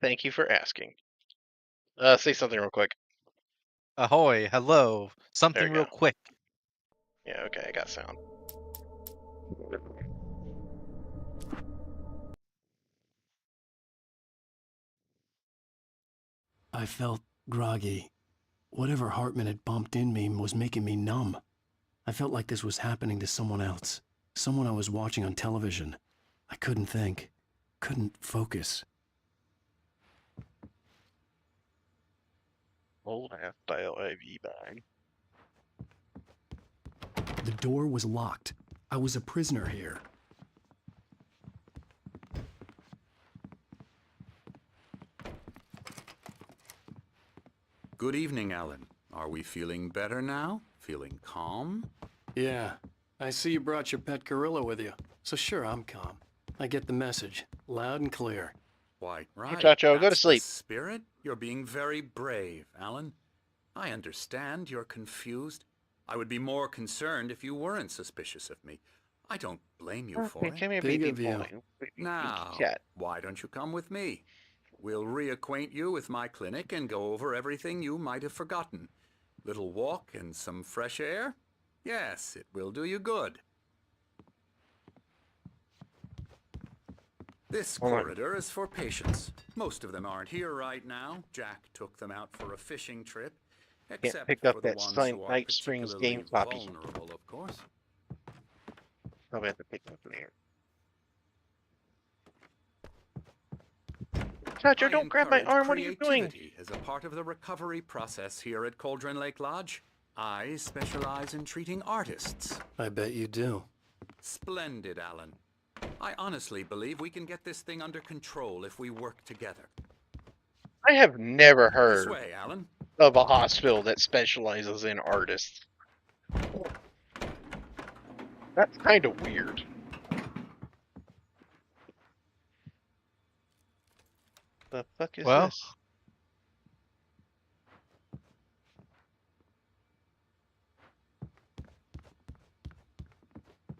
Thank you for asking. Say something real quick. Ahoy, hello. There Something we go. real quick. Yeah, okay, I got sound. I felt groggy. Whatever Hartman had bumped in me was making me numb. I felt like this was happening to someone else. Someone I was watching on television. I couldn't think. Couldn't focus. Old half dial IV bag. The door was locked. I was a prisoner here. Good evening, Alan. Are we feeling better now? Feeling calm? Yeah. I see you brought your pet gorilla with you. So sure, I'm calm. I get the message. Loud and clear. Why, right. Muchacho, go to That's the sleep. spirit. You're being very brave, Alan. I understand you're confused. I would be more concerned if you weren't suspicious of me. I don't blame you for it. Come here, Big baby of you. boy. Now, Cat. why don't you come with me? We'll reacquaint you with my clinic and go over everything you might have forgotten. Little walk and some fresh air? Yes, it will do you good. This corridor is for patients. Most of them aren't here right now. Jack took them out for a fishing trip. Except pick up for the that ones who are Night Springs particularly game copy. vulnerable, of course. Probably have to pick up there. Muchacho, don't grab my arm. What are you doing? Creativity as a part of the recovery process here at Cauldron Lake Lodge. I specialize in treating artists. I bet you do. Splendid, Alan. I honestly believe we can get this thing under control if we work together. I have never This heard way, Alan. of a hospital that specializes in artists. That's kind of weird. The fuck is Well, this?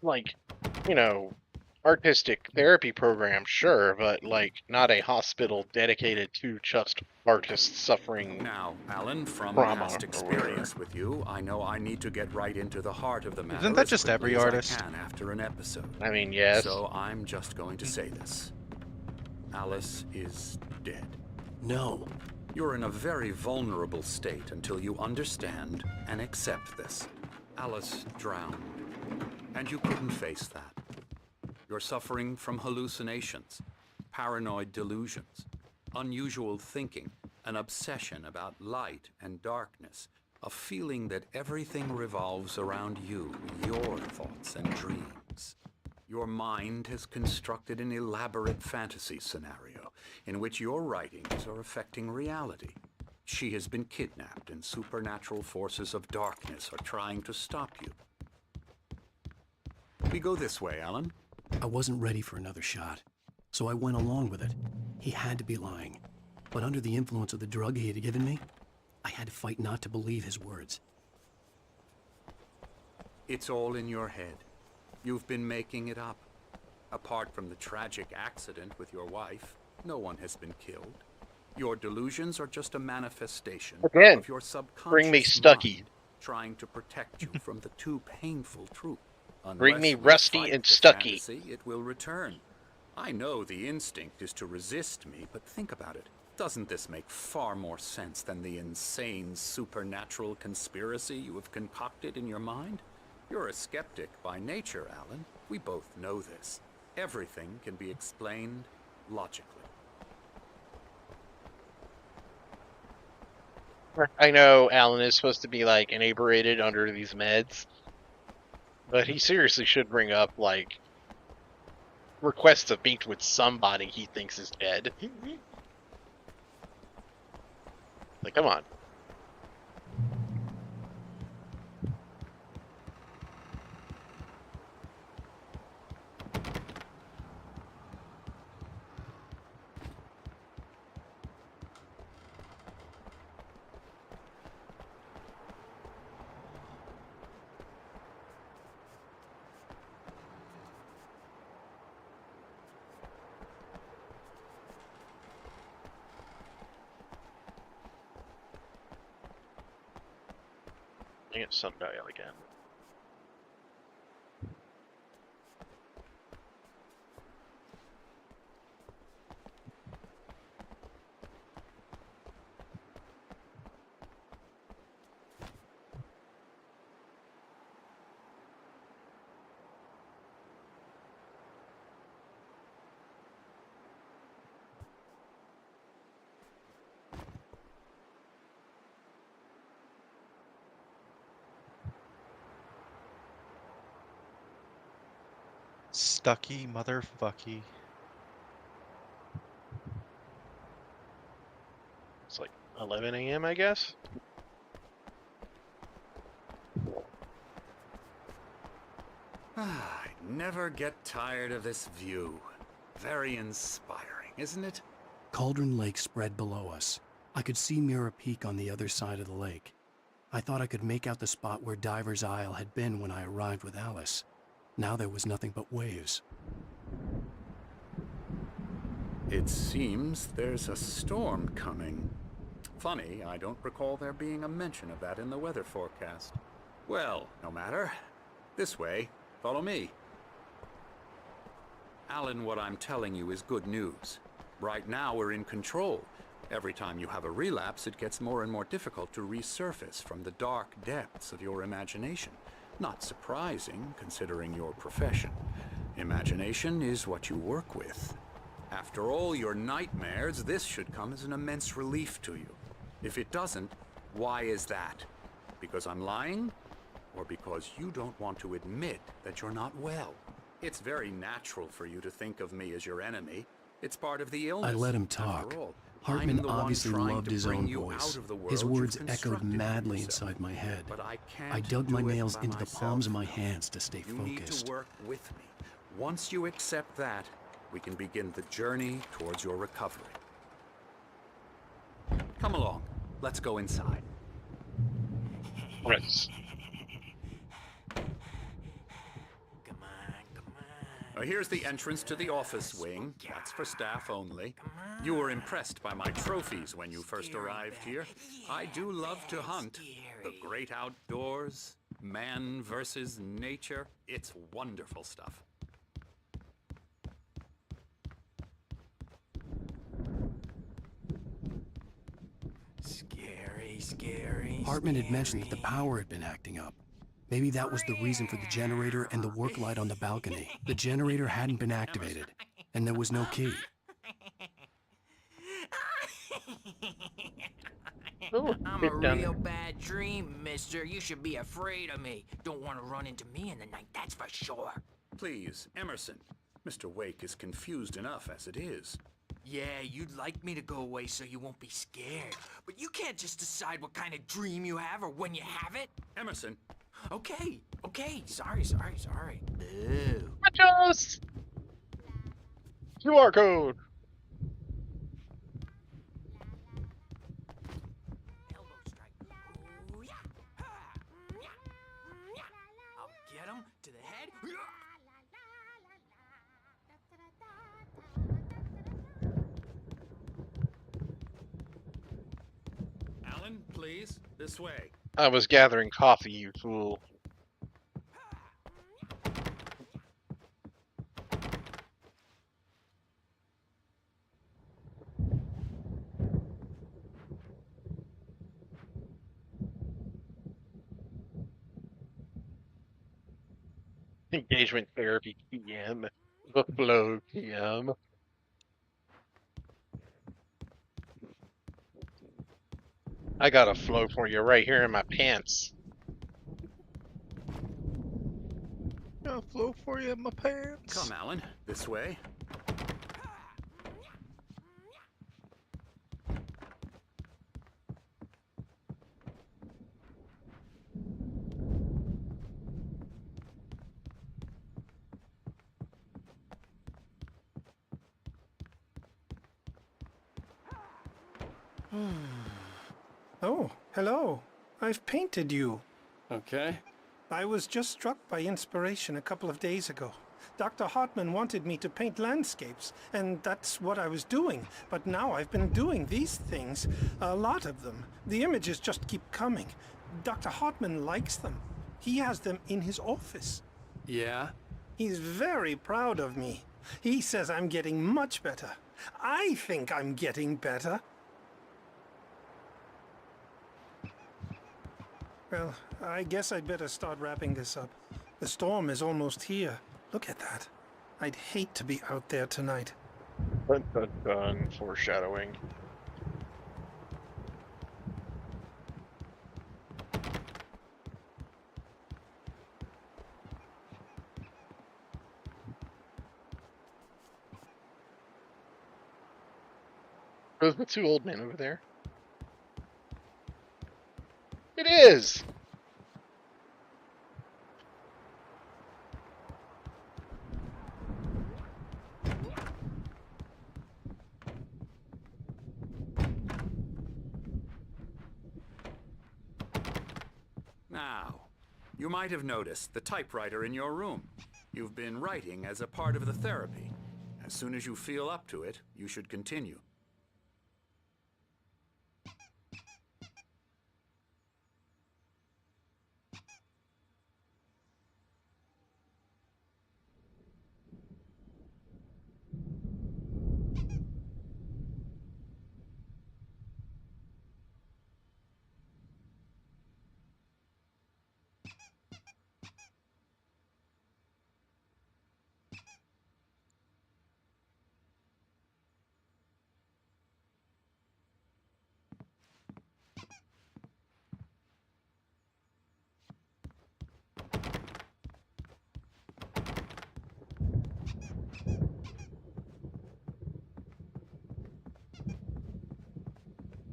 Like, you know, artistic therapy program, sure, but like not a hospital dedicated to just artists suffering. Now, Alan, from Trauma past or experience with you, I know I need to get right into the heart of the matter Isn't that as just quickly every as artist? I can after an episode. I mean, yes. So I'm just going to say this. Alice is dead. No. You're in a very vulnerable state until you understand and accept this. Alice drowned, and you couldn't face that. You're suffering from hallucinations, paranoid delusions, unusual thinking, an obsession about light and darkness, a feeling that everything revolves around you, your thoughts and dreams. Your mind has constructed an elaborate fantasy scenario in which your writings are affecting reality. She has been kidnapped and supernatural forces of darkness are trying to stop you. We go this way, Alan. I wasn't ready for another shot. So I went along with it. He had to be lying. But under the influence of the drug he had given me, I had to fight not to believe his words. It's all in your head. You've been making it up. Apart from the tragic accident with your wife, no one has been killed. Your delusions are just a manifestation Again, of your subconscious bring me Stucky. mind trying to protect you from the too painful truth. Bring me Unless we Rusty fight and the Stucky. fantasy, it will return. I know the instinct is to resist me, but think about it. Doesn't this make far more sense than the insane supernatural conspiracy you have concocted in your mind? You're a skeptic by nature, Alan. We both know this. Everything can be explained logically. I know Alan is supposed to be like inebriated under these meds, but he seriously should bring up like requests to meet with somebody he thinks is dead. Like, come on. think it's sundial again. Stucky motherfucky. It's like 11 a.m., I guess? I never get tired of this view. Very inspiring, isn't it? Cauldron Lake spread below us. I could see Mirror Peak on the other side of the lake. I thought I could make out the spot where Diver's Isle had been when I arrived with Alice. Now there was nothing but waves. It seems there's a storm coming. Funny, I don't recall there being a mention of that in the weather forecast. Well, no matter. This way. Follow me. Alan, what I'm telling you is good news. Right now we're in control. Every time you have a relapse, it gets more and more difficult to resurface from the dark depths of your imagination. Not surprising, considering your profession. Imagination is what you work with. After all your nightmares, this should come as an immense relief to you. If it doesn't, why is that? Because I'm lying? Or because you don't want to admit that you're not well? It's very natural for you to think of me as your enemy. It's part of the illness. I let him talk. After all, Hartman I'm the one obviously trying loved to his bring own you voice. out of the His world words you've echoed constructed for madly yourself. inside my head. But I can't I dug my do it nails by into the myself. palms of my hands to stay You need focused. to work with me. Once you accept that, we can begin the journey towards your recovery. Come along. Let's go inside. Right. Here's the entrance to the office wing. That's for staff only. You were impressed by my trophies when you first arrived here. I do love to hunt. The great outdoors, man versus nature. It's wonderful stuff. Scary. Hartman had mentioned that the power had been acting up. Maybe that was the reason for the generator and the work light on the balcony. The generator hadn't been activated, and there was no key. Ooh, I'm get a down real there. bad dream, mister. You should be afraid of me. Don't want to run into me in the night, that's for sure. Please, Emerson. Mr. Wake is confused enough as it is. Yeah, you'd like me to go away so you won't be scared. But you can't just decide what kind of dream you have or when you have it. Emerson, Okay. Sorry. Boo. Nachos! QR code! Elbow strike. Ooh, yeah. Ha. Yeah. Yeah. I'll get him to the head. Alan, please, this way. I was gathering coffee, you fool. Engagement therapy PM. The flow PM. I got a flow for you right here in my pants. Got a flow for you in my pants. Come, Alan, this way. Oh, hello. I've painted you. Okay. I was just struck by inspiration a couple of days ago. Dr. Hartman wanted me to paint landscapes, and that's what I was doing. But now I've been doing these things, a lot of them. The images just keep coming. Dr. Hartman likes them. He has them in his office. Yeah? He's very proud of me. He says I'm getting much better. I think I'm getting better. Well, I guess I'd better start wrapping this up. The storm is almost here. Look at that. I'd hate to be out there tonight. Dun dun dun. Foreshadowing. Those the two old men over there. It is! Now, you might have noticed the typewriter in your room. You've been writing as a part of the therapy. As soon as you feel up to it, you should continue.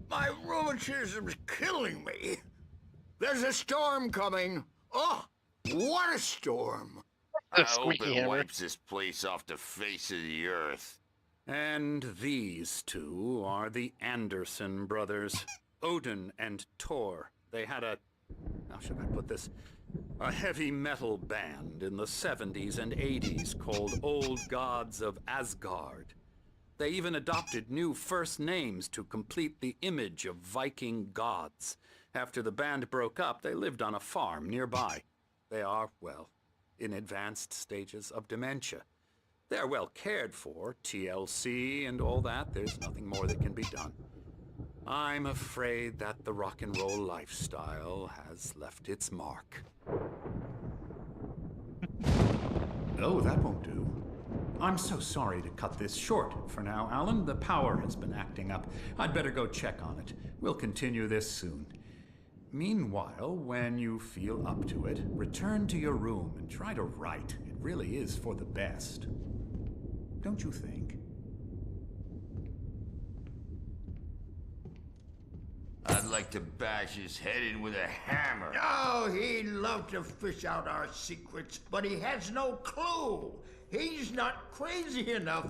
My rheumatism's killing me. There's a storm coming. Oh, what a storm. The I hope squeaky it hammer. wipes this place off the face of the earth. And these two are the Anderson brothers, Odin and Thor. They had a, how should I put this, a heavy metal band in the 70s and 80s called Old Gods of Asgard. They even adopted new first names to complete the image of Viking gods. After the band broke up, they lived on a farm nearby. They are, well, in advanced stages of dementia. They're well cared for, TLC and all that. There's nothing more that can be done. I'm afraid that the rock and roll lifestyle has left its mark. Oh, that won't do. I'm so sorry to cut this short for now, Alan. The power has been acting up. I'd better go check on it. We'll continue this soon. Meanwhile, when you feel up to it, return to your room and try to write. It really is for the best. Don't you think? I'd like to bash his head in with a hammer. Oh, he'd love to fish out our secrets, but he has no clue. He's not crazy enough.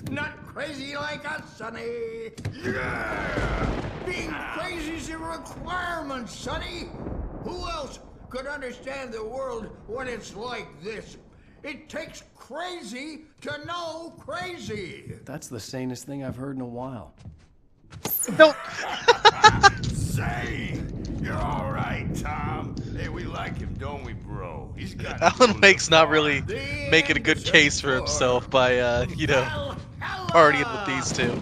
Not crazy like us, Sonny. Yeah! Being crazy's a requirement, Sonny. Who else could understand the world when it's like this? It takes crazy to know crazy. That's the sanest thing I've heard in a while. Nope. Say, you're all right, Tom. Hey, we like him, don't we, bro? He's got Alan Wake's not really making a good case for himself by, you know, partying with these two.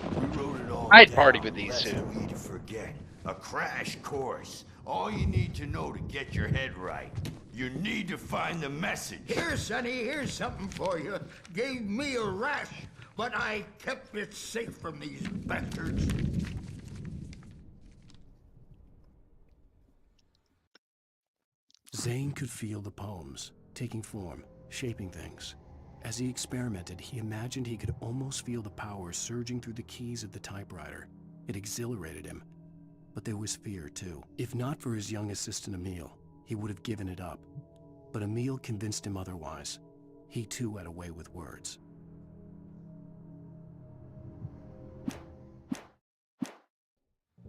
I'd party with these two. For you to forget. A crash course. All you need to know to get your head right. You need to find the message. Here, Sonny, here's something for you. Gave me a rash, but I kept it safe from these bastards. Zane could feel the poems, taking form, shaping things. As he experimented, he imagined he could almost feel the power surging through the keys of the typewriter. It exhilarated him. But there was fear, too. If not for his young assistant Emil, he would have given it up. But Emil convinced him otherwise. He, too, had a way with words.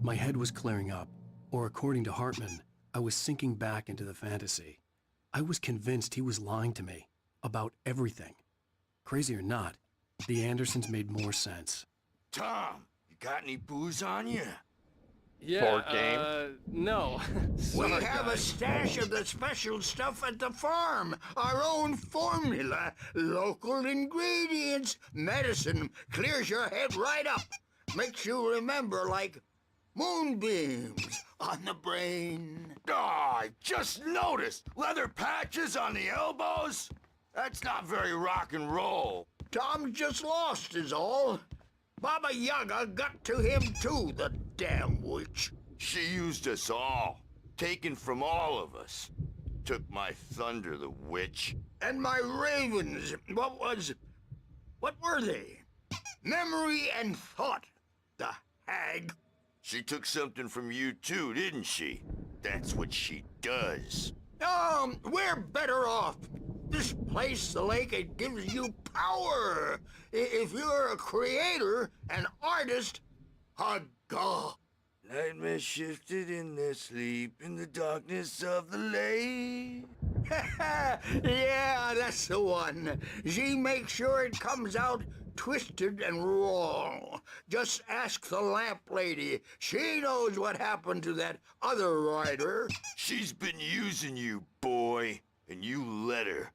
My head was clearing up, or according to Hartman, I was sinking back into the fantasy. I was convinced he was lying to me about everything. Crazy or not, the Andersons made more sense. Tom, you got any booze on you? Yeah, Board game. no. We Sorry, have a guys. stash of the special stuff at the farm. Our own formula. Local ingredients. Medicine. Clears your head right up. Makes you remember like moonbeams on the brain. I just noticed leather patches on the elbows. That's not very rock and roll. Tom's just lost is all. Baba Yaga got to him too, the damn witch. She used us all, taken from all of us. Took my thunder, the witch. And my ravens, what were they? Memory and thought, the hag. She took something from you too, didn't she? That's what she does. We're better off. This place, the lake, it gives you power. If you're a creator, an artist, a god. Nightmare shifted in their sleep in the darkness of the lake. Yeah, that's the one. She makes sure it comes out twisted and wrong. Just ask the lamp lady. She knows what happened to that other rider. She's been using you, boy, and you let her.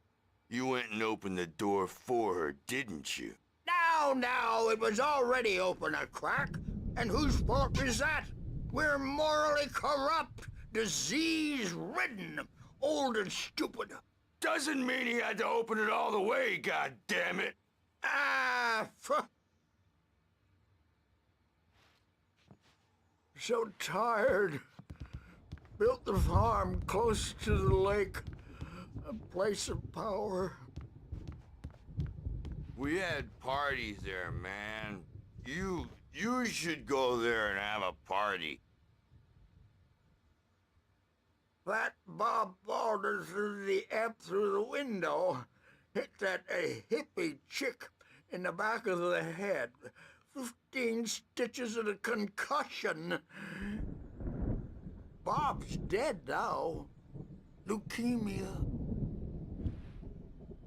You went and opened the door for her, didn't you? Now, it was already open a crack. And whose fault is that? We're morally corrupt, disease-ridden, old and stupid. Doesn't mean he had to open it all the way, goddammit. So tired. Built the farm close to the lake. A place of power. We had parties there, man. You should go there and have a party. That Bob Balder threw the amp through the window. Hit that hippie chick in the back of the head. 15 stitches and a concussion. Bob's dead now. Leukemia.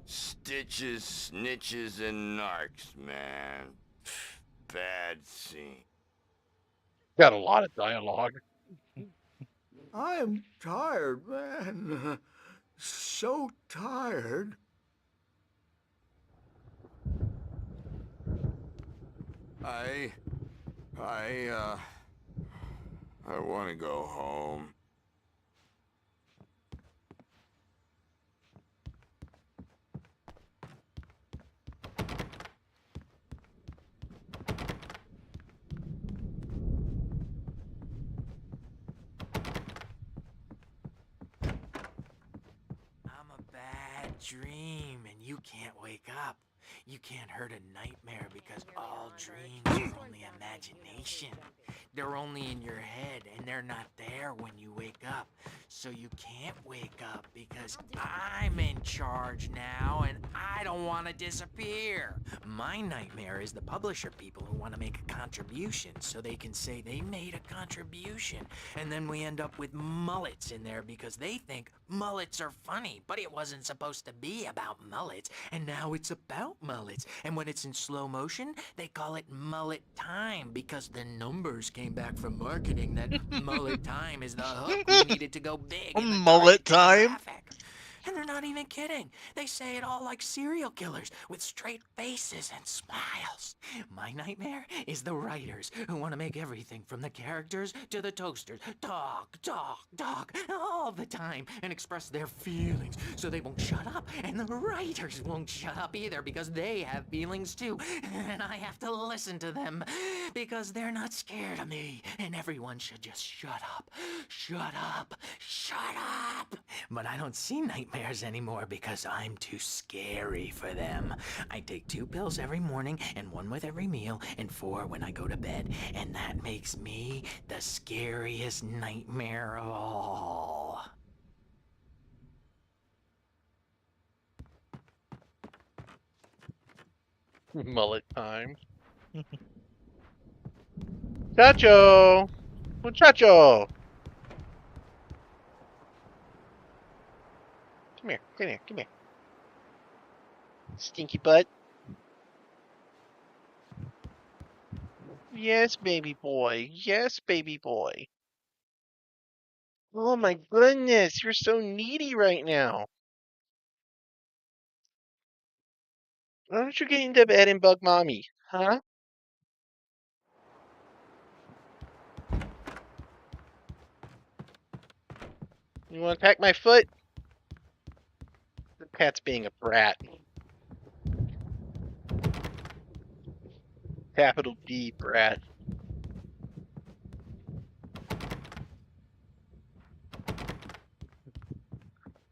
Stitches, snitches, and narcs, man. Bad scene. Got a lot of dialogue. I'm tired, man. So tired. I want to go home. I'm a bad dream, and you can't wake up. You can't hurt a nightmare because all dreams are only imagination. They're only in your head, and they're not there when you wake up. So you can't wake up because I'm in charge now, and I don't want to disappear. My nightmare is the publisher people who want to make a contribution so they can say they made a contribution. And then we end up with mullets in there because they think mullets are funny, but it wasn't supposed to be about mullets, and now it's about mullets. And when it's in slow motion, they call it mullet time because the numbers came back from marketing that mullet time is the hook we needed to go big in the Mullet target time? demographic. And they're not even kidding. They say it all like serial killers with straight faces and smiles. My nightmare is the writers who want to make everything from the characters to the toasters talk all the time and express their feelings so they won't shut up. And the writers won't shut up either because they have feelings too. And I have to listen to them because they're not scared of me. And everyone should just shut up. Shut up. Shut up. But I don't see nightmares anymore because I'm too scary for them. I take 2 pills every morning and 1 with every meal and 4 when I go to bed. And that makes me the scariest nightmare of all. Mullet time. Chacho! Muchacho! Come here, come here, come here. Stinky butt. Yes, baby boy. Yes, baby boy. Oh my goodness, you're so needy right now. Why don't you get into bed and bug mommy, huh? You want to peck my foot? The cat's being a brat. Capital B, brat.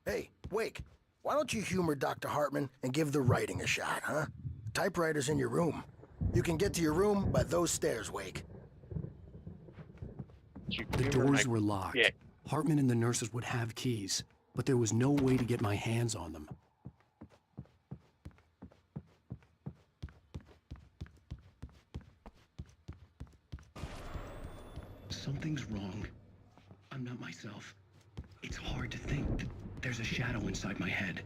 Hey, Wake, why don't you humor Dr. Hartman and give the writing a shot, huh? Typewriter's in your room. You can get to your room by those stairs, Wake. The doors were locked. Hartman and the nurses would have keys, but there was no way to get my hands on them. Something's wrong. I'm not myself. It's hard to think. There's a shadow inside my head.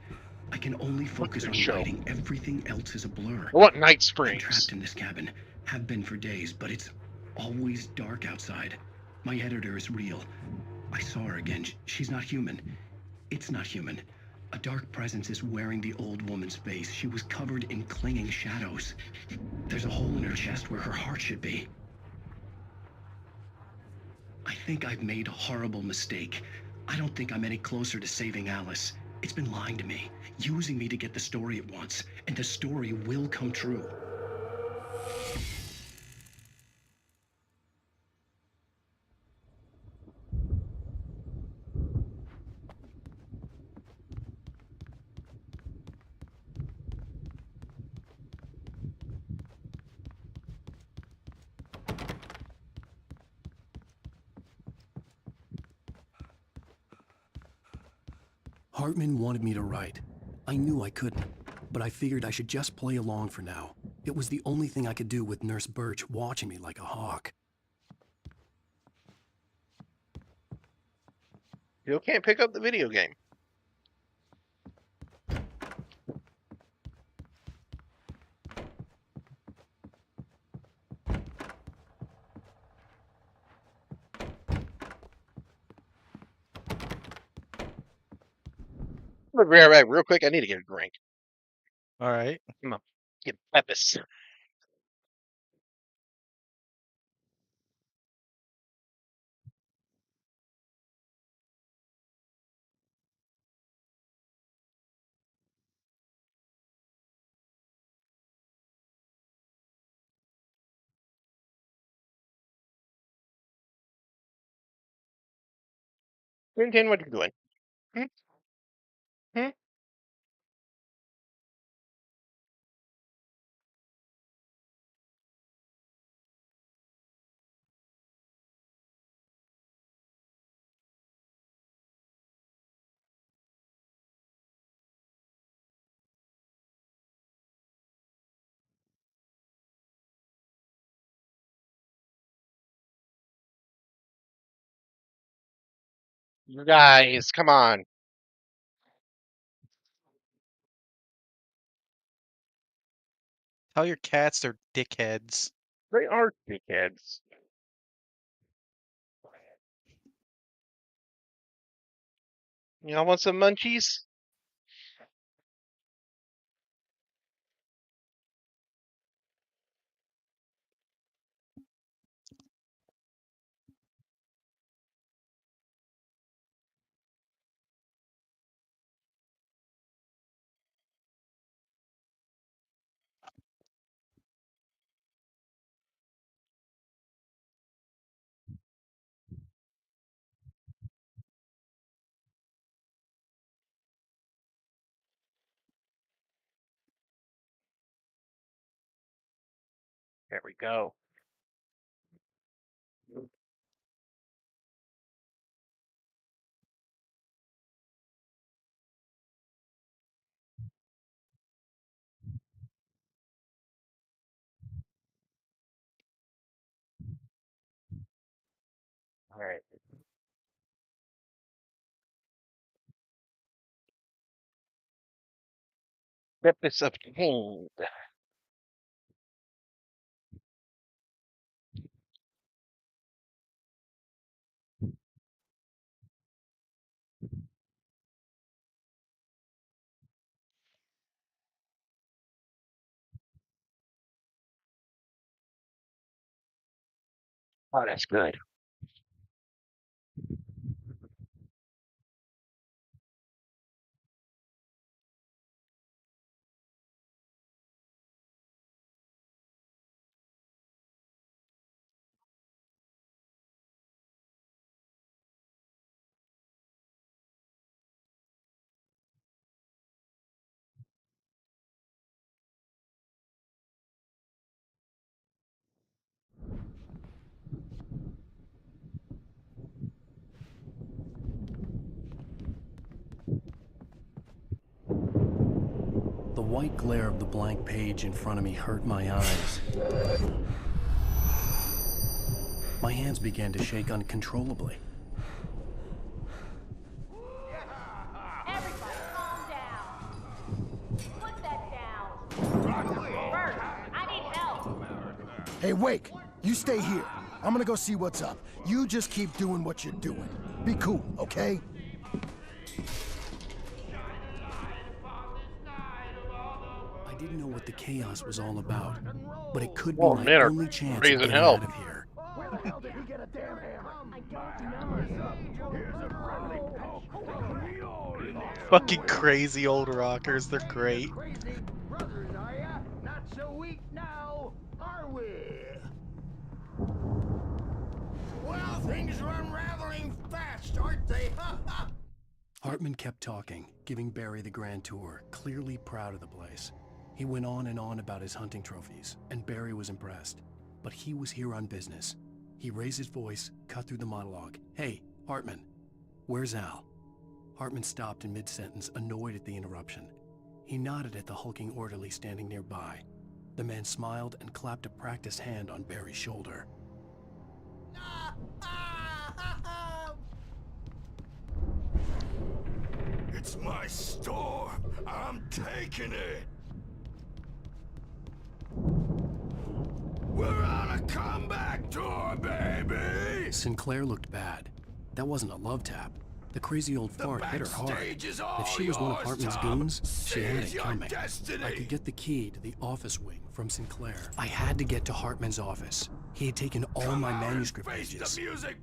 I can only focus on writing. Everything else is a blur. I want Night Springs. I'm trapped in this cabin. Have been for days, but it's always dark outside. My editor is real. I saw her again. She's not human. It's not human. A dark presence is wearing the old woman's face. She was covered in clinging shadows. There's a hole in her chest where her heart should be. I think I've made a horrible mistake. I don't think I'm any closer to saving Alice. It's been lying to me, using me to get the story it wants, and the story will come true. Hartman wanted me to write. I knew I couldn't, but I figured I should just play along for now. It was the only thing I could do with Nurse Birch watching me like a hawk. You can't pick up the video game. Right, real quick, I need to get a drink. All right. Come on, get Pepis. Tintin, what you doing? Hmm? Hmm? You guys, come on. Tell your cats they're dickheads. They are dickheads. Y'all want some munchies? There we go. All right. Pepis obtained. Oh, that's good. The white glare of the blank page in front of me hurt my eyes. My hands began to shake uncontrollably. Everybody, calm down. Put that down. Bert, I need help. Hey, Wake, you stay here. I'm gonna go see what's up. You just keep doing what you're doing. Be cool, okay? I didn't know what the chaos was all about, but it could be Oh, my men are only chance of raising getting hell. out of here. Where the hell did he get a damn hammer? I don't remember. Fucking crazy old rockers, they're great. Crazy brothers, are ya? Not so weak now, are we? Well, things are unraveling fast, aren't they? Hartman kept talking, giving Barry the grand tour, clearly proud of the place. He went on and on about his hunting trophies, and Barry was impressed. But he was here on business. He raised his voice, cut through the monologue. Hey, Hartman, where's Al? Hartman stopped in mid-sentence, annoyed at the interruption. He nodded at the hulking orderly standing nearby. The man smiled and clapped a practiced hand on Barry's shoulder. It's my store. I'm taking it. We're on a comeback tour, baby. Sinclair looked bad. That wasn't a love tap. The crazy old fart hit her hard. If she was one of Hartman's goons, she had it coming. I could get the key to the office wing from Sinclair. I had to get to Hartman's office. He had taken all my manuscript pages.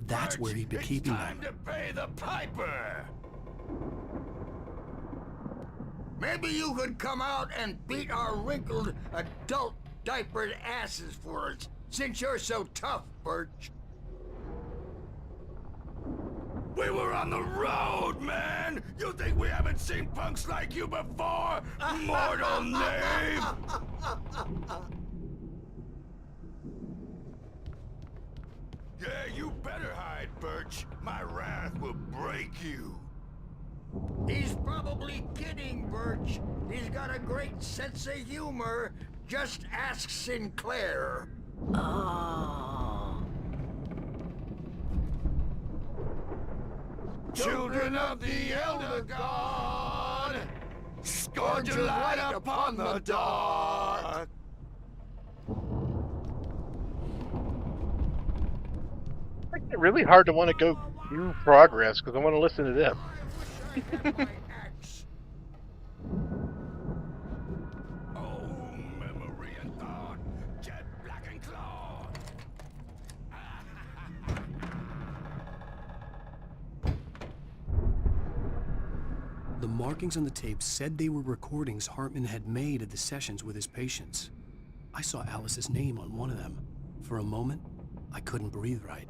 That's where he'd be keeping them. Time to pay the piper. Maybe you could come out and beat our wrinkled adult diapered asses for us, since you're so tough, Birch. We were on the road, man! You think we haven't seen punks like you before? Mortal knave! Yeah, you better hide, Birch. My wrath will break you. He's probably kidding, Birch. He's got a great sense of humor. Just ask Sinclair. Children of the Elder God, scourge your light upon the dark. It's really hard to want to go through progress because I want to listen to them. Oh, memory and thought, jet black and claw. The markings on the tape said they were recordings Hartman had made of the sessions with his patients. I saw Alice's name on one of them. For a moment, I couldn't breathe right.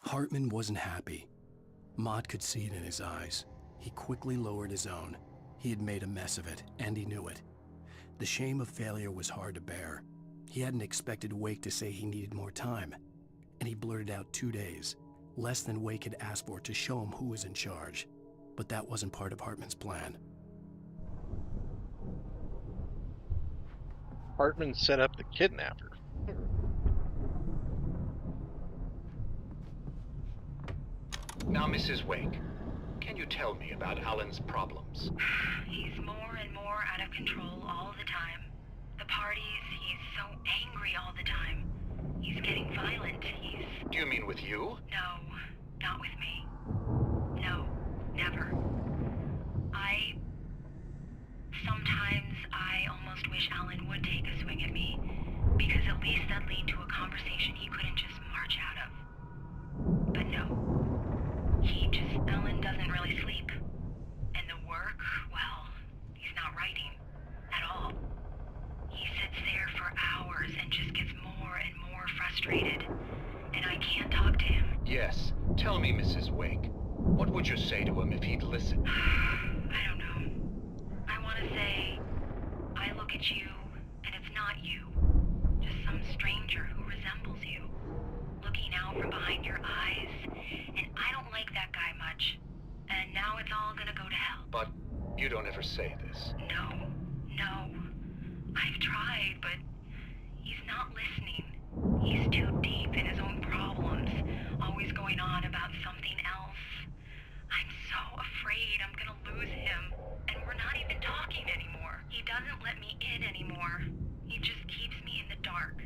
Hartman wasn't happy. Mott could see it in his eyes. He quickly lowered his own. He had made a mess of it, and he knew it. The shame of failure was hard to bear. He hadn't expected Wake to say he needed more time, and he blurted out 2 days, less than Wake had asked for to show him who was in charge. But that wasn't part of Hartman's plan. Hartman set up the kidnapper. Now, Mrs. Wake, can you tell me about Alan's problems? He's more and more out of control all the time. The parties, he's so angry all the time. He's getting violent. Do you mean with you? No, not with me. No, never. Sometimes Tell me, Mrs. Wake, what would you say to him if he'd listen? I don't know. I want to say, I look at you, and it's not you. Just some stranger who resembles you. Looking out from behind your eyes, and I don't like that guy much. And now it's all gonna go to hell. But you don't ever say this. No. I've tried, but he's not listening. He's too deep in his own problems, always going on about something else. I'm so afraid I'm gonna lose him, and we're not even talking anymore. He doesn't let me in anymore. He just keeps me in the dark.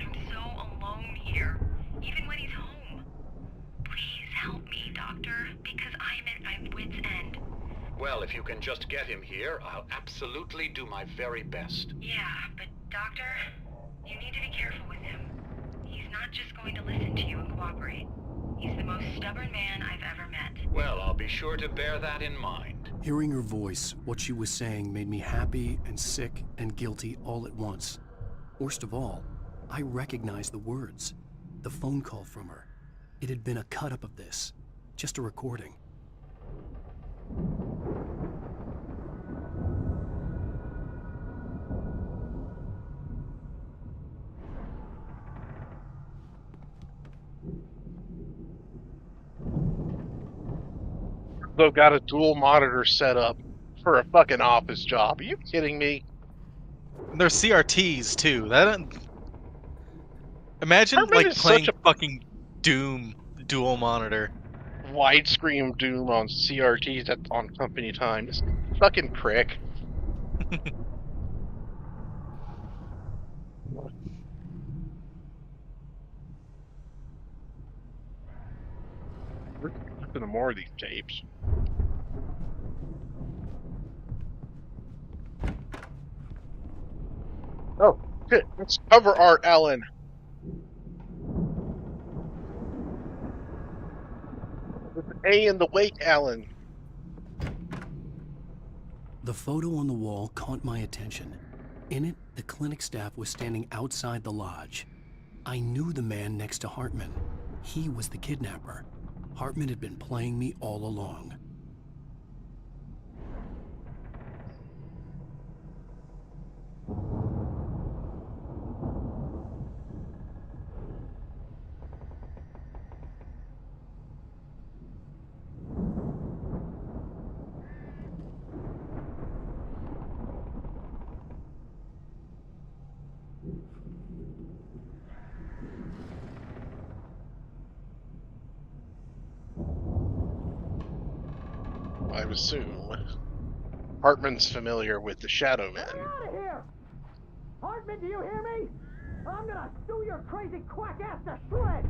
I'm so alone here, even when he's home. Please help me, Doctor, because I'm at my wit's end. Well, if you can just get him here, I'll absolutely do my very best. Yeah, but Doctor, you need to be careful with him. He's not just going to listen to you and cooperate. He's the most stubborn man I've ever met. Well, I'll be sure to bear that in mind. Hearing her voice, what she was saying made me happy and sick and guilty all at once. Worst of all, I recognized the words. The phone call from her. It had been a cut-up of this. Just a recording. They've got a dual monitor set up for a fucking office job. Are you kidding me? They're CRTs too. Imagine Hartman like is playing such a fucking Doom dual monitor. Widescreen Doom on CRTs on company time. This fucking prick. We're listening to more of these tapes. Oh, shit. Let's cover art, Alan. With an A in the wake, Alan. The photo on the wall caught my attention. In it, the clinic staff was standing outside the lodge. I knew the man next to Hartman. He was the kidnapper. Hartman had been playing me all along. I assume Hartman's familiar with the Shadow Man. Get out of here! Hartman, do you hear me? I'm gonna sue your crazy quack ass to shreds!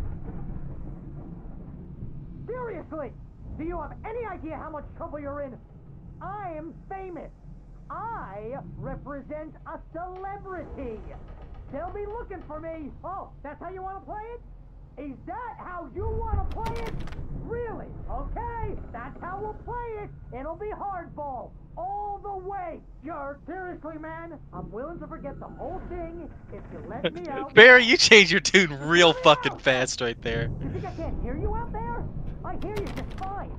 Seriously, do you have any idea how much trouble you're in? I am famous. I represent a celebrity. They'll be looking for me. Oh, that's how you want to play it? Is that how you want to play it? Really? Okay, that's how we'll play it. It'll be hardball all the way. Seriously, man, I'm willing to forget the whole thing if you let me out. Barry, you changed your tune real fucking fast right there. You think I can't hear you out there? I hear you just fine.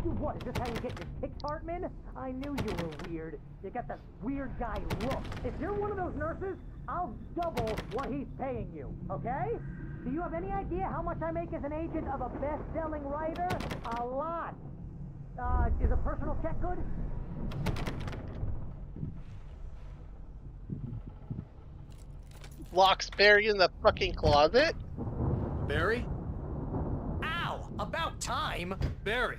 What, is this how you get your kicks, Hartman? I knew you were weird. You got that weird guy look. If you're one of those nurses, I'll double what he's paying you, okay? Do you have any idea how much I make as an agent of a best-selling writer? A lot. Is a personal check good? Locks Barry in the fucking closet? Barry? Ow! About time! Barry!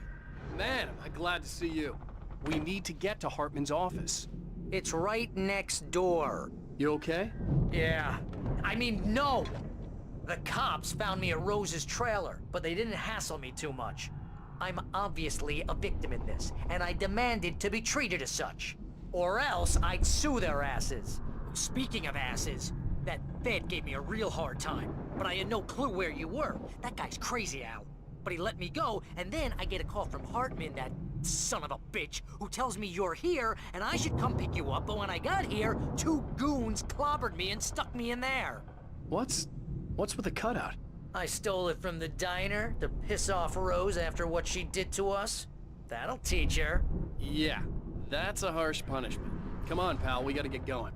Man, am I glad to see you. We need to get to Hartman's office. It's right next door. You okay? Yeah. I mean, no! The cops found me at Rose's trailer, but they didn't hassle me too much. I'm obviously a victim in this, and I demanded to be treated as such. Or else I'd sue their asses. Speaking of asses, that Fed gave me a real hard time, but I had no clue where you were. That guy's crazy, Al. But he let me go, and then I get a call from Hartman, that son of a bitch, who tells me you're here, and I should come pick you up, but when I got here, 2 goons clobbered me and stuck me in there. What's with the cutout? I stole it from the diner to piss off Rose after what she did to us. That'll teach her. Yeah, that's a harsh punishment. Come on, pal, we gotta get going.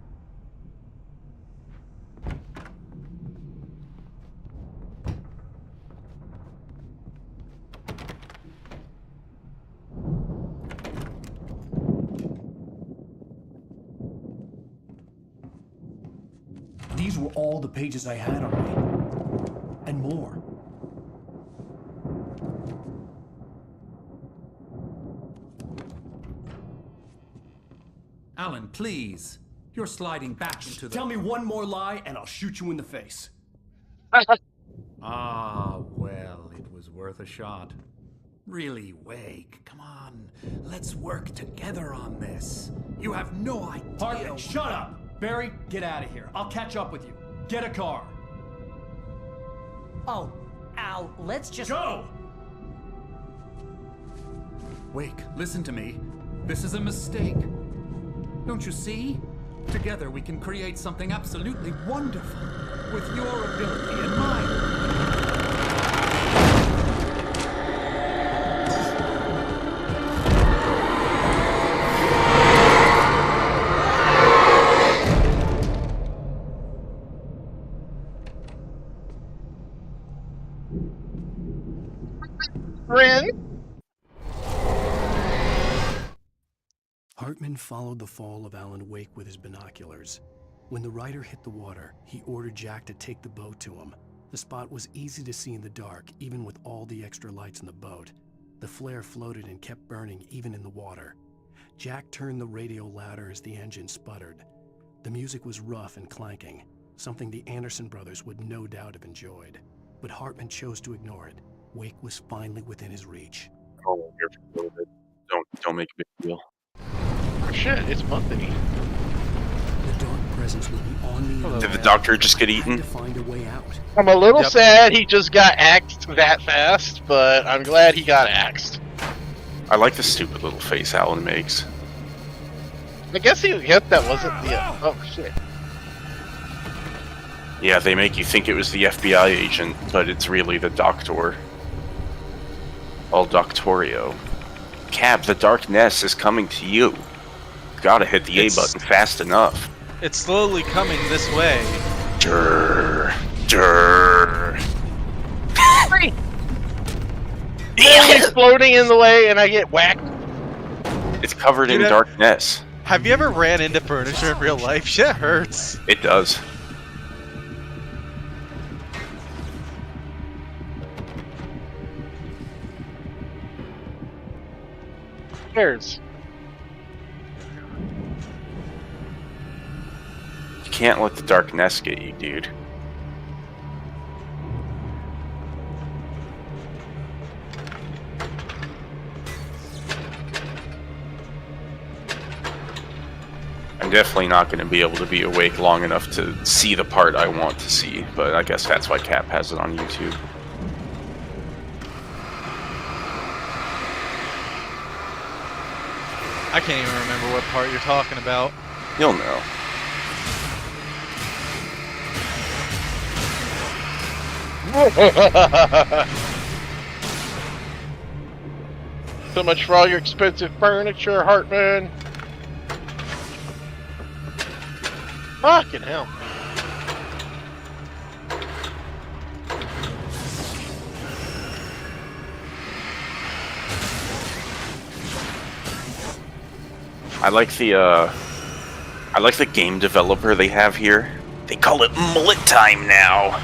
These were all the pages I had on me. And more. Alan, please. You're sliding back into the... Tell me one more lie and I'll shoot you in the face. Ah, well, it was worth a shot. Really, Wake, come on. Let's work together on this. You have no idea... Hartman, shut up! Barry, get out of here. I'll catch up with you. Get a car. Oh, Al, let's just... Go! Wake, listen to me. This is a mistake. Don't you see? Together we can create something absolutely wonderful. With your ability and mine. Hartman followed the fall of Alan Wake with his binoculars. When the rider hit the water, he ordered Jack to take the boat to him. The spot was easy to see in the dark, even with all the extra lights in the boat. The flare floated and kept burning even in the water. Jack turned the radio louder as the engine sputtered. The music was rough and clanking, something the Anderson brothers would no doubt have enjoyed. But Hartman chose to ignore it. Wake was finally within his reach. Hold on here for a little bit. Don't make a big deal. Oh shit, it's Monthony. The dark presence would be on me. Did the doctor just get eaten? To find a way out. I'm a little sad he just got axed that fast, but I'm glad he got axed. I like the stupid little face Alan makes. I guess he guessed that wasn't the... oh shit. Yeah, they make you think it was the FBI agent, but it's really the doctor. El Doctorio. Cab, the Darkness is coming to you. Gotta hit the A button fast enough. It's slowly coming this way. Durr. Durr. He's floating in the way and I get whacked. It's covered in darkness. Have you ever ran into furniture in real life? Shit hurts. It does. Cares. You can't let the Darkness get you, dude. I'm definitely not going to be able to be awake long enough to see the part I want to see, but I guess that's why Cap has it on YouTube. I can't even remember what part you're talking about. You'll know. So much for all your expensive furniture, Hartman. Fucking hell. I like the game developer they have here. They call it mullet time now.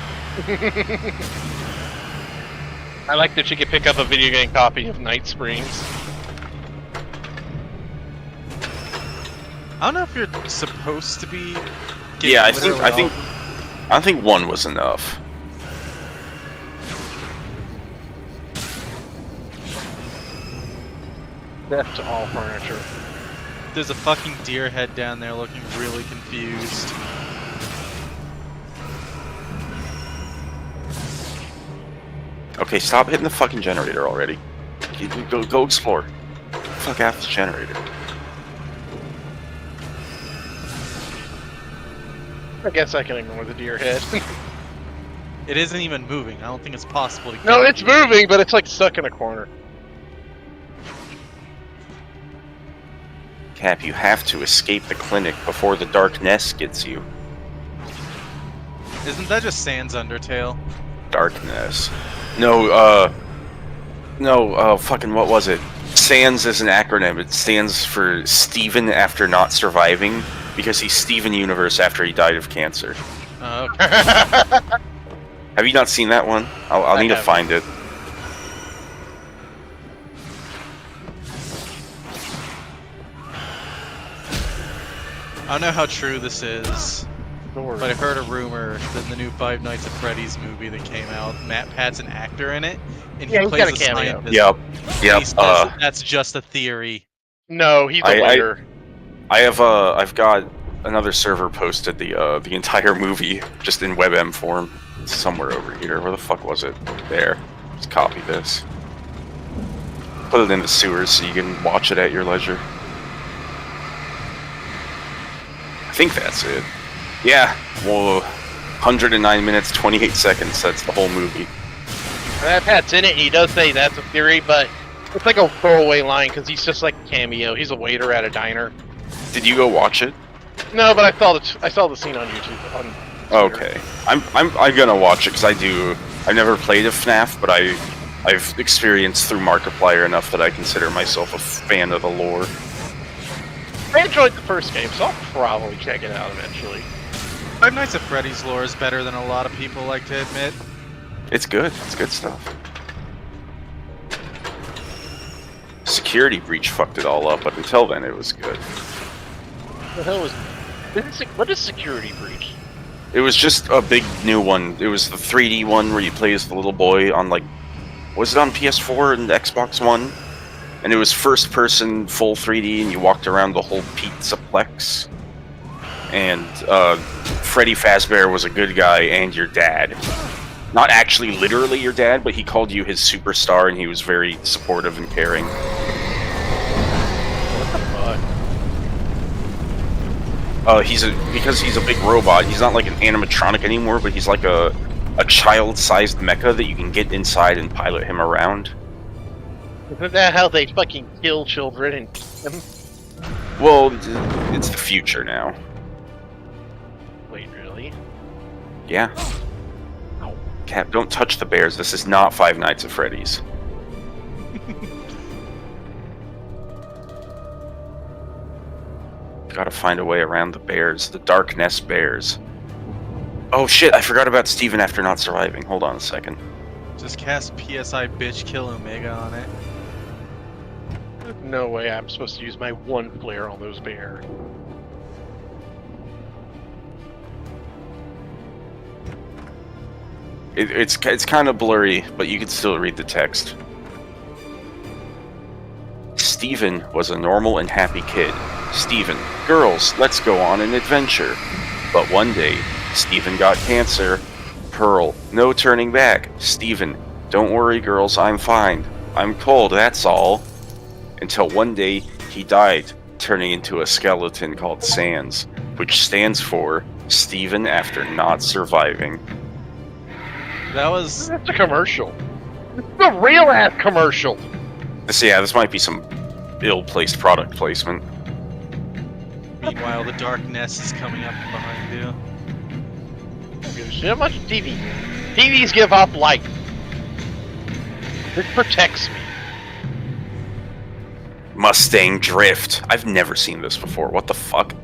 I like that you can pick up a video game copy of Night Springs. I don't know if you're supposed to be. Yeah, I think one was enough. Death to all furniture. There's a fucking deer head down there looking really confused. Okay, stop hitting the fucking generator already. Go explore. Fuck out the generator. I guess I can ignore the deer head. It isn't even moving. I don't think it's possible to. No, get it's you. moving, but it's like stuck in a corner. Cap, you have to escape the clinic before the darkness gets you. Isn't that just Sans Undertale? Darkness. No, fucking what was it? SANS is an acronym. It stands for Steven after not surviving, because he's Steven Universe after he died of cancer. Okay. Have you not seen that one? I'll need to find it. I don't know how true this is, but I heard a rumor that in the new Five Nights at Freddy's movie that came out, Matt Pat's an actor in it, and Yeah, he he's plays got a a cameo. scientist. Yep. And he says that that's just a theory. No, he's a waiter. I've got another server posted the entire movie just in WebM form. It's somewhere over here. Where the fuck was it? There. Just copy this. Put it in the sewers so you can watch it at your leisure. I think that's it. Yeah. Well, 109 minutes, 28 seconds. That's the whole movie. That Pat's in it, and he does say that's a theory, but it's like a throwaway line because he's just like a cameo. He's a waiter at a diner. Did you go watch it? No, but I saw the scene on YouTube. Okay, I'm gonna watch it because I've never played a FNAF, but I've experienced through Markiplier enough that I consider myself a fan of the lore. I enjoyed the first game, so I'll probably check it out eventually. Five Nights at Freddy's lore is better than a lot of people like to admit. It's good. It's good stuff. Security breach fucked it all up, but until then it was good. What the hell was? What is security breach? It was just a big new one. It was the 3D one where you play as the little boy on was it on PS4 and Xbox One? And it was first person, full 3D, and you walked around the whole pizzaplex. And Freddy Fazbear was a good guy and your dad. Not actually literally your dad, but he called you his superstar and he was very supportive and caring. What the fuck? Because he's a big robot, he's not like an animatronic anymore, but he's like a child-sized mecha that you can get inside and pilot him around. Isn't that how they fucking kill children and keep them? Well, it's the future now. Wait, really? Yeah. Cap, don't touch the bears. This is not Five Nights at Freddy's. Gotta find a way around the bears. The Darkness bears. Oh shit, I forgot about Steven after not surviving. Hold on a second. Just cast PSI bitch kill Omega on it. No way I'm supposed to use my one flare on those bears. It's kind of blurry, but you can still read the text. Steven was a normal and happy kid. Steven, girls, let's go on an adventure. But one day, Steven got cancer. Pearl, no turning back. Steven, don't worry girls, I'm fine. I'm cold, that's all. Until one day, he died, turning into a skeleton called Sans, which stands for Steven after not surviving. That's a commercial. It's a real ass commercial. This might be some ill-placed product placement. Meanwhile, the Darkness is coming up from behind you. I don't give a shit about TV. TVs give off light. It protects me. Mustang Drift. I've never seen this before. What the fuck?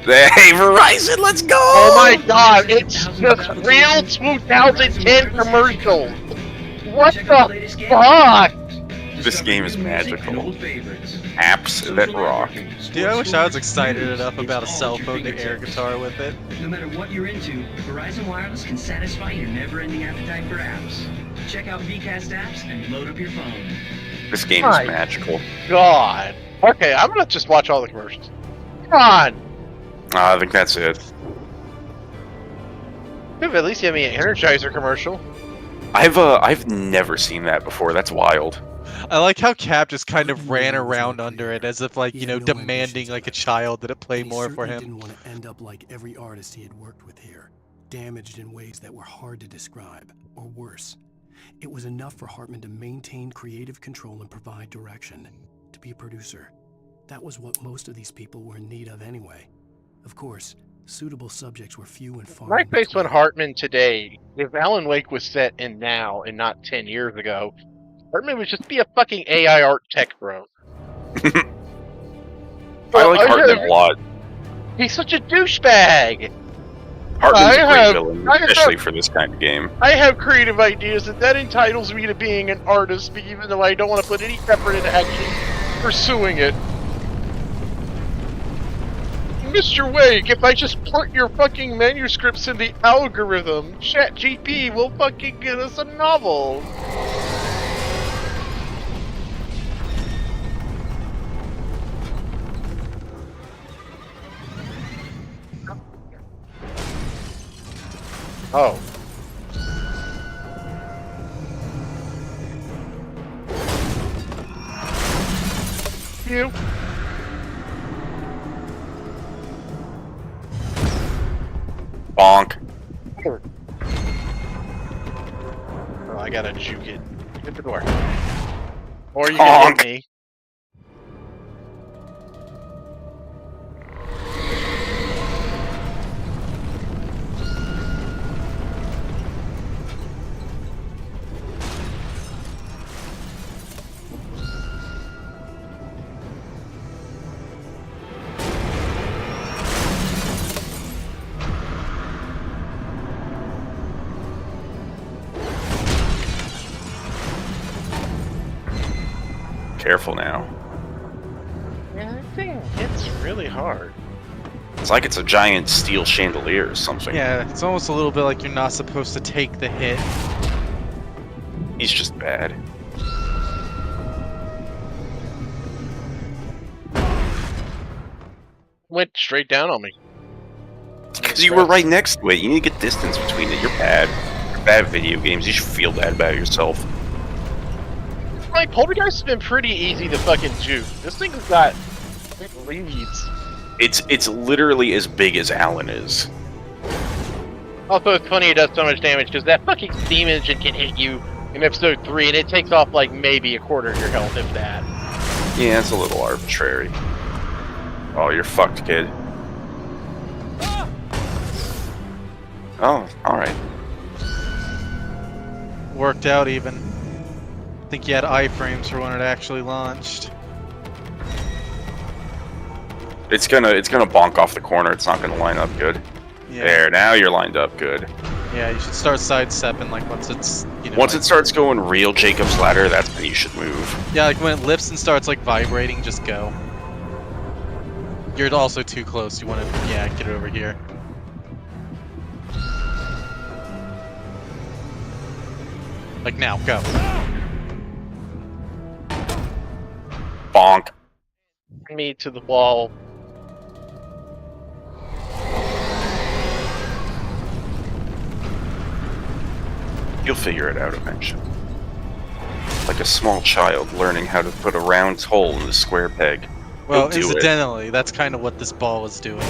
Hey, Verizon, let's go! Oh my god, it's just real 2010 commercials. What the fuck? This game is magical. Apps that rock. Dude, I wish I was excited enough about a cell phone to air guitar with it. No matter what you're into, Verizon Wireless can satisfy your never-ending appetite for apps. Check out VCast apps and load up your phone. This game is magical. God. Okay, I'm gonna just watch all the commercials. Come on. I think that's it. At least give me an Energizer commercial. I've never seen that before. That's wild. I like how Cap just kind of ran around under it as if, like, you know, demanding like a child that it play more for him. Didn't want to end up like every artist he had worked with here. damaged in ways that were hard to describe, or worse. It was enough for Hartman to maintain creative control and provide direction, to be a producer. That was what most of these people were in need of anyway. Of course, suitable subjects were few and far My in face between. on Hartman today, if Alan Wake was set in now and not 10 years ago, Hartman would just be a fucking AI art tech bro. I like Hartman a lot. He's such a douchebag! Hartman's a great villain, especially for this kind of game. I have creative ideas, and that entitles me to being an artist, even though I don't want to put any effort into actually pursuing it. Mr. Wake, if I just put your fucking manuscripts in the algorithm, ChatGPT will fucking get us a novel! Oh. You. Bonk. Oh, I gotta juke it. Hit the door. Or you can hit me. Careful now. Yeah, that thing hits really hard. It's like it's a giant steel chandelier or something. Yeah, it's almost a little bit like you're not supposed to take the hit. He's just bad. Went straight down on me. Because you were right next to it. You need to get distance between it. You're bad. You're bad at video games. You should feel bad about yourself. Like, Poltergeist has been pretty easy to fucking juke. This thing's got leads. It's literally as big as Alan is. Also, it's funny it does so much damage, because that fucking steam engine can hit you in episode 3, and it takes off, like, maybe a quarter of your health, if that. Yeah, it's a little arbitrary. Oh, you're fucked, kid. Oh, alright. Worked out even. I think you had iframes for when it actually launched. It's gonna bonk off the corner. It's not gonna line up good. Yeah. There, now you're lined up good. Yeah, you should start sidestepping like once it's, you know. Once it starts going real Jacob's Ladder, that's when you should move. Yeah, like when it lifts and starts like vibrating, just go. You're also too close. You want to, yeah, get it over here. Like now, go. Bonk. Me to the wall. You'll figure it out eventually. Like a small child learning how to put a round hole in the square peg. Well, do incidentally, that's kind of what this ball is doing.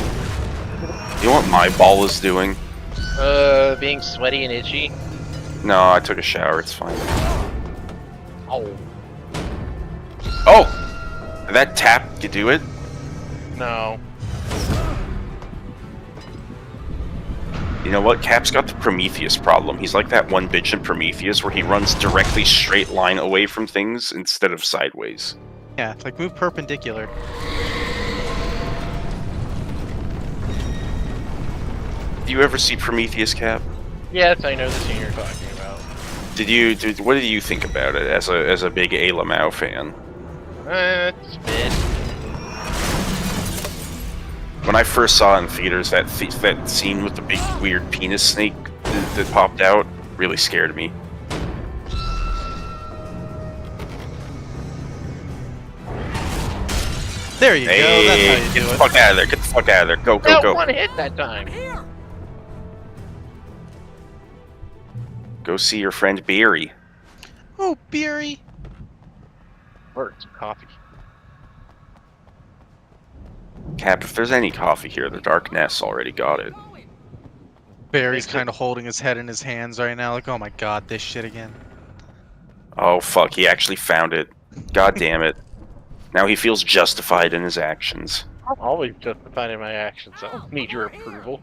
You know what my ball is doing? Being sweaty and itchy. No, I took a shower, it's fine. Oh. Oh! That tap, you do it? No. You know what? Cap's got the Prometheus problem. He's like that one bitch in Prometheus where he runs directly straight line away from things instead of sideways. Yeah, like move perpendicular. Do you ever see Prometheus, Cap? Yes, I know the scene you're talking about. What did you think about it as a big Ayla Mao fan? It's mid. When I first saw it in theaters, that scene with the big weird penis snake that popped out really scared me. There you go. That's how you Get do the it. fuck out of there! Get the fuck out of there! Go, go, Got go! one hit that time. Go see your friend Beery. Oh, Beery. Words, coffee. Cap, if there's any coffee here, the Dark Nest already got it. Barry's kind of holding his head in his hands right now, like, oh my god, this shit again. Oh fuck, he actually found it. God damn it. Now he feels justified in his actions. I'm always justified in my actions. I don't need your approval.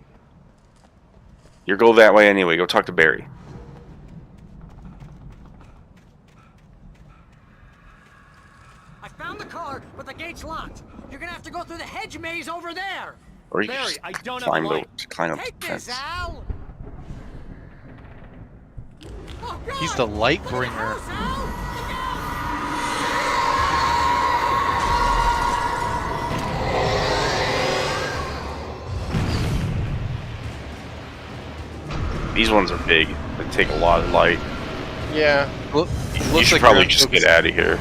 You go that way anyway. Go talk to Barry. I found the car, but the gate's locked. You're gonna have to go through the hedge maze over there. Or you can Barry, just I don't climb, have a light. climb up Take the this, fence. Al. Oh, God. He's the light bringer. These ones are big. They take a lot of light. Yeah. You should probably just get out of here.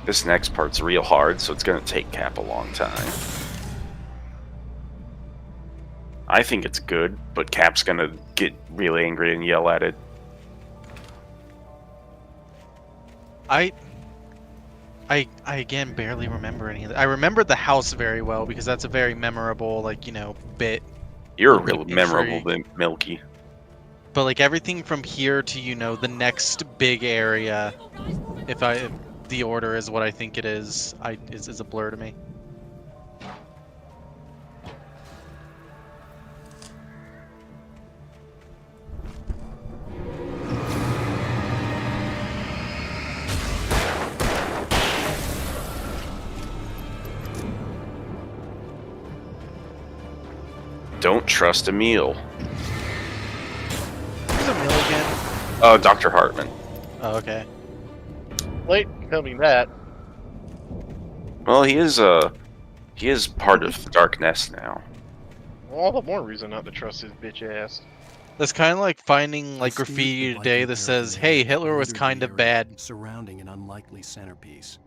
This next part's real hard, so it's gonna take Cap a long time. I think it's good, but Cap's gonna get really angry and yell at it. I again barely remember any of that. I remember the house very well because that's a very memorable, like, you know, bit. You're a real memorable Milky. But like everything from here to, you know, the next big area, if the order is what I think it is, is a blur to me. Don't trust Emil. Who's Emil again? Dr. Hartman. Oh, okay. Late coming that. Well, he is part of the Dark Nest now. All the more reason not to trust his bitch ass. That's kind of like finding like graffiti today that says, "Hey, Hitler was kind of bad." Surrounding an unlikely centerpiece.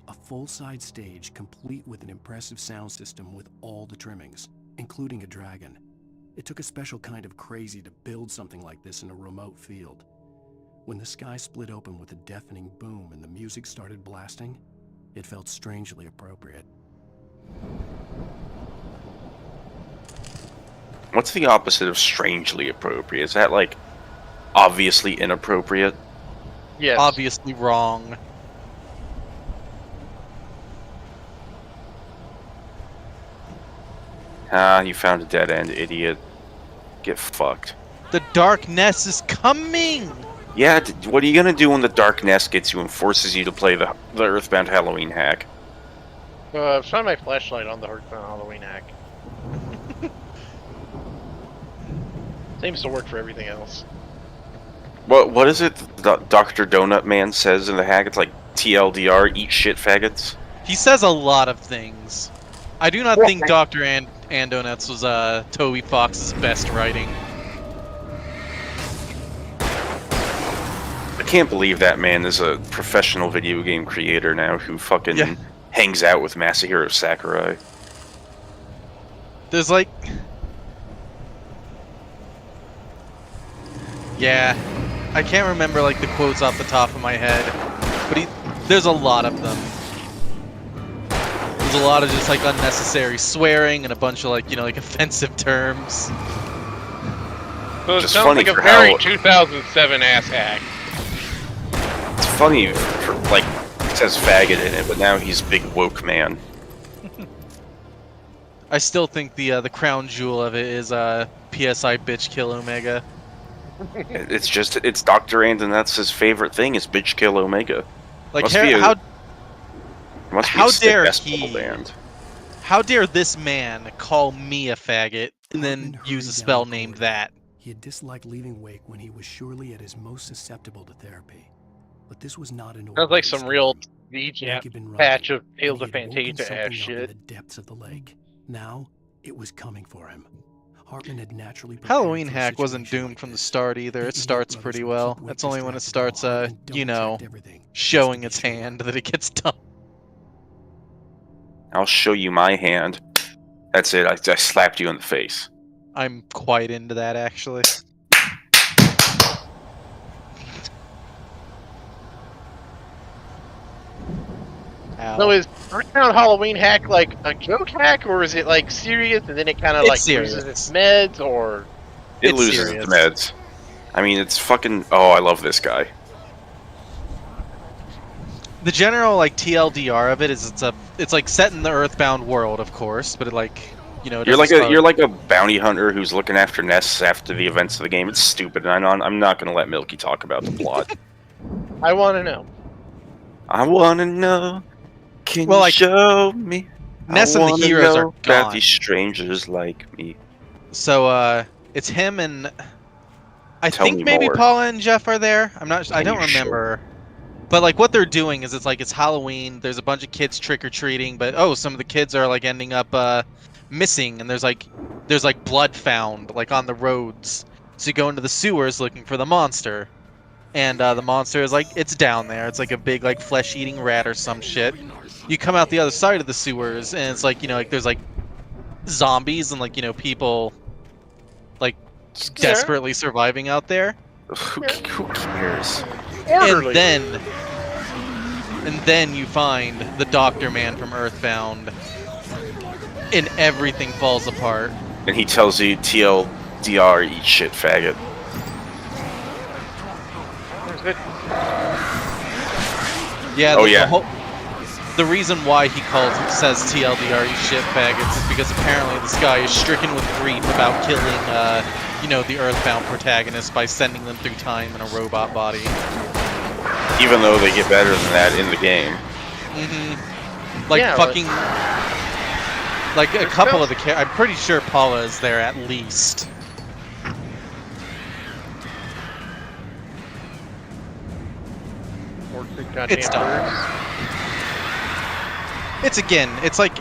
A full-side stage complete with an impressive sound system with all the trimmings, including a dragon. It took a special kind of crazy to build something like this in a remote field. When the sky split open with a deafening boom and the music started blasting, it felt strangely appropriate. What's the opposite of strangely appropriate? Is that like obviously inappropriate? Yes. Obviously wrong. Ah, you found a dead end, idiot. Get fucked. The Dark Nest is coming! Yeah, what are you gonna do when the Dark Nest gets you and forces you to play the Earthbound Halloween hack? Shine my flashlight on the Earthbound Halloween hack. Seems to work for everything else. What is it Dr. Donut Man says in the hack? It's like TLDR, eat shit faggots? He says a lot of things. I do not think Dr. Andonuts was Toby Fox's best writing. I can't believe that man is a professional video game creator now who fucking hangs out with Masahiro Sakurai. There's like... Yeah, I can't remember like the quotes off the top of my head, but there's a lot of them. There's a lot of just like unnecessary swearing and a bunch of like, you know, like offensive terms. So it sounds like a very 2007 ass hack. It's funny, for, like, it says faggot in it, but now he's big woke man. I still think the crown jewel of it is PSI bitch kill Omega. It's Dr. Andon, that's his favorite thing, is bitch kill Omega. Like, how dare he? Band. How dare this man call me a faggot and then use a spell named that? He had disliked leaving Wake when he was surely at his most susceptible to therapy. But this was not an sounds like some real patch of Tales of Fantasia ass shit. In the depths of the lake. Now, it was coming for him. Hartman had naturally Halloween hack wasn't doomed from the start either. It starts pretty well. That's only when it starts, you know, showing its hand that it gets done. I'll show you my hand. That's it. I slapped you in the face. I'm quite into that, actually. Ow. So is Earthbound Halloween hack like a joke hack, or is it like serious and then it kind of like serious. loses its meds, or It It's loses serious. its meds. I mean, it's fucking. Oh, I love this guy. The general like TLDR of it is it's like set in the Earthbound world, of course, but it like it You're like doesn't you're like a bounty hunter who's looking after nests after the events of the game. It's stupid, and I'm not gonna let Milky talk about the plot. I want to know. I wanna know. Can Well, you like, show me? Ness I and the wanna heroes know are about gone. these strangers like me. So it's him and I Tell think me maybe more. Paula and Jeff are there. I'm not. I Can don't you show remember. But like what they're doing is it's Halloween. There's a bunch of kids trick or treating, but some of the kids are like ending up missing, and there's like blood found like on the roads. So you go into the sewers looking for the monster, and the monster is like it's down there. It's like a big like flesh-eating rat or some shit. You come out the other side of the sewers, and it's like like there's like zombies and like people like desperately surviving out there. Who cares? And then you find the Doctor Man from Earthbound, and everything falls apart. And he tells you TLDR, eat shit, faggot. Yeah. Oh, yeah. The reason why he says TLDR, you shit faggots, is because apparently this guy is stricken with grief about killing, the Earthbound protagonist by sending them through time in a robot body. Even though they get better than that in the game. Mm-hmm. Like fucking, like a couple of the I'm pretty sure Paula is there at least. It's done.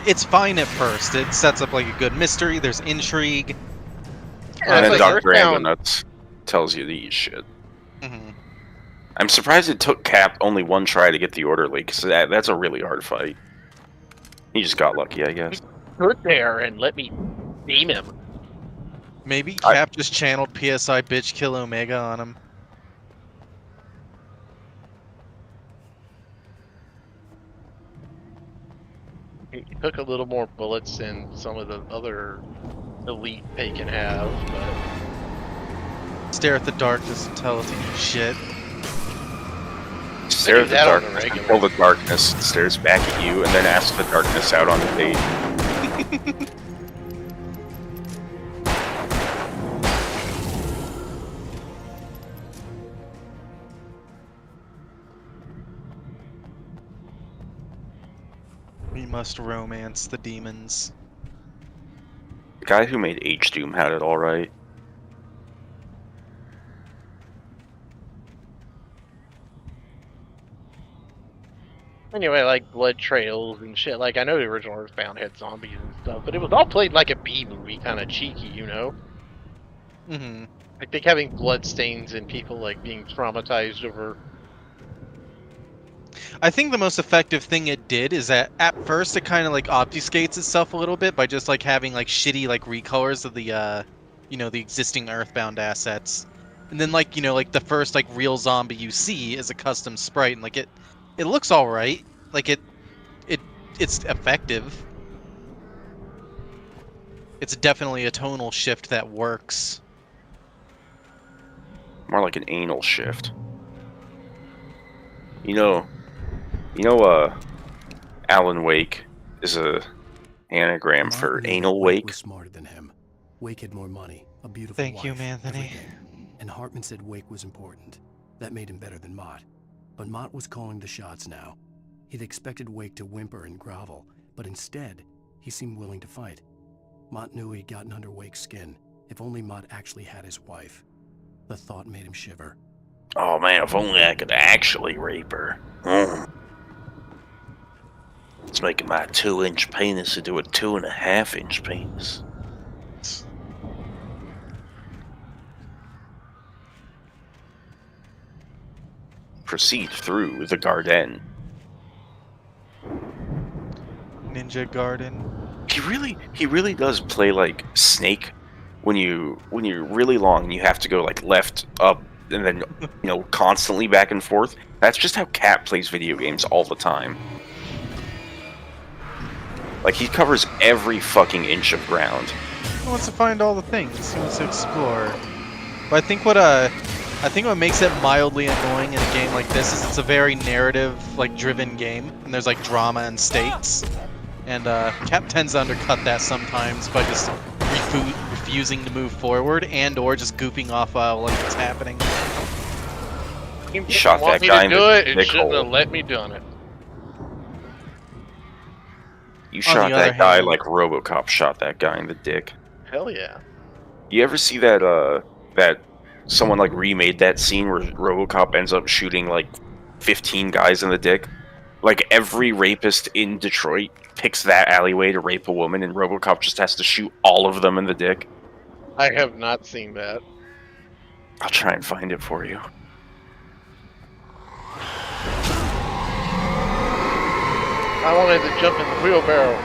It's fine at first. It sets up like a good mystery. There's intrigue. And then Dr. Nuts tells you to eat shit. Mm-hmm. I'm surprised it took Cap only one try to get the orderly, because that's a really hard fight. He just got lucky, I guess. Put there and let me beam him. Maybe Cap just channeled PSI bitch kill Omega on him. He took a little more bullets than some of the other elite they can have, but... Stare at the darkness and tell it to eat shit. Stare at the darkness, kill the darkness, stares back at you, and then asks the darkness out on the date. We must romance the demons. The guy who made H-Doom had it alright. Anyway, like blood trails and shit. Like, I know the original Earthbound had zombies and stuff, but it was all played like a B movie, kind of cheeky, you know? Mm-hmm. Like, they having blood stains and people, like, being traumatized over... I think the most effective thing it did is that at first it kind of like obfuscates itself a little bit by just like having like shitty like recolors of the the existing Earthbound assets, and then like like the first like real zombie you see is a custom sprite, and like it looks all right, like it's effective. It's definitely a tonal shift that works. More like an anal shift. Alan Wake is a anagram for anal wake. Was smarter than him. Wake had more money, a beautiful Thank wife, you, Anthony. everything. And Hartman said Wake was important. That made him better than Mott. But Mott was calling the shots now. He'd expected Wake to whimper and grovel, but instead, he seemed willing to fight. Mott knew he'd gotten under Wake's skin. If only Mott actually had his wife. The thought made him shiver. Oh man, if only I could actually rape her. It's making my 2-inch penis into a 2.5-inch penis. Proceed through the garden. Ninja Garden. He really does play like Snake when you're really long and you have to go like left, up, and then constantly back and forth. That's just how Cat plays video games all the time. Like he covers every fucking inch of ground. He wants to find all the things. He wants to explore. But I think what makes it mildly annoying in a game like this is it's a very narrative, like driven game, and there's like drama and stakes. And Cap tends to undercut that sometimes by just refusing to move forward and/or just goofing off while like it's happening. He shot that guy in the dick shouldn't hole. have let me done it. You shot that guy like RoboCop shot that guy in the dick. Hell yeah. You ever see that someone like remade that scene where RoboCop ends up shooting like 15 guys in the dick? Like every rapist in Detroit picks that alleyway to rape a woman, and RoboCop just has to shoot all of them in the dick. I have not seen that. I'll try and find it for you. I wanted to jump in the wheelbarrow.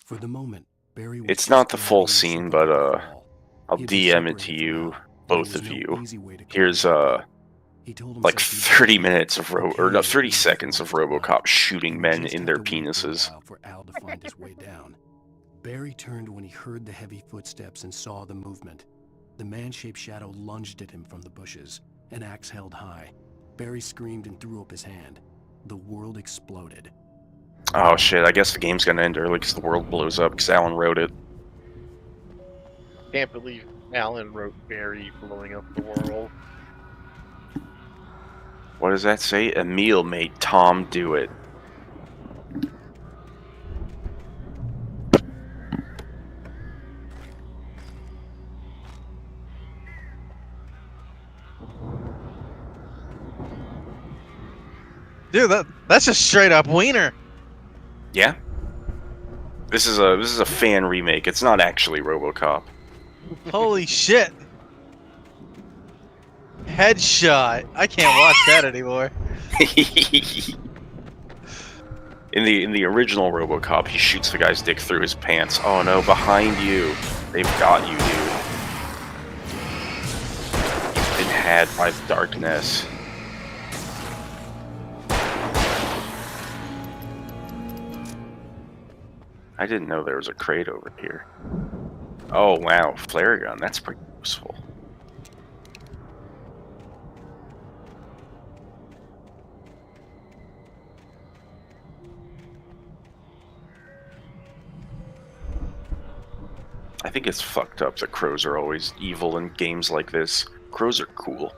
For the moment, Barry was It's not the full scene, but I'll DM it to you, both of you. Here's like 30 minutes of 30 seconds of RoboCop shooting men in their penises. For Al to find his way down. Barry turned when he heard the heavy footsteps and saw the movement. The man-shaped shadow lunged at him from the bushes, an axe held high. Barry screamed and threw up his hand. The world exploded. Oh shit, I guess the game's gonna end early because the world blows up because Alan wrote it. Can't believe Alan wrote Barry blowing up the world. What does that say? Emil made Tom do it. Dude, that's just straight up wiener. Yeah. This is a fan remake. It's not actually RoboCop. Holy shit. Headshot. I can't watch that anymore. In the original RoboCop, he shoots the guy's dick through his pants. Oh no, behind you. They've got you, dude. You've been had by the darkness. I didn't know there was a crate over here. Oh wow, flare gun, that's pretty useful. I think it's fucked up that crows are always evil in games like this. Crows are cool.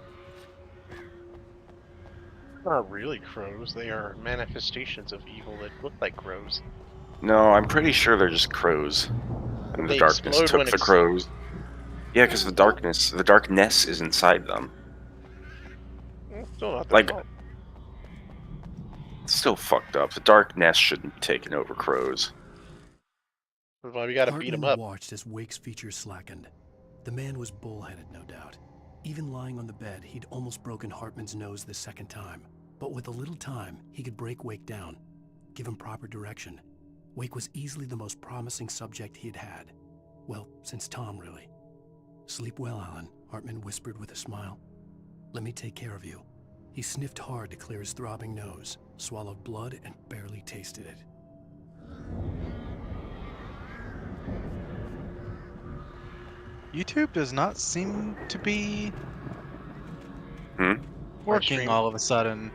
Not really crows, they are manifestations of evil that look like crows. No, I'm pretty sure they're just crows. And the They darkness explode took when the crows. Yeah, because the darkness is inside them. Still not their Like, fault. it's still fucked up. The darkness shouldn't be taking over crows. That's why we gotta beat him Hartman up. watched as Wake's features slackened. The man was bullheaded, no doubt. Even lying on the bed, he'd almost broken Hartman's nose the second time. But with a little time, he could break Wake down, give him proper direction. Wake was easily the most promising subject he had had. Well, since Tom, really. Sleep well, Alan, Hartman whispered with a smile. Let me take care of you. He sniffed hard to clear his throbbing nose, swallowed blood, and barely tasted it. YouTube does not seem to be Hmm? working all of a sudden.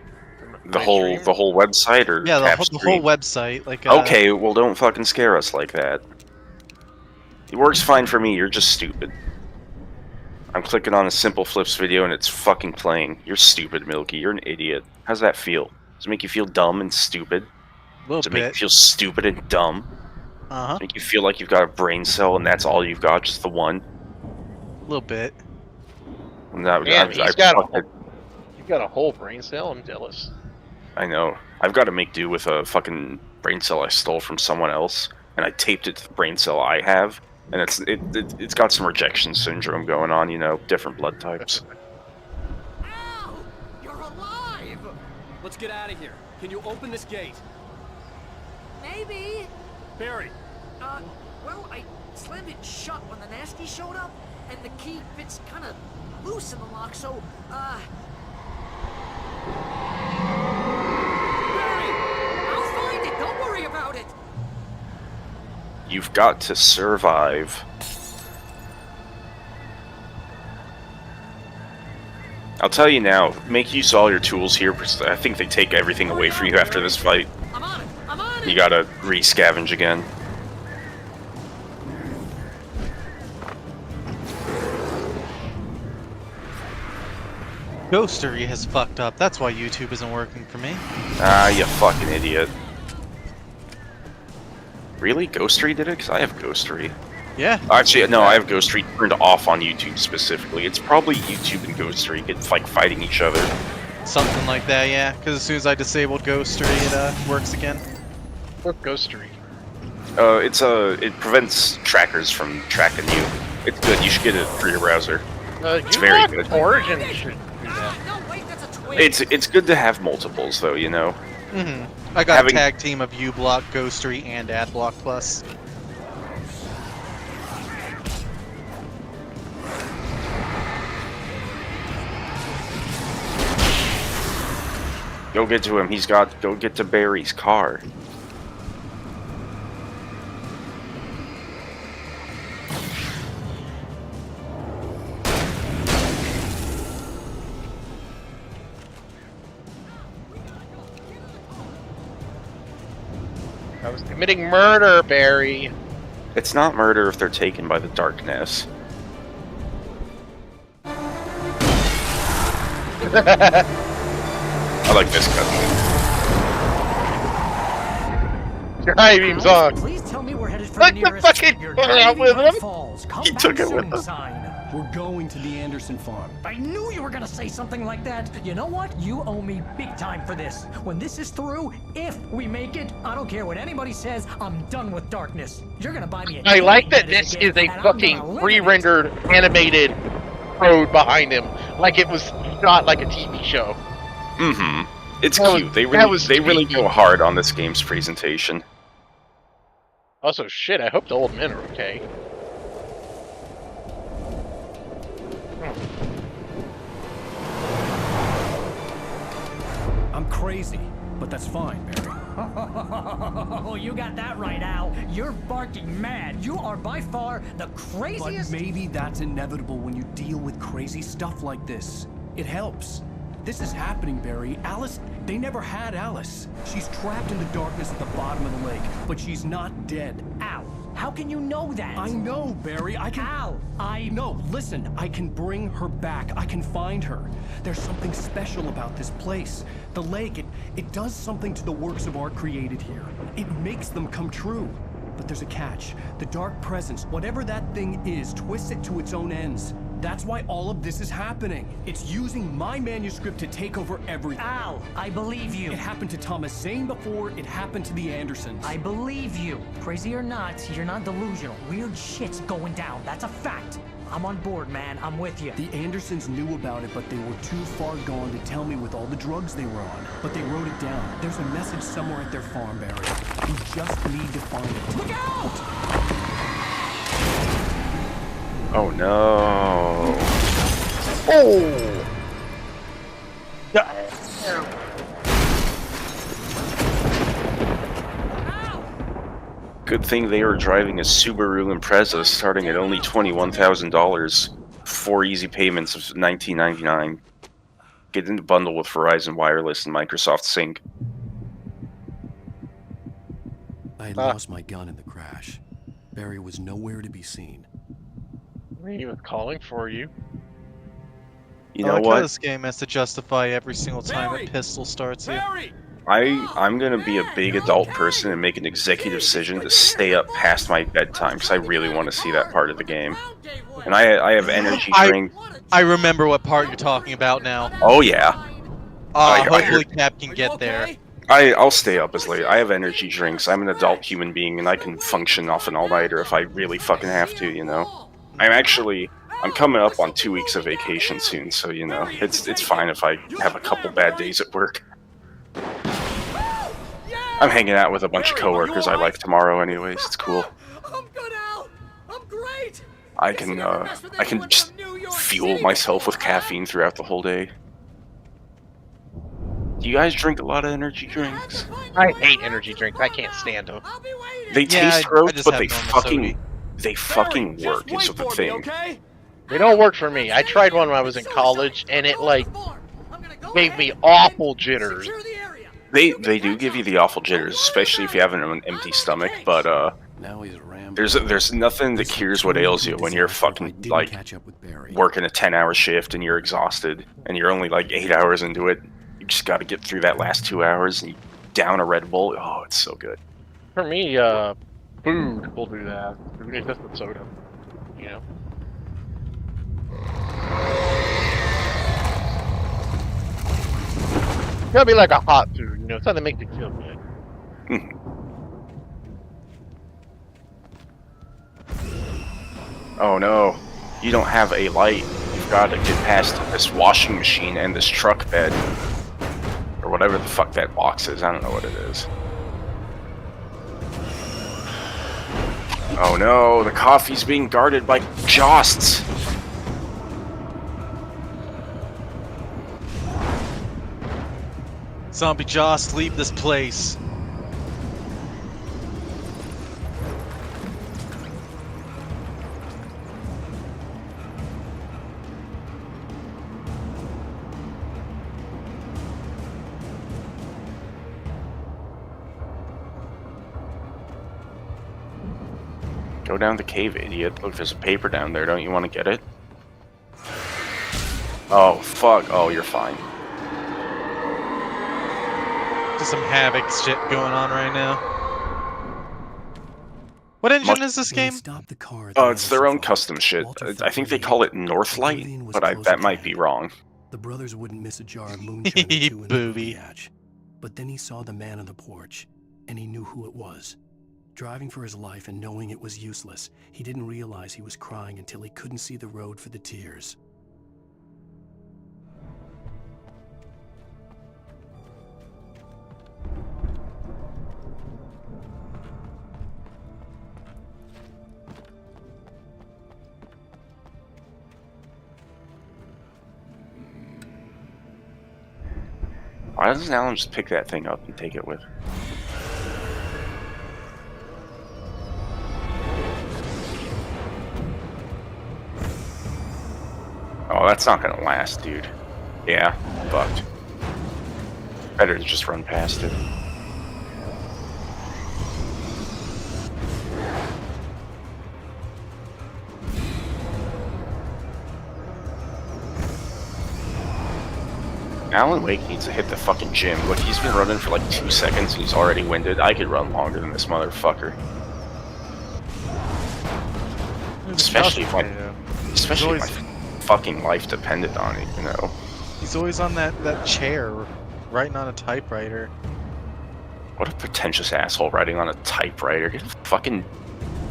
The whole website or Yeah, tap the screen? whole website. Like Okay, well don't fucking scare us like that. It works fine for me, you're just stupid. I'm clicking on a Simple Flips video and it's fucking playing. You're stupid, Milky, you're an idiot. How's that feel? Does it make you feel dumb and stupid? Little Does it make you bit. feel stupid and dumb? Uh-huh. Does it make you feel like you've got a brain cell and that's all you've got, just the one? A little bit. And that, Man, I he's got a whole brain cell, I'm jealous. I know. I've got to make do with a fucking brain cell I stole from someone else, and I taped it to the brain cell I have, and it's got some rejection syndrome going on, you know, different blood types. Al! You're alive! Let's get out of here. Can you open this gate? Maybe. Barry! Well, I slammed it shut when the nasty showed up, and the key fits kind of loose in the lock, so, Barry! I'll find it! Don't worry about it! You've got to survive. I'll tell you now, make use of all your tools here, because I think they take everything away from you after this fight. I'm on it! I'm on it! You gotta re-scavenge again. Ghostery has fucked up. That's why YouTube isn't working for me. Ah, you fucking idiot. Really? Ghostery did it? Because I have Ghostery. Yeah. Actually, no, I have Ghostery turned off on YouTube specifically. It's probably YouTube and Ghostery get like fighting each other. Something like that, yeah. Because as soon as I disabled Ghostery, it works again. What Ghostery? It prevents trackers from tracking you. It's good. You should get it for your browser. It's very good. Origin should do that. No, wait, that's a twin! It's good to have multiples, though. You know. I got a tag team of uBlock, Ghostery, and AdBlock Plus. Go get to him. Go get to Barry's car. I was committing murder, Barry. It's not murder if they're taken by the darkness. I like this cutscene. Your high beam's on. Please tell me we're headed for Look the the nearest fucking out with him. Falls. Come He back took it soon with him. sign. We're going to the Anderson farm. I knew you were gonna say something like that. You know what? You owe me big time for this. When this is through, if we make it, I don't care what anybody says, I'm done with darkness. You're gonna buy me a I like that Daily this Edition, is a and I'm gonna fucking live in it. pre-rendered animated road behind him, like it was shot like a TV show. Mm-hmm. It's That cute. was They really creepy. go hard on this game's presentation. Also, shit, I hope the old men are okay. I'm crazy, but that's fine, Barry. Oh, you got that right, Al. You're barking mad. You are by far the craziest. But maybe that's inevitable when you deal with crazy stuff like this. It helps. This is happening, Barry. Alice, they never had Alice. She's trapped in the darkness at the bottom of the lake, but she's not dead. Al, how can you know that? I know, Barry. I can... Al, No, listen. I can bring her back. I can find her. There's something special about this place. The lake, it does something to the works of art created here. It makes them come true. But there's a catch. The dark presence, whatever that thing is, twists it to its own ends. That's why all of this is happening. It's using my manuscript to take over everything. Al, I believe you. It happened to Thomas Zane before, it happened to the Andersons. I believe you. Crazy or not, you're not delusional. Weird shit's going down. That's a fact. I'm on board, man. I'm with you. The Andersons knew about it, but they were too far gone to tell me with all the drugs they were on. But they wrote it down. There's a message somewhere at their farm, Barry. We just need to find it. Look out! Oh no. Oh! Good thing they were driving a Subaru Impreza starting at only $21,000. 4 easy payments of $19.99. Get in the bundle with Verizon Wireless and Microsoft Sync. I had lost my gun in the crash. Barry was nowhere to be seen. He was calling for you. You I know like how what? this game has to justify every single time a pistol starts you. I'm gonna be a big adult person and make an executive decision to stay up past my bedtime because I really want to see that part of the game. And I have energy drink. I remember what part you're talking about now. Oh yeah. Hopefully Cap can get there. I'll stay up as late. I have energy drinks. I'm an adult human being, and I can function off an all-nighter if I really fucking have to, you know? I'm coming up on 2 weeks of vacation soon, so, you know, it's fine if I have a couple bad days at work. I'm hanging out with a bunch of coworkers I like tomorrow anyways, it's cool. I'm good, Al. I'm great. I can just fuel myself with caffeine throughout the whole day. Do you guys drink a lot of energy drinks? I hate energy drinks. I can't stand them. They taste gross, but they fucking work is the thing. They don't work for me. I tried one when I was in college, and it like gave me awful jitters. They do give you the awful jitters, especially if you have an empty stomach. But there's nothing that cures what ails you when you're fucking like working a 10-hour shift and you're exhausted and you're only like 8 hours into it. You just got to get through that last 2 hours and you down a Red Bull. Oh, it's so good. For me, food will do that. It's just the soda, you know. It's gotta be like a hot food, you know, something that makes you feel good. Oh no, you don't have a light. You've got to get past this washing machine and this truck bed. Or whatever the fuck that box is, I don't know what it is. Oh no, the coffee's being guarded by Josts! Zombie Jost, leave this place. Go down the cave, idiot. Look, there's a paper down there. Don't you want to get it? Oh, fuck. Oh, you're fine. Just some havoc shit going on right now. What engine is this game? Oh, it's their own custom shit. I think they call it Northlight, but that might be wrong. The brothers wouldn't miss a jar of moonshine or two in the foliage. But then he saw the man on the porch, and he knew who it was. Driving for his life and knowing it was useless, he didn't realize he was crying until he couldn't see the road for the tears. Why doesn't Alan just pick that thing up and take it with her? Oh, that's not gonna last, dude. Yeah, fucked. Better to just run past it. Alan Wake needs to hit the fucking gym. Look, he's been running for like 2 seconds and he's already winded. I could run longer than this motherfucker. Especially if my fucking life depended on it, you know? He's always on that chair, writing on a typewriter. What a pretentious asshole writing on a typewriter. Get a fucking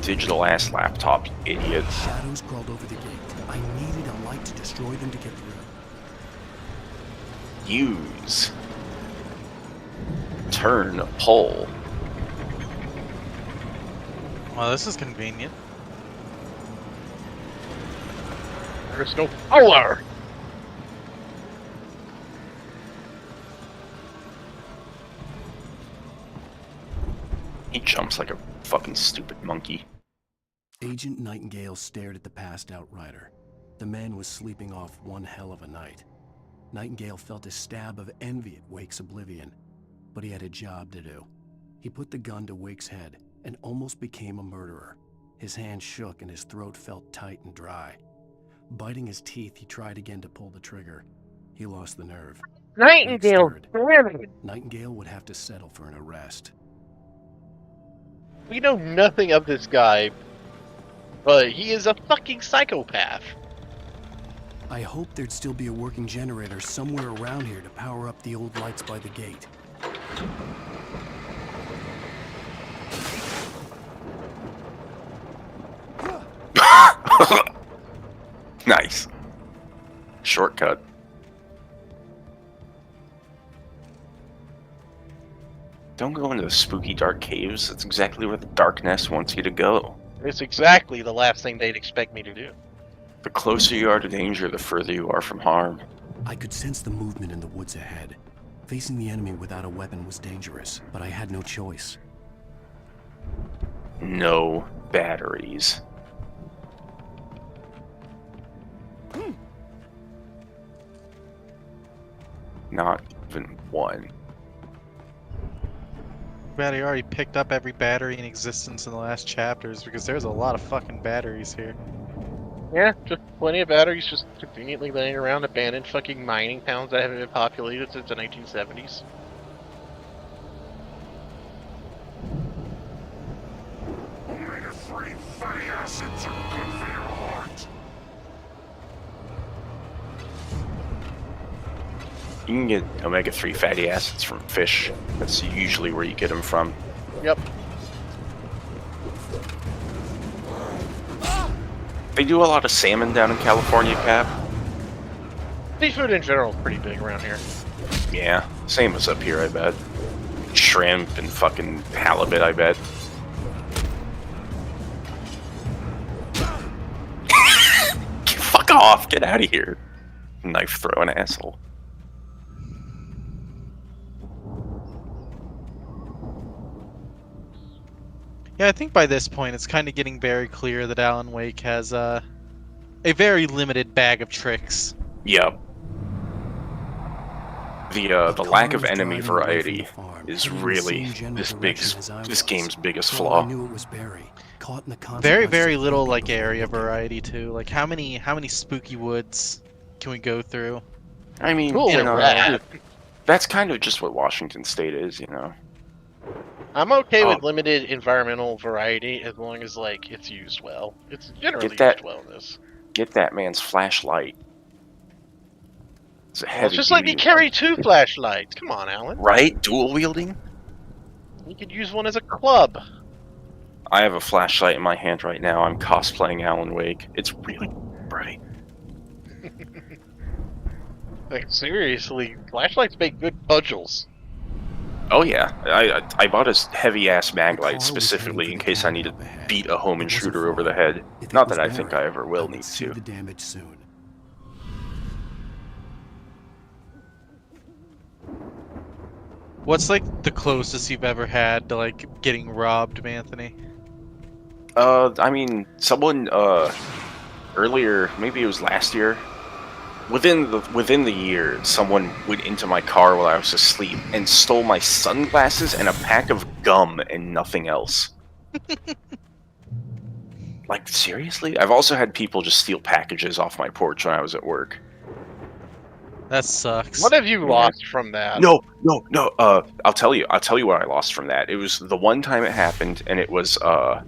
digital-ass laptop, you idiot. Shadows crawled over the gate. I needed a light to destroy them to get through. Use. Turn, pull. Well, this is convenient. There's no power! He jumps like a fucking stupid monkey. Agent Nightingale stared at the passed out rider. The man was sleeping off one hell of a night. Nightingale felt a stab of envy at Wake's oblivion, but he had a job to do. He put the gun to Wake's head and almost became a murderer. His hand shook and his throat felt tight and dry. Biting his teeth, he tried again to pull the trigger. He lost the nerve. Nightingale! Nightingale would have to settle for an arrest. We know nothing of this guy, but he is a fucking psychopath. I hoped there'd still be a working generator somewhere around here to power up the old lights by the gate. Nice. Shortcut. Don't go into the spooky dark caves. That's exactly where the darkness wants you to go. It's exactly the last thing they'd expect me to do. The closer you are to danger, the further you are from harm. I could sense the movement in the woods ahead. Facing the enemy without a weapon was dangerous, but I had no choice. No batteries. Not even one. Glad I already picked up every battery in existence in the last chapters, because there's a lot of fucking batteries here. Yeah, just plenty of batteries just conveniently laying around abandoned fucking mining towns that haven't been populated since the 1970s. You can get omega-3 fatty acids from fish. That's usually where you get them from. Yep. They do a lot of salmon down in California, Cap. Seafood in general is pretty big around here. Yeah, same as up here, I bet. Shrimp and fucking halibut, I bet. Fuck off! Get out of here! Knife throwing asshole. Yeah, I think by this point it's kind of getting very clear that Alan Wake has a very limited bag of tricks. Yep. The lack of enemy variety is really this game's biggest flaw. Very, very little like area variety too. Like how many spooky woods can we go through? I mean, Cool, you know, rat. that's kind of just what Washington State is, you know. I'm okay with limited environmental variety as long as like it's used well. It's generally used well in this. Get that man's flashlight. It's a heavy It's just like you carry two flashlights. Come on, Alan. Right? Dual wielding? You could use one as a club. I have a flashlight in my hand right now. I'm cosplaying Alan Wake. It's really bright. Like seriously, flashlights make good cudgels. Oh yeah, I bought a heavy-ass mag light specifically in case I need to beat a home intruder over the head. Not that I think I ever will need to. The damage soon. What's like the closest you've ever had to like getting robbed, Anthony? I mean, someone earlier, maybe it was last year. Within the year, someone went into my car while I was asleep and stole my sunglasses and a pack of gum and nothing else. Like, seriously? I've also had people just steal packages off my porch when I was at work. That sucks. What have you lost from that? No. I'll tell you what I lost from that. It was the one time it happened, and it was oh,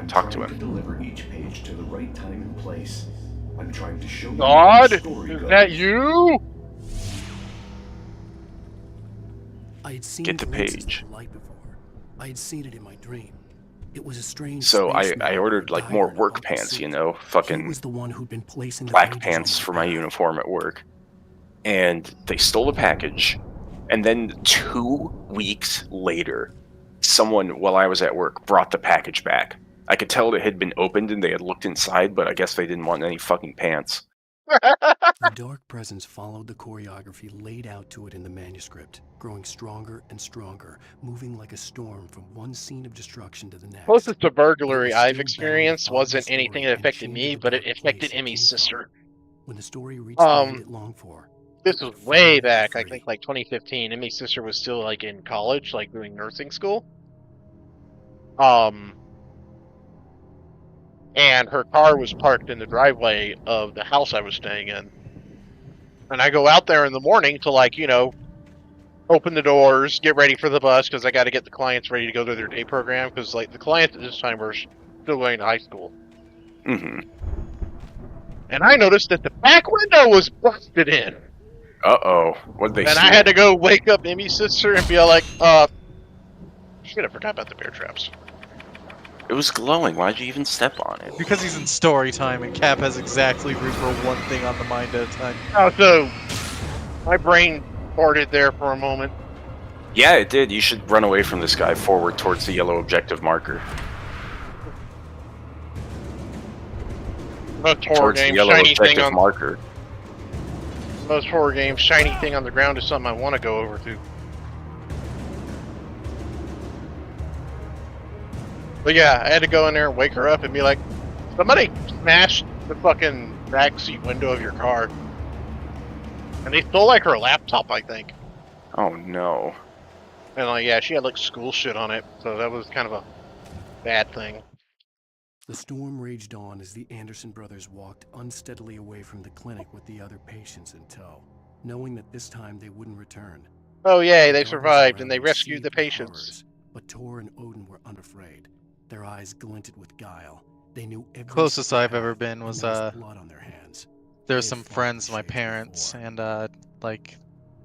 talk to him. Deliver each page to the right time and place. I'm trying to show God, you the story is that you? I had seen Get the glimpses of page. the light before. I had seen it in my dream. It was a strange. So spaceman I ordered like more diver work above the pants, sea. you know, He fucking was the one who'd been placing the black pages pants on for my uniform at work. And they stole the package, and then 2 weeks later, someone, while I was at work, brought the package back. I could tell it had been opened and they had looked inside, but I guess they didn't want any fucking pants. The dark presence followed the choreography laid out to it in the manuscript, growing stronger and stronger, moving like a storm from one scene of destruction to the next. Closest to burglary I've experienced wasn't anything that affected me, but it affected Emmy's sister. When the story reached the end it longed for. This was way back, I think like 2015. Emmy's sister was still like in college, like doing nursing school. And her car was parked in the driveway of the house I was staying in. And I go out there in the morning to, like, you know, open the doors, get ready for the bus, because I got to get the clients ready to go to their day program, because, like, the clients at this time were still going to high school. Mm-hmm. And I noticed that the back window was busted in. Uh-oh. What'd they And steal? I had to go wake up Emmy's sister and be like, shit, I forgot about the bear traps. It was glowing. Why'd you even step on it? Because he's in story time and Cap has exactly room for one thing on the mind at a time. Oh, so my brain farted there for a moment. Yeah, it did. You should run away from this guy forward towards the yellow objective marker. Most horror Towards the games, yellow shiny thing objective on marker. most horror games, shiny thing on the ground is something I want to go over to. But yeah, I had to go in there and wake her up and be like, somebody smashed the fucking backseat window of your car. And they stole like her laptop, I think. Oh no. And like, yeah, she had like school shit on it, so that was kind of a bad thing. The storm raged on as the Anderson brothers walked unsteadily away from the clinic with the other patients in tow, knowing that this time they wouldn't return. Oh yay, The they darkness survived around and they them rescued seethed the with patients. horrors, but Tor and Odin were unafraid. Their eyes glinted with guile. They knew every Closest secret I've ever path, been was and there blood on their hands. there They were had some fought friends the of my Shades parents before. and like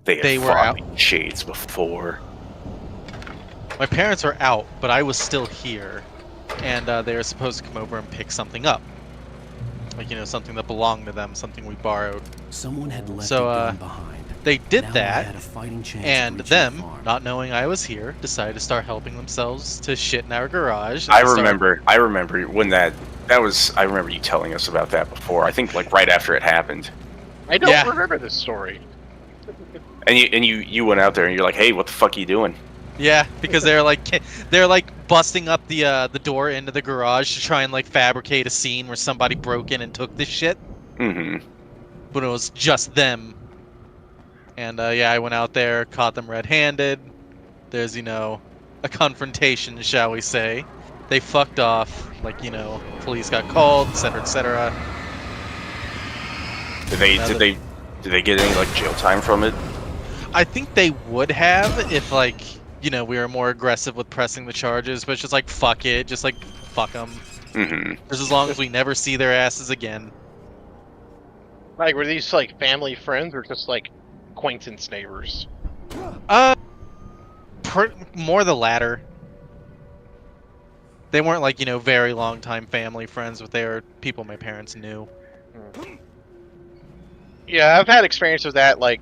They were out. the Shades before. My parents were out, but I was still here, and they were supposed to come over and pick something up, like something that belonged to them, something we borrowed. Someone had left So a gun behind. they did Now I that, had a fighting chance of and reaching the them, farm. not knowing I was here, decided to start helping themselves to shit in our garage. and I they started- remember when that was, I remember you telling us about that before. I think like right after it happened. I don't Yeah. remember this story. And you went out there and you're like, hey, what the fuck are you doing? Yeah, because they're like busting up the door into the garage to try and like fabricate a scene where somebody broke in and took this shit. Mm-hmm. But it was just them. And yeah, I went out there, caught them red-handed. There's a confrontation, shall we say. They fucked off, like police got called, etc., etc. Did they get any like jail time from it? I think they would have if like we were more aggressive with pressing the charges, but it's just like fuck it, just like fuck them. Mm-hmm. Just as long as we never see their asses again. Like, were these like family friends or just like acquaintance neighbors? More the latter. They weren't like very long time family friends, but they were people my parents knew. Yeah, I've had experience with that, like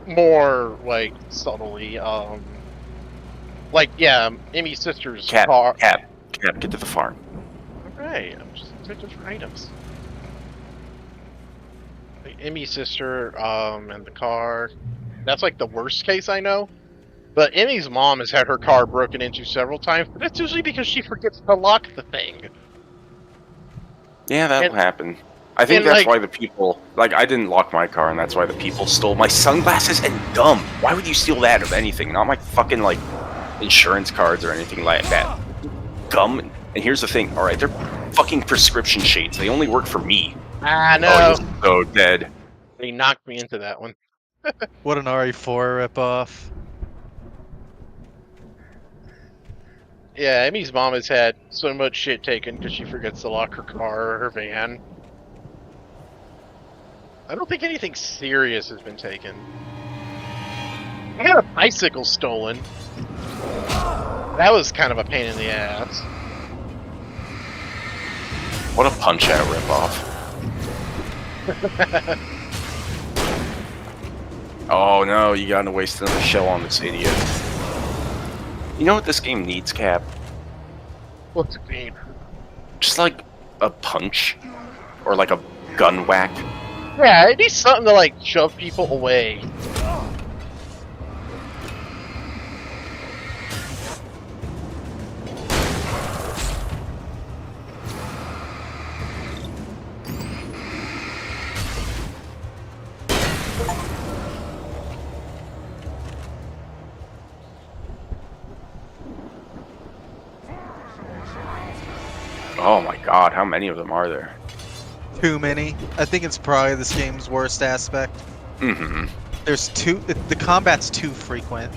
more like subtly. Like yeah, Emmy's sister's car. Cap, get to the farm. Alright, I'm just searching for items. Like Emmy's sister, and the car. That's like the worst case I know. But Emmy's mom has had her car broken into several times, but that's usually because she forgets to lock the thing. Yeah, that'll happen. I think and, that's like- why the people, like, I didn't lock my car, and that's why the people stole my sunglasses and gum. Why would you steal that of anything? Not my fucking, like, insurance cards or anything like that. Gum, and here's the thing, alright, they're fucking prescription shades. They only work for me. I know. Oh, he's so dead. They knocked me into that one. What an RE4 ripoff. Yeah, Emmy's mom has had so much shit taken because she forgets to lock her car or her van. I don't think anything serious has been taken. I had a bicycle stolen. That was kind of a pain in the ass. What a Punch-Out ripoff. Oh no, you gotta waste another shell on this idiot. You know what this game needs, Cap? What's it mean? Just like a punch. Or like a gun whack. Yeah, it needs something to like shove people away. Oh my god, how many of them are there? Too many. I think it's probably this game's worst aspect. Mm-hmm. There's the combat's too frequent.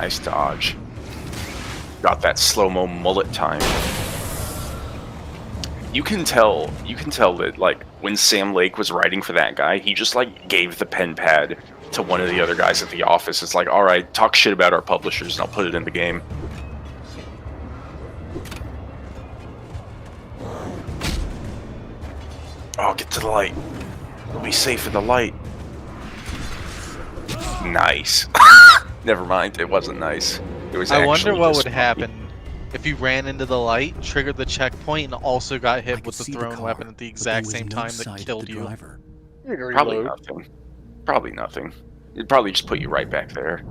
Nice dodge. Got that slow-mo mullet time. You can tell that, like, when Sam Lake was writing for that guy, he just, like, gave the pen pad to one of the other guys at the office. It's like, alright, talk shit about our publishers and I'll put it in the game. Oh, get to the light. We'll be safe in the light. Nice. Never mind, it wasn't nice. It was I wonder actually what just would funny. happen if you ran into the light, triggered the checkpoint, and also got hit with the see the thrown car, weapon at the but exact there was same no time sight that of killed the you. driver. Probably nothing. Probably nothing. It'd probably just put you right back there.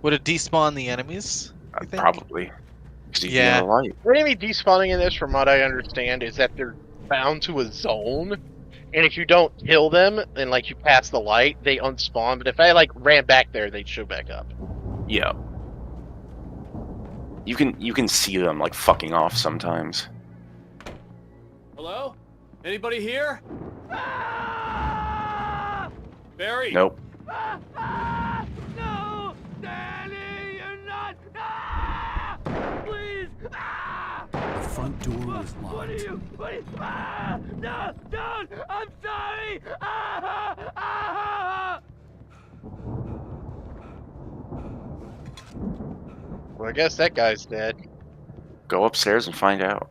Would it despawn the enemies? You think? Probably. 'Cause you'd be in Yeah. the light. The enemy despawning in this, from what I understand, is that they're bound to a zone, and if you don't kill them and like you pass the light, they unspawn. But if I like ran back there, they'd show back up. Yeah. You can see them like fucking off sometimes. Hello? Anybody here? Barry? Nope. No! Danny, you're not! Please! The front door was locked. What are you? No! Don't! I'm sorry! Well, I guess that guy's dead. Go upstairs and find out.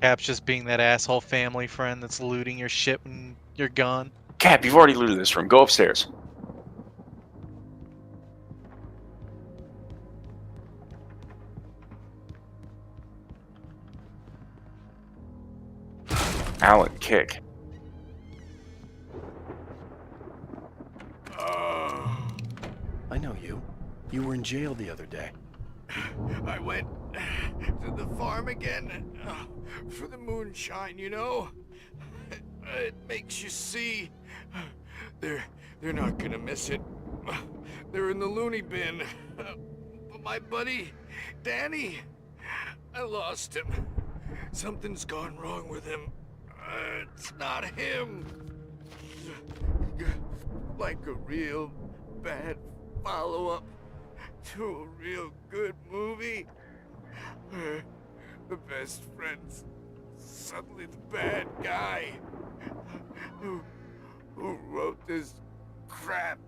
Cap's just being that asshole family friend that's looting your shit when you're gone. Cap, you've already looted this room. Go upstairs. Alan, kick. I know you. You were in jail the other day. I went to the farm again for the moonshine, you know? It makes you see. They're not gonna miss it. They're in the loony bin. But my buddy, Danny, I lost him. Something's gone wrong with him. It's not him. Like a real bad follow-up to a real good movie where the best friend's suddenly the bad guy. Who wrote this crap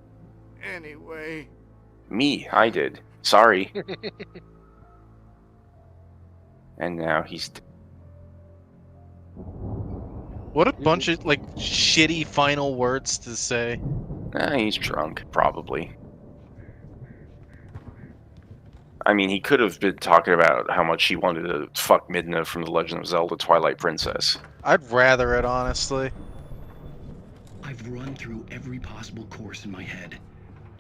anyway? Me, I did. Sorry. And now he's... What a bunch of, like, shitty final words to say. He's drunk, probably. I mean, he could have been talking about how much he wanted to fuck Midna from The Legend of Zelda Twilight Princess. I'd rather it, honestly. I've run through every possible course in my head.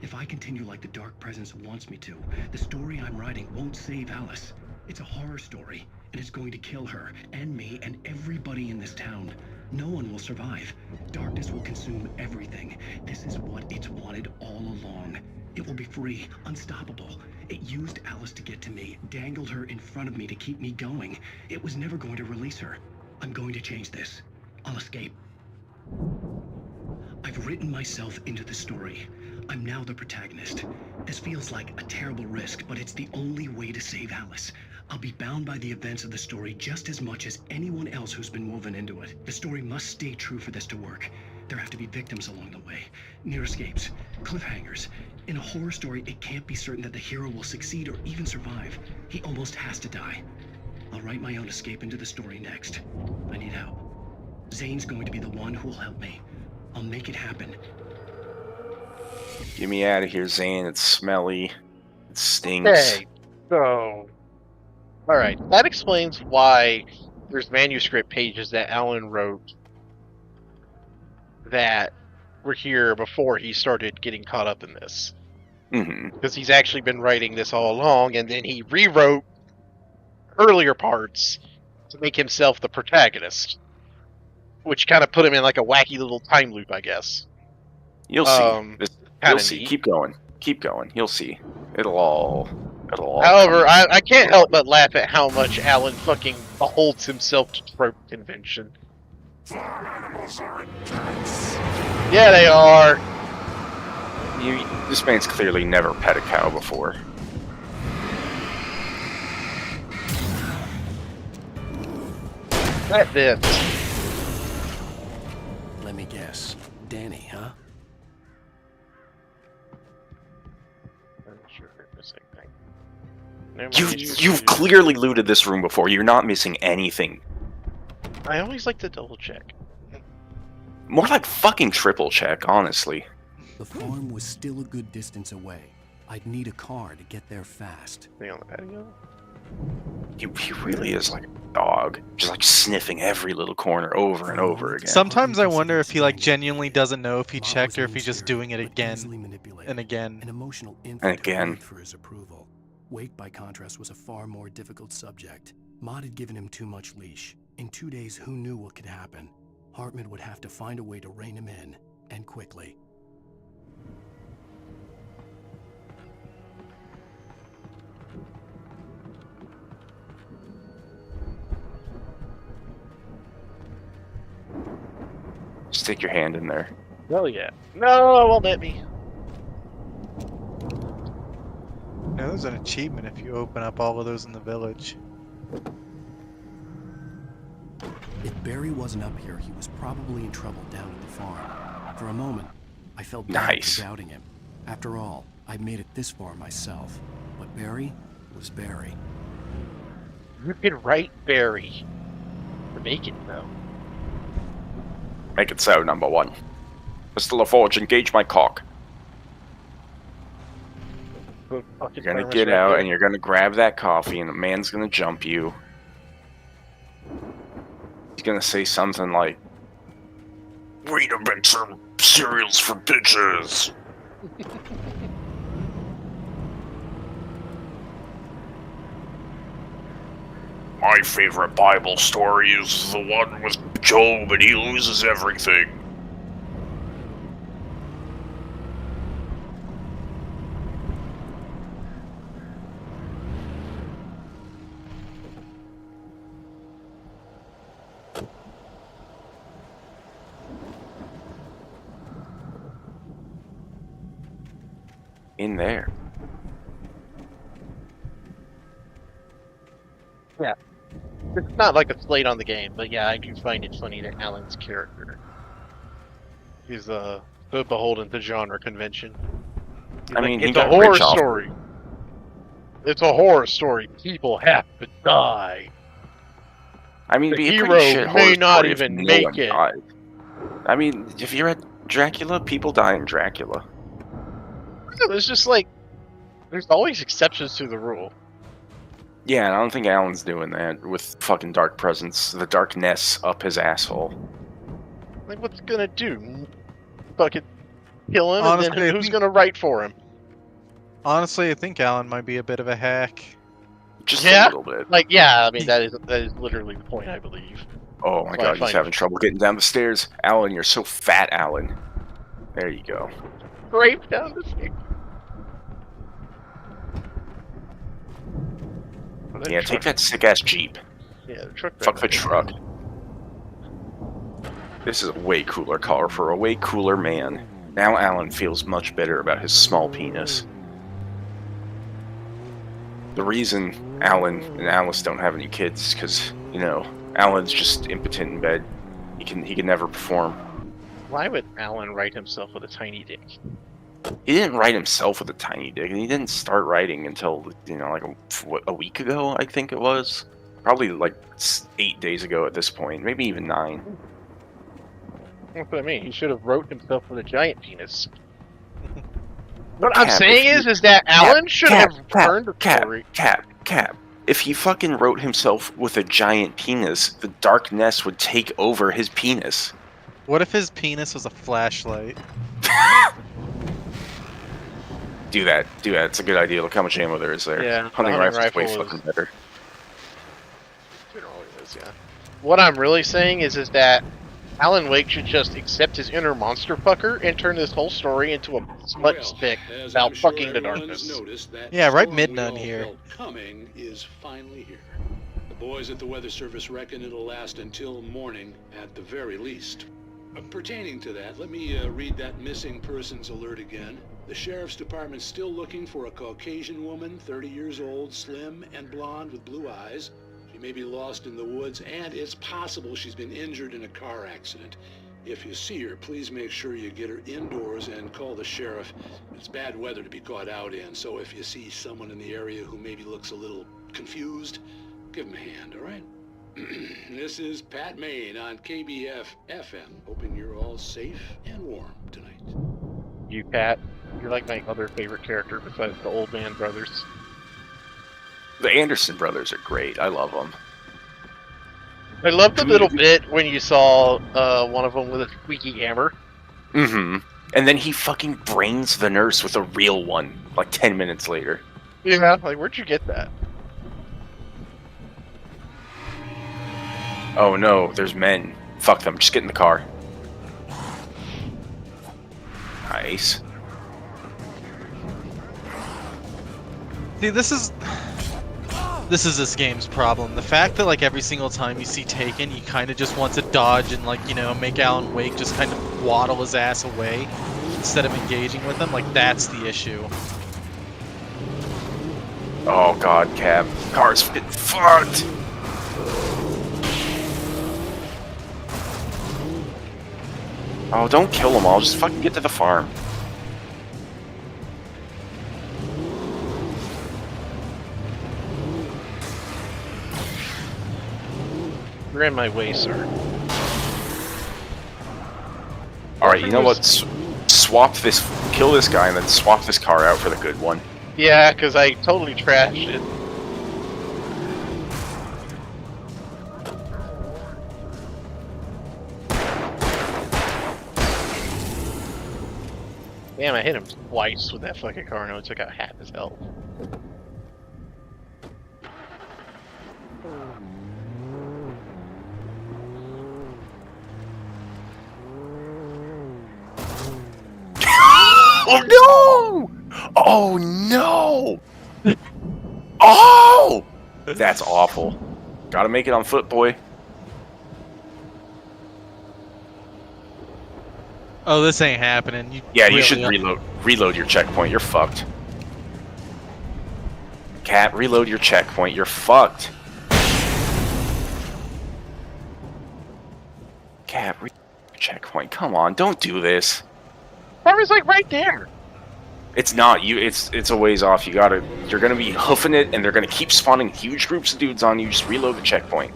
If I continue like the Dark Presence wants me to, the story I'm writing won't save Alice. It's a horror story, and it's going to kill her, and me, and everybody in this town. No one will survive. Darkness will consume everything. This is what it's wanted all along. It will be free, unstoppable. It used Alice to get to me, dangled her in front of me to keep me going. It was never going to release her. I'm going to change this. I'll escape. I've written myself into the story. I'm now the protagonist. This feels like a terrible risk, but it's the only way to save Alice. I'll be bound by the events of the story just as much as anyone else who's been woven into it. The story must stay true for this to work. There have to be victims along the way, near escapes, cliffhangers. In a horror story, it can't be certain that the hero will succeed or even survive. He almost has to die. I'll write my own escape into the story next. I need help. Zane's going to be the one who'll help me. I'll make it happen. Get me out of here, Zane. It's smelly. It stinks. Okay, so... Alright, that explains why there's manuscript pages that Alan wrote that were here before he started getting caught up in this. Because he's actually been writing this all along, and then he rewrote earlier parts to make himself the protagonist. Which kind of put him in like a wacky little time loop, I guess. You'll see. You'll see. neat. Keep going. Keep going. You'll see. It'll all However, I can't help but laugh at how much Alan fucking beholds himself to trope convention. Farm animals are intense. Yeah, they are. This man's clearly never pet a cow before. Pet this. Let me guess. Danny, huh? You've clearly looted this room before. You're not missing anything. I always like to double check. More like fucking triple check, honestly. The farm was still a good distance away. I'd need a car to get there fast. Thing on the patio? He really is like a dog, just like sniffing every little corner over and over again. Sometimes I wonder if he like genuinely doesn't know if he checked or if he's just doing it again and again An emotional and infant again. for his approval. Wake, by contrast, was a far more difficult subject. Mott had given him too much leash. In 2 days, who knew what could happen? Hartman would have to find a way to rein him in, and quickly. Stick your hand in there. Hell yeah. No, it won't let me. No, there's an achievement if you open up all of those in the village. If Barry wasn't up here, he was probably in trouble down at the farm. For a moment, I felt bad Nice. for doubting him. After all, I'd made it this far myself. But Barry was Barry. You could write Barry. To make it, though. Make it so, number one. Mr. LaForge, engage my cock. You're gonna get out and you're gonna grab that coffee and the man's gonna jump you. He's gonna say something like, "Read a bit some cereals for bitches." My favorite Bible story is the one with Job and he loses everything. In there. Yeah. It's not like a slate on the game, but yeah, I do find it funny that Alan's character is so beholden to genre convention. He's I like, mean, he it's a got horror rich off- story. It's a horror story. People have to die. I mean, The be a hero pretty shit may horror not story if even no make one it. died. I mean, if you're at Dracula, people die in Dracula. It's just like there's always exceptions to the rule. Yeah, and I don't think Alan's doing that with fucking Dark Presence, the darkness up his asshole. Like, what's it gonna do? Fucking kill him, Honestly, and I then who's think- gonna write for him? Honestly, I think Alan might be a bit of a hack. Just Yeah? a little bit. Like, yeah, I mean that is literally the point, I believe. Oh my That's why I god, he's find having trouble getting down the stairs. Alan, you're so fat, Alan. There you go. Scrape down the stairs. Yeah, take that sick-ass Jeep. Yeah, the truck. Fuck the truck. This is a way cooler car for a way cooler man. Now Alan feels much better about his small penis. The reason Alan and Alice don't have any kids is because, you know, Alan's just impotent in bed. He can never perform. Why would Alan write himself with a tiny dick? He didn't write himself with a tiny dick, and he didn't start writing until, you know, like a week ago, I think it was. Probably like 8 days ago at this point, maybe even 9. That's what I mean. He should have wrote himself with a giant penis. What I'm saying is that Alan should have turned the story. Cap. If he fucking wrote himself with a giant penis, the darkness would take over his penis. What if his penis was a flashlight? Do that. It's a good idea. Look how much ammo there is there. Yeah, Hunting the rifle's way rifle is- fucking better. It always is, yeah. What I'm really saying is that Alan Wake should just accept his inner monster fucker and turn this whole story into a smut stick about fucking the darkness. Yeah, right Midnight here. Coming is finally here. The boys at the Weather Service reckon it'll last until morning at the very least. Pertaining to that, let me read that missing persons alert again. The sheriff's department's still looking for a Caucasian woman, 30 years old, slim and blonde with blue eyes. She may be lost in the woods, and it's possible she's been injured in a car accident. If you see her, please make sure you get her indoors and call the sheriff. It's bad weather to be caught out in, so if you see someone in the area who maybe looks a little confused, give him a hand, all right? This is Pat Maine on KBF FM, hoping you're all safe and warm tonight. You, Pat, you're like my other favorite character besides the Old Man Brothers. The Anderson brothers are great. I love them. I loved the little bit when you saw one of them with a squeaky hammer. Mm-hmm. And then he fucking brains the nurse with a real one, like 10 minutes later. Yeah, like, where'd you get that? Oh no, there's men. Fuck them, just get in the car. Nice. See, this is this game's problem. The fact that like every single time you see Taken, you kind of just want to dodge and like, you know, make Alan Wake just kind of waddle his ass away instead of engaging with him. Like, that's the issue. Oh god, Cap. Car's getting fucked! Oh, don't kill them all. Just fucking get to the farm. You're in my way, sir. Alright, you know what? Swap this... Kill this guy and then swap this car out for the good one. Yeah, because I totally trashed it. Damn, I hit him twice with that fucking car and I took out half his health. Oh no! Oh no! Oh! That's awful. Gotta make it on foot, boy. Oh, this ain't happening. You should reload your checkpoint. You're fucked. Cat, reload your checkpoint. You're fucked. Cat, reload your checkpoint. Come on, don't do this. That was like right there. It's not you. It's a ways off. You're gonna be hoofing it, and they're gonna keep spawning huge groups of dudes on you. Just reload the checkpoint.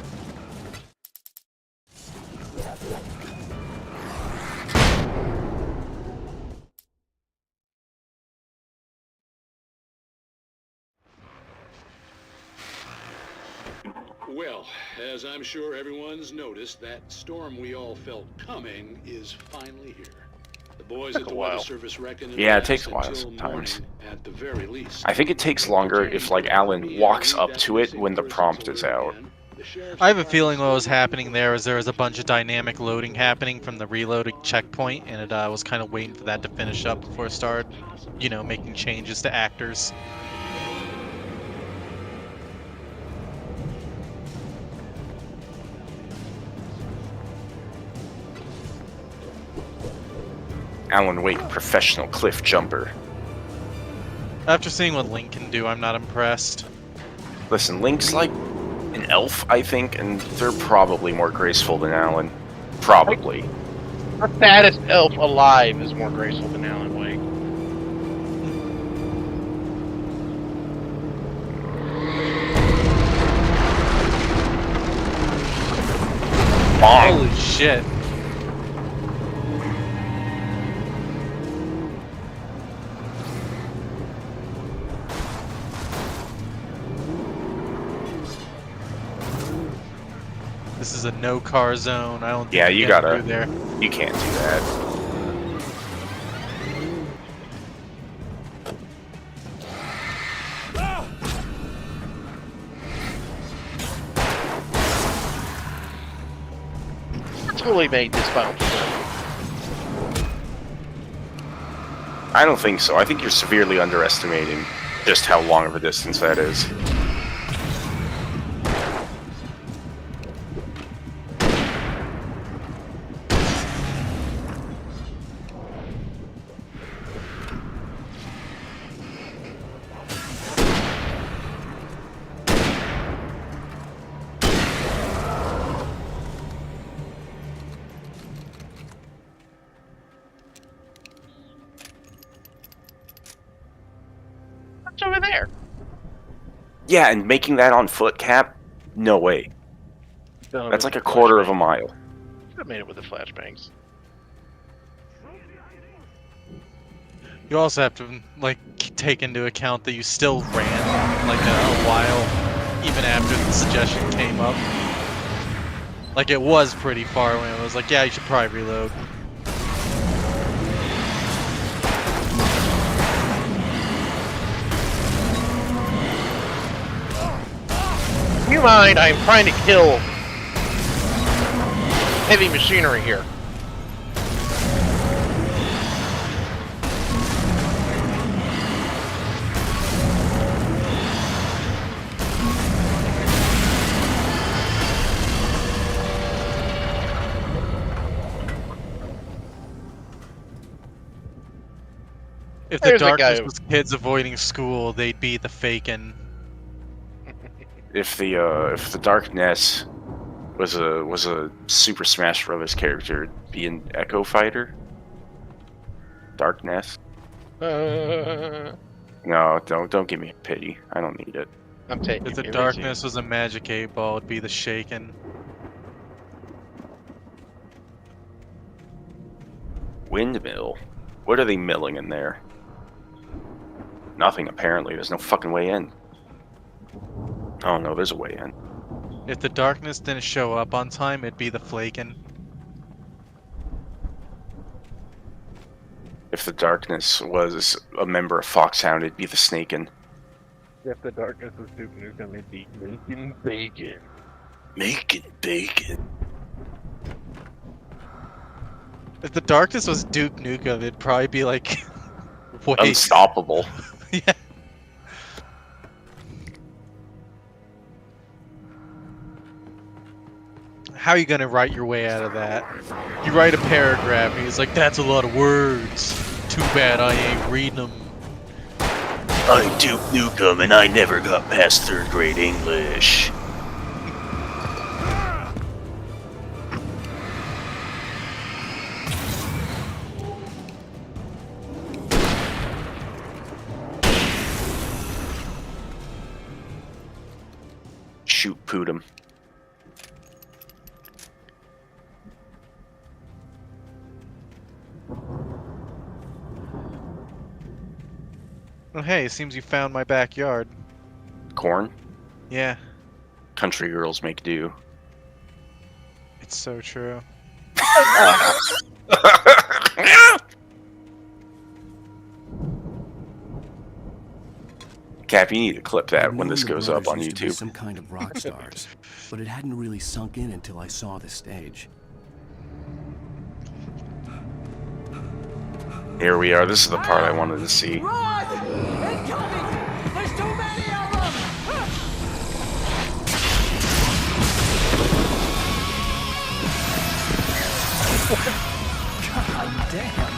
Well, as I'm sure everyone's noticed, that storm we all felt coming is finally here. The boys at the Weather Service reckon it takes a while sometimes. At the very least. I think it takes longer if, like, Alan walks up to it when the prompt is out. I have a feeling what was happening there was a bunch of dynamic loading happening from the reloading checkpoint, and it was kind of waiting for that to finish up before it started, you know, making changes to actors. Alan Wake, professional cliff jumper. After seeing what Link can do, I'm not impressed. Listen, Link's like an elf, I think, and they're probably more graceful than Alan. Probably. The fattest elf alive is more graceful than Alan Wake. Holy shit. This is a no-car zone. I don't think you gotta. through there. You can't do that. Totally made this final. I don't think so. I think you're severely underestimating just how long of a distance that is. It's over there. Yeah, and making that on foot, Cap? No way. That's like a quarter of a mile. Should have made it with the flashbangs. You also have to like take into account that you still ran like a while, even after the suggestion came up. Like it was pretty far away. I was like, yeah, you should probably reload. You mind? I'm trying to kill heavy machinery here. If the darkness was kids avoiding school, they'd be the fakin'. If the darkness was a Super Smash Bros. Character, it'd be an Echo Fighter. Darkness. No, don't give me pity. I don't need it. I'm taking. If the darkness was a Magic 8-Ball, it'd be the Shaken. Windmill. What are they milling in there? Nothing, apparently. There's no fucking way in. Oh no, there's a way in. If the darkness didn't show up on time, it'd be the Flakin'. If the darkness was a member of Foxhound, it'd be the Snakin'. If the darkness was Duke Nukem, it'd be making bacon. Making bacon. If the darkness was Duke Nukem, it'd probably be like... Unstoppable. Yeah. How are you gonna write your way out of that? You write a paragraph and he's like, that's a lot of words. Too bad I ain't reading them. I'm Duke Nukem and I never got past 3rd grade English. Shoot Pootum. Oh hey, it seems you found my backyard. Corn? Yeah. Country girls make do. It's so true. Cap, you need to clip that when I've this known the goes up on brothers used to be YouTube. some kind of rock stars, but it hadn't really sunk in until I saw the stage. Here we are. This is the part I wanted to see. Run! Incoming! There's too many of them! God damn.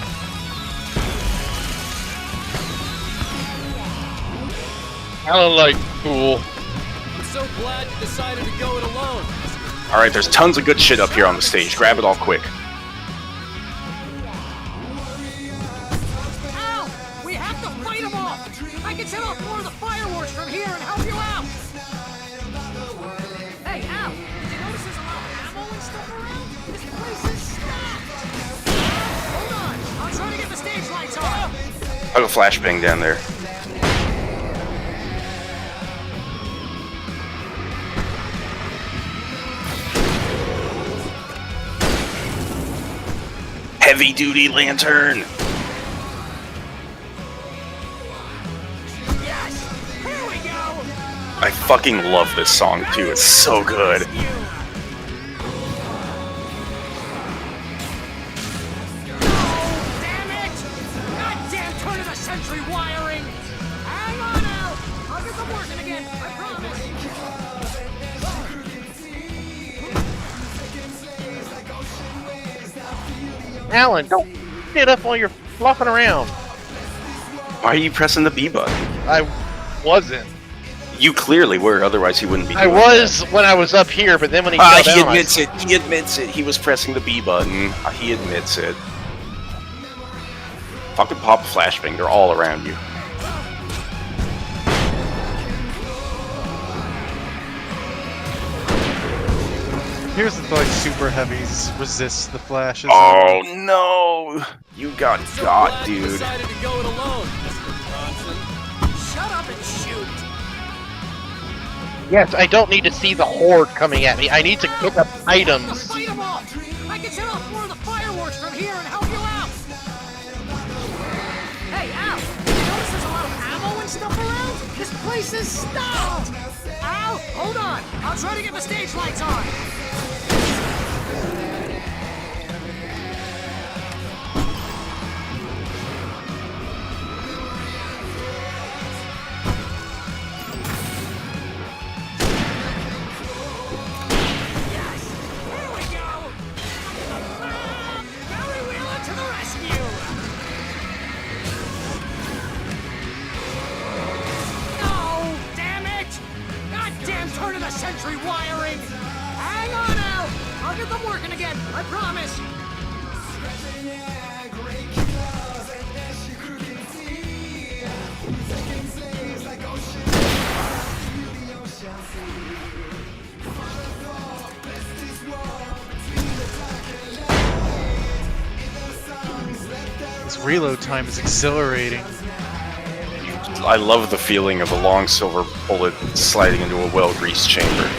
Alan like cool. I'm so glad you decided to go it alone. Alright, there's tons of good shit up here on the stage. Grab it all quick. Al! We have to fight them off! I can set off more of the fireworks from here and help you out! Hey, Al! Did you notice there's a lot of ammo and stuff around? This place is stacked! Hold on! I'll try to get the stage lights on! I have a flashbang down there. Heavy duty lantern. Yes! Here we go! I fucking love this song too. It's so good. Damn it! Goddamn turn of the century wiring! Hang on, Al! I'll get them working again, I promise! Alan, don't get up while you're flopping around. Why are you pressing the B button? I wasn't. You clearly were, otherwise he wouldn't be doing I was when I was up here, but then when he that. fell He down, admits it. He admits it. He was pressing the B button. He admits it. Fucking pop a flashbang. They're all around you. Here's the like super heavies resist the flashes. Oh no! You got got, dude. Decided to go it alone, Mr. Bronson. Shut up and shoot! Yes, I don't need to see the horde coming at me. I need to pick up items. Fight them off! I can set off more of the fireworks from here and help you out! Hey, Al! You notice there's a lot of ammo and stuff around? This place is stopped! Al, hold on! I'll try to get the stage lights on! Turn of the century wiring! Hang on, Al! I'll get them working again, I promise! This reload time is exhilarating. I love the feeling of a long silver bullet sliding into a well-greased chamber.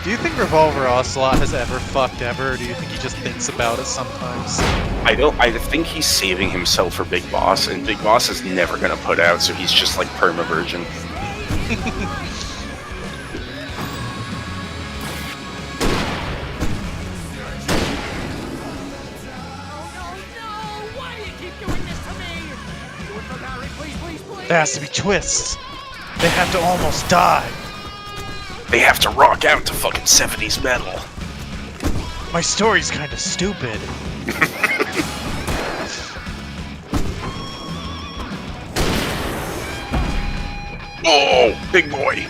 Do you think Revolver Ocelot has ever fucked ever, or do you think he just thinks about it sometimes? I think he's saving himself for Big Boss, and Big Boss is never gonna put out, so he's just like perma-virgin. There has to be twists. They have to almost die. They have to rock out to fucking 70s metal. My story's kind of stupid. Oh, big boy.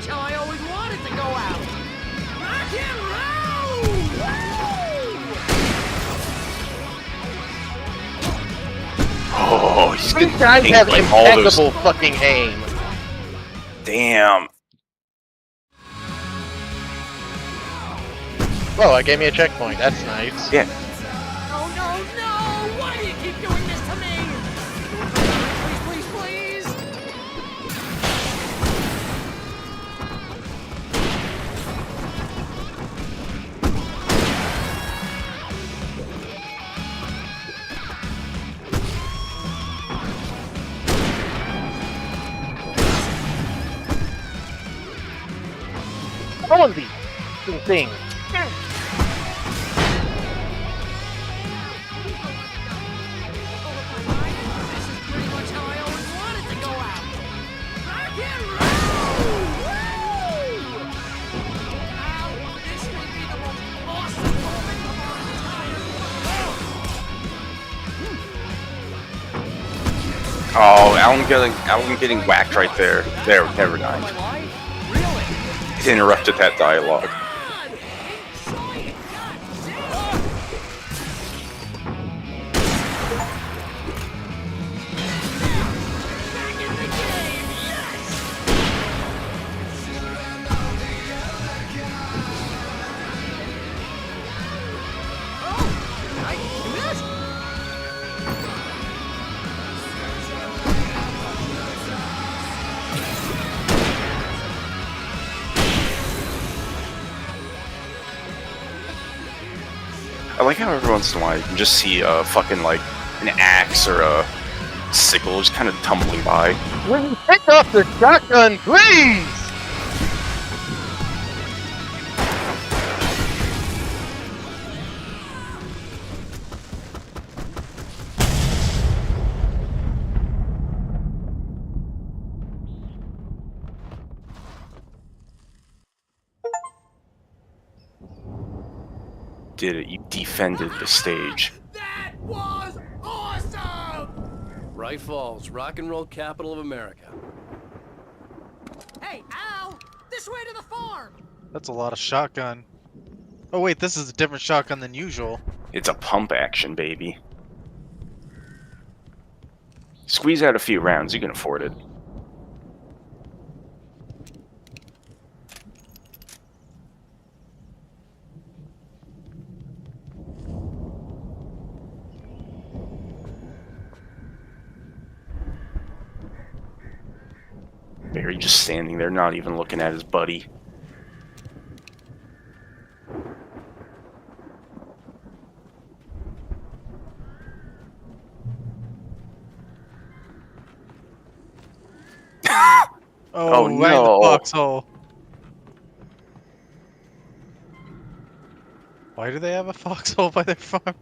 How I always wanted to go out! Rock and roll! Oh, he's These getting guys have like all those. impeccable fucking aim. Damn. Oh, it gave me a checkpoint. That's nice. Yeah. No, no, no! Why do you keep doing this to me? Please, please, please! All of these things. Oh, Alan getting whacked right there. There, never mind. It interrupted that dialogue. I like how every once in a while you can just see a fucking like an axe or a sickle just kind of tumbling by. Will you pick up the shotgun, please? Did it? You defended the stage. That was awesome! Bright Falls, rock and roll capital of America. Hey, Al! This way to the farm! That's a lot of shotgun. Oh wait, this is a different shotgun than usual. It's a pump action, baby. Squeeze out a few rounds, you can afford it. Barry just standing there, not even looking at his buddy. Oh, no! right in the foxhole. Why do they have a foxhole by their farm?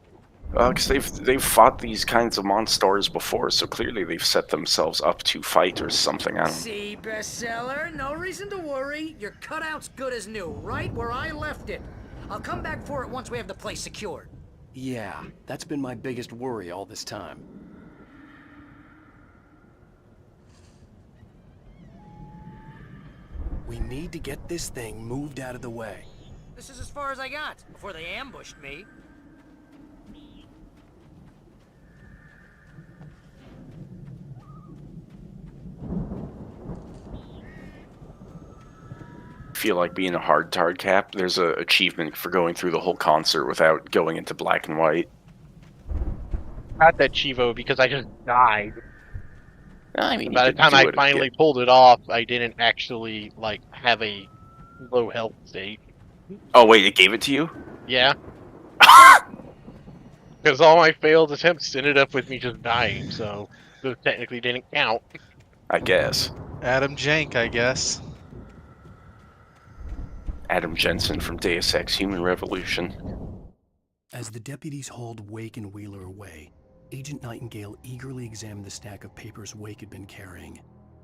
Because they've fought these kinds of monsters before, so clearly they've set themselves up to fight or something. I don't know. See, bestseller? No reason to worry. Your cutout's good as new, right where I left it. I'll come back for it once we have the place secured. Yeah, that's been my biggest worry all this time. We need to get this thing moved out of the way. This is as far as I got before they ambushed me. Feel like being a hard cap. There's a achievement for going through the whole concert without going into black and white. Got that Chivo because I just died. I mean, by the time I finally pulled it off, I didn't actually like have a low health state. Oh wait, it gave it to you? Yeah. Because all my failed attempts ended up with me just dying, so those technically didn't count. I guess. Adam Jank, I guess. Adam Jensen from Deus Ex Human Revolution. As the deputies hauled Wake and Wheeler away, Agent Nightingale eagerly examined the stack of papers Wake had been carrying.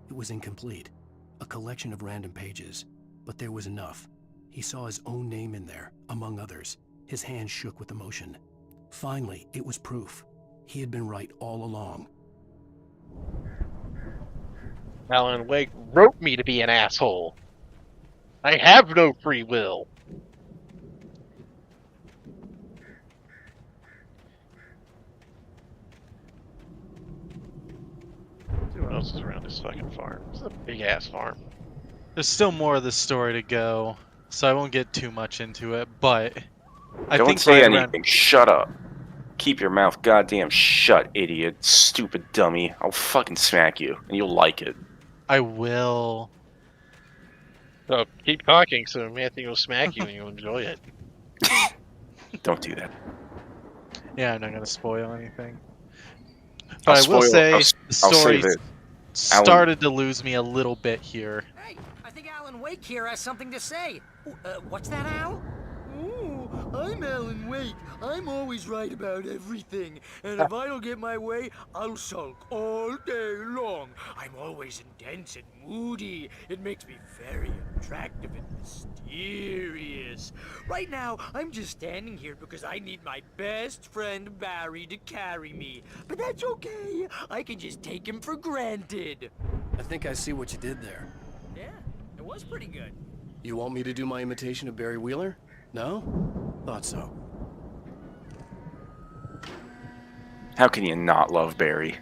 It was incomplete, a collection of random pages, but there was enough. He saw his own name in there, among others. His hands shook with emotion. Finally, it was proof. He had been right all along. Alan Wake wrote me to be an asshole. I have no free will. Let's see what else is around this fucking farm. It's a big ass farm. There's still more of this story to go, so I won't get too much into it, but I Don't think say right anything. around... Shut up. Keep your mouth goddamn shut, idiot. Stupid dummy. I'll fucking smack you, and you'll like it. I will. So keep talking so Matthew will smack you and you'll enjoy it. Don't do that. Yeah, I'm not going to spoil anything. But I will say, the story started to lose me a little bit here. Hey, I think Alan Wake here has something to say. What's that, Al? Ooh, I'm Alan Wake. I'm always right about everything. And if I don't get my way, I'll sulk all day long. I'm always intense and moody. It makes me very attractive and mysterious. Right now, I'm just standing here because I need my best friend Barry to carry me. But that's okay. I can just take him for granted. I think I see what you did there. Yeah, it was pretty good. You want me to do my imitation of Barry Wheeler? No? Thought so. How can you not love Barry?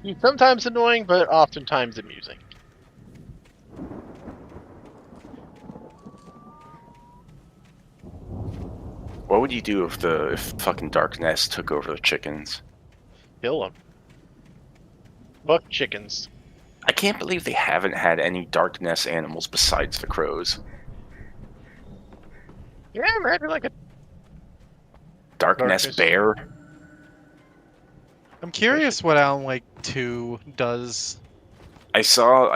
He's sometimes annoying, but oftentimes amusing. What would you do if fucking Darkness took over the chickens? Kill them. Fuck chickens. I can't believe they haven't had any Darkness animals besides the crows. Yeah, maybe like a Darkness bear? I'm curious what Alan Wake 2 does. I saw,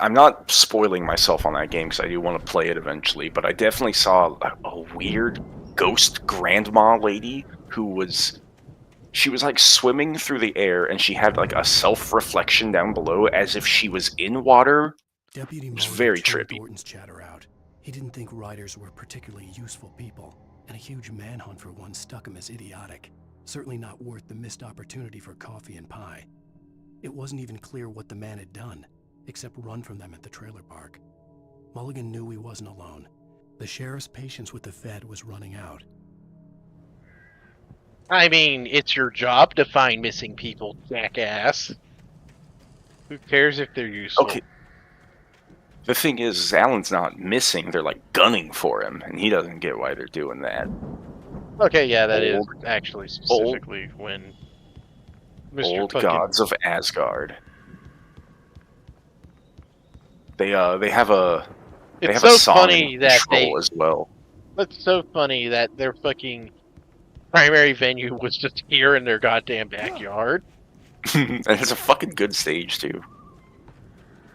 I'm not spoiling myself on that game because I do want to play it eventually, but I definitely saw a weird ghost grandma lady who was, she was like swimming through the air and she had like a self-reflection down below as if she was in water. Deputy It was Mulligan very tuned trippy. Thornton's chatter out. He didn't think riders were particularly useful people, and a huge manhunt for one struck him as idiotic. Certainly not worth the missed opportunity for coffee and pie. It wasn't even clear what the man had done, except run from them at the trailer park. Mulligan knew he wasn't alone. The sheriff's patience with the Fed was running out. I mean, it's your job to find missing people, jackass. Who cares if they're useful? Okay. The thing is Alan's not missing. They're like gunning for him, and he doesn't get why they're doing that. Okay, yeah, that is actually specifically when Mr. Old fucking... gods of Asgard. They have a It's a so song funny that Troll as well. It's so funny that their fucking primary venue was just here in their goddamn backyard. And it's a fucking good stage too.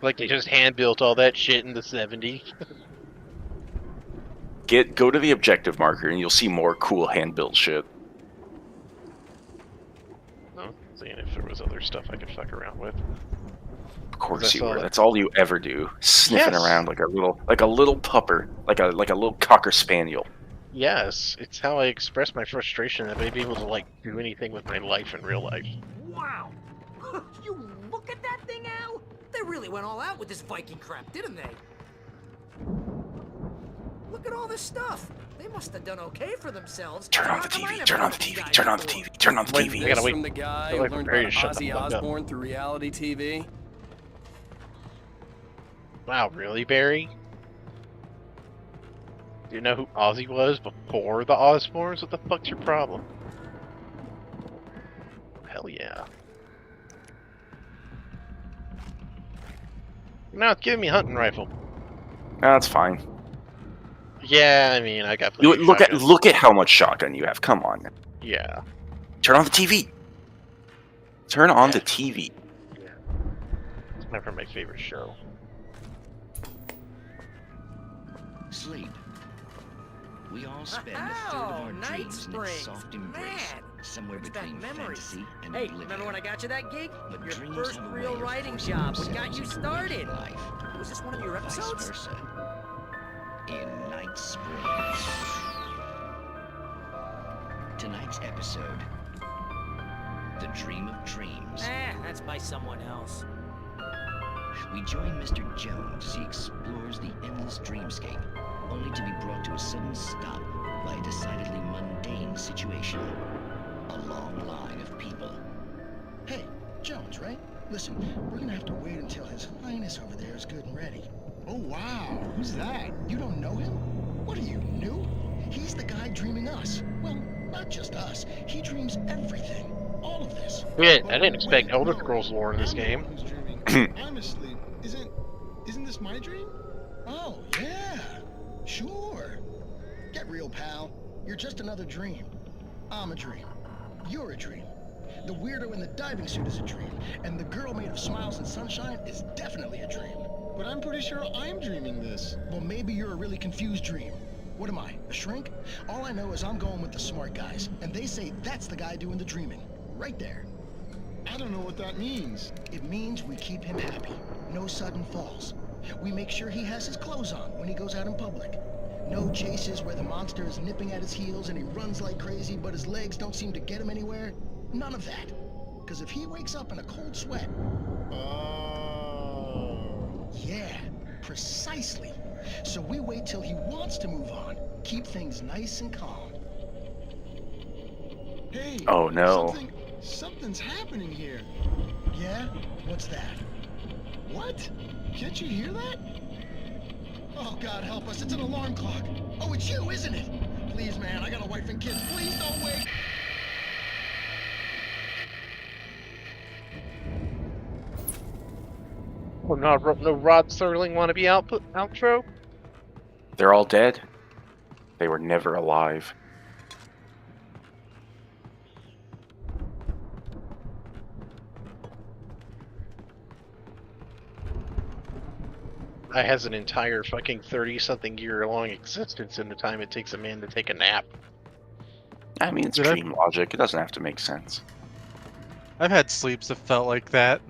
Like they just hand built all that shit in the 70s. Go to the objective marker and you'll see more cool hand built shit. Oh, seeing if there was other stuff I could fuck around with. Of course you were. That's all you ever do. Sniffing around like a little pupper, like a little cocker spaniel. Yes, it's how I express my frustration that I may be able to like do anything with my life in real life. Wow! You look at that thing, Al? They really went all out with this Viking crap, didn't they? Look at all this stuff. They must have done okay for themselves. Turn on the TV. Turn on the TV. Turn on the TV. Turn on the TV. I gotta wait. From the guy who learned about Ozzy Osbourne through reality TV. Wow, really, Barry? Do you know who Ozzy was before the Osbournes? What the fuck's your problem? Hell yeah. No, it's giving me a hunting rifle. No, that's fine. Yeah, I mean, I got. Look at how much shotgun you have. Come on. Yeah. Turn on the TV. Turn on the TV. Yeah. It's never my favorite show. Sleep. We all spend a third of our dreams in its soft embrace, somewhere between fantasy and oblivion. Remember when I got you that gig? But Your dreams first have a real way of writing forcing job. What themselves got you into started? waking life. Was this one of your Vice episodes? versa. In Night Springs. Tonight's episode, The Dream of Dreams. That's by someone else. We join Mr. Jones as he explores the endless dreamscape, only to be brought to a sudden stop by a decidedly mundane situation. A long line of people. Hey, Jones, right? Listen, we're gonna have to wait until His Highness over there is good and ready. Oh, wow. Who's that? You don't know him? What are you, new? He's the guy dreaming us. Well, not just us. He dreams everything. All of this. Shit, I didn't expect Elder Scrolls lore in this game. I'm asleep. Isn't this my dream? Oh, yeah. Sure. Get real, pal. You're just another dream. I'm a dream. You're a dream. The weirdo in the diving suit is a dream. And the girl made of smiles and sunshine is definitely a dream. But I'm pretty sure I'm dreaming this. Well, maybe you're a really confused dream. What am I, a shrink? All I know is I'm going with the smart guys. And they say that's the guy doing the dreaming. Right there. I don't know what that means. It means we keep him happy. No sudden falls. We make sure he has his clothes on when he goes out in public. No chases where the monster is nipping at his heels and he runs like crazy, but his legs don't seem to get him anywhere. None of that. Because if he wakes up in a cold sweat... Oh. Yeah, precisely. So we wait till he wants to move on. Keep things nice and calm. Hey. Oh no. Something's happening here. Yeah? What's that? What? Can't you hear that? Oh, God help us. It's an alarm clock. Oh, it's you, isn't it? Please, man, I got a wife and kids. Please don't wake. Oh, no Rod Serling wannabe outro? They're all dead. They were never alive. I has an entire fucking 30-something year long existence in the time it takes a man to take a nap. I mean, it's dream logic. It doesn't have to make sense. I've had sleeps that felt like that.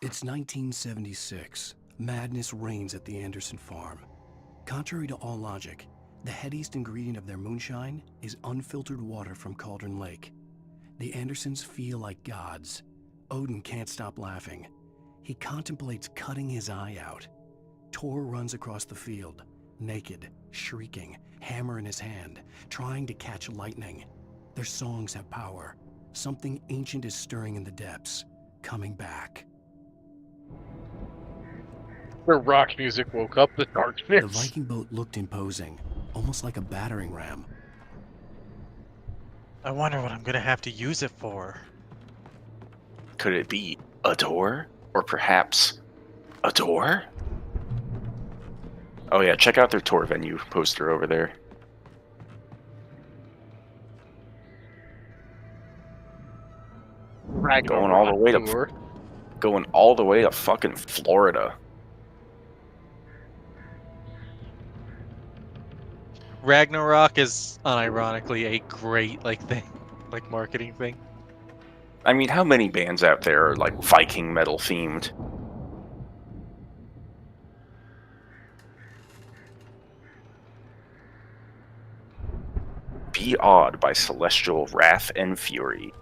It's 1976. Madness reigns at the Anderson farm. Contrary to all logic, The headiest ingredient of their moonshine is unfiltered water from Cauldron Lake. The Andersons feel like gods. Odin can't stop laughing. He contemplates cutting his eye out. Tor runs across the field, naked, shrieking, hammer in his hand, trying to catch lightning. Their songs have power. Something ancient is stirring in the depths, coming back. The rock music woke up the darkness. The Viking boat looked imposing, almost like a battering ram. I wonder what I'm gonna have to use it for. Could it be a door? Or perhaps a door? Oh yeah, check out their tour venue poster over there. Going all the way to fucking Florida. Ragnarok is unironically a great marketing thing. I mean, how many bands out there are like Viking metal themed? Be Awed by Celestial Wrath and Fury.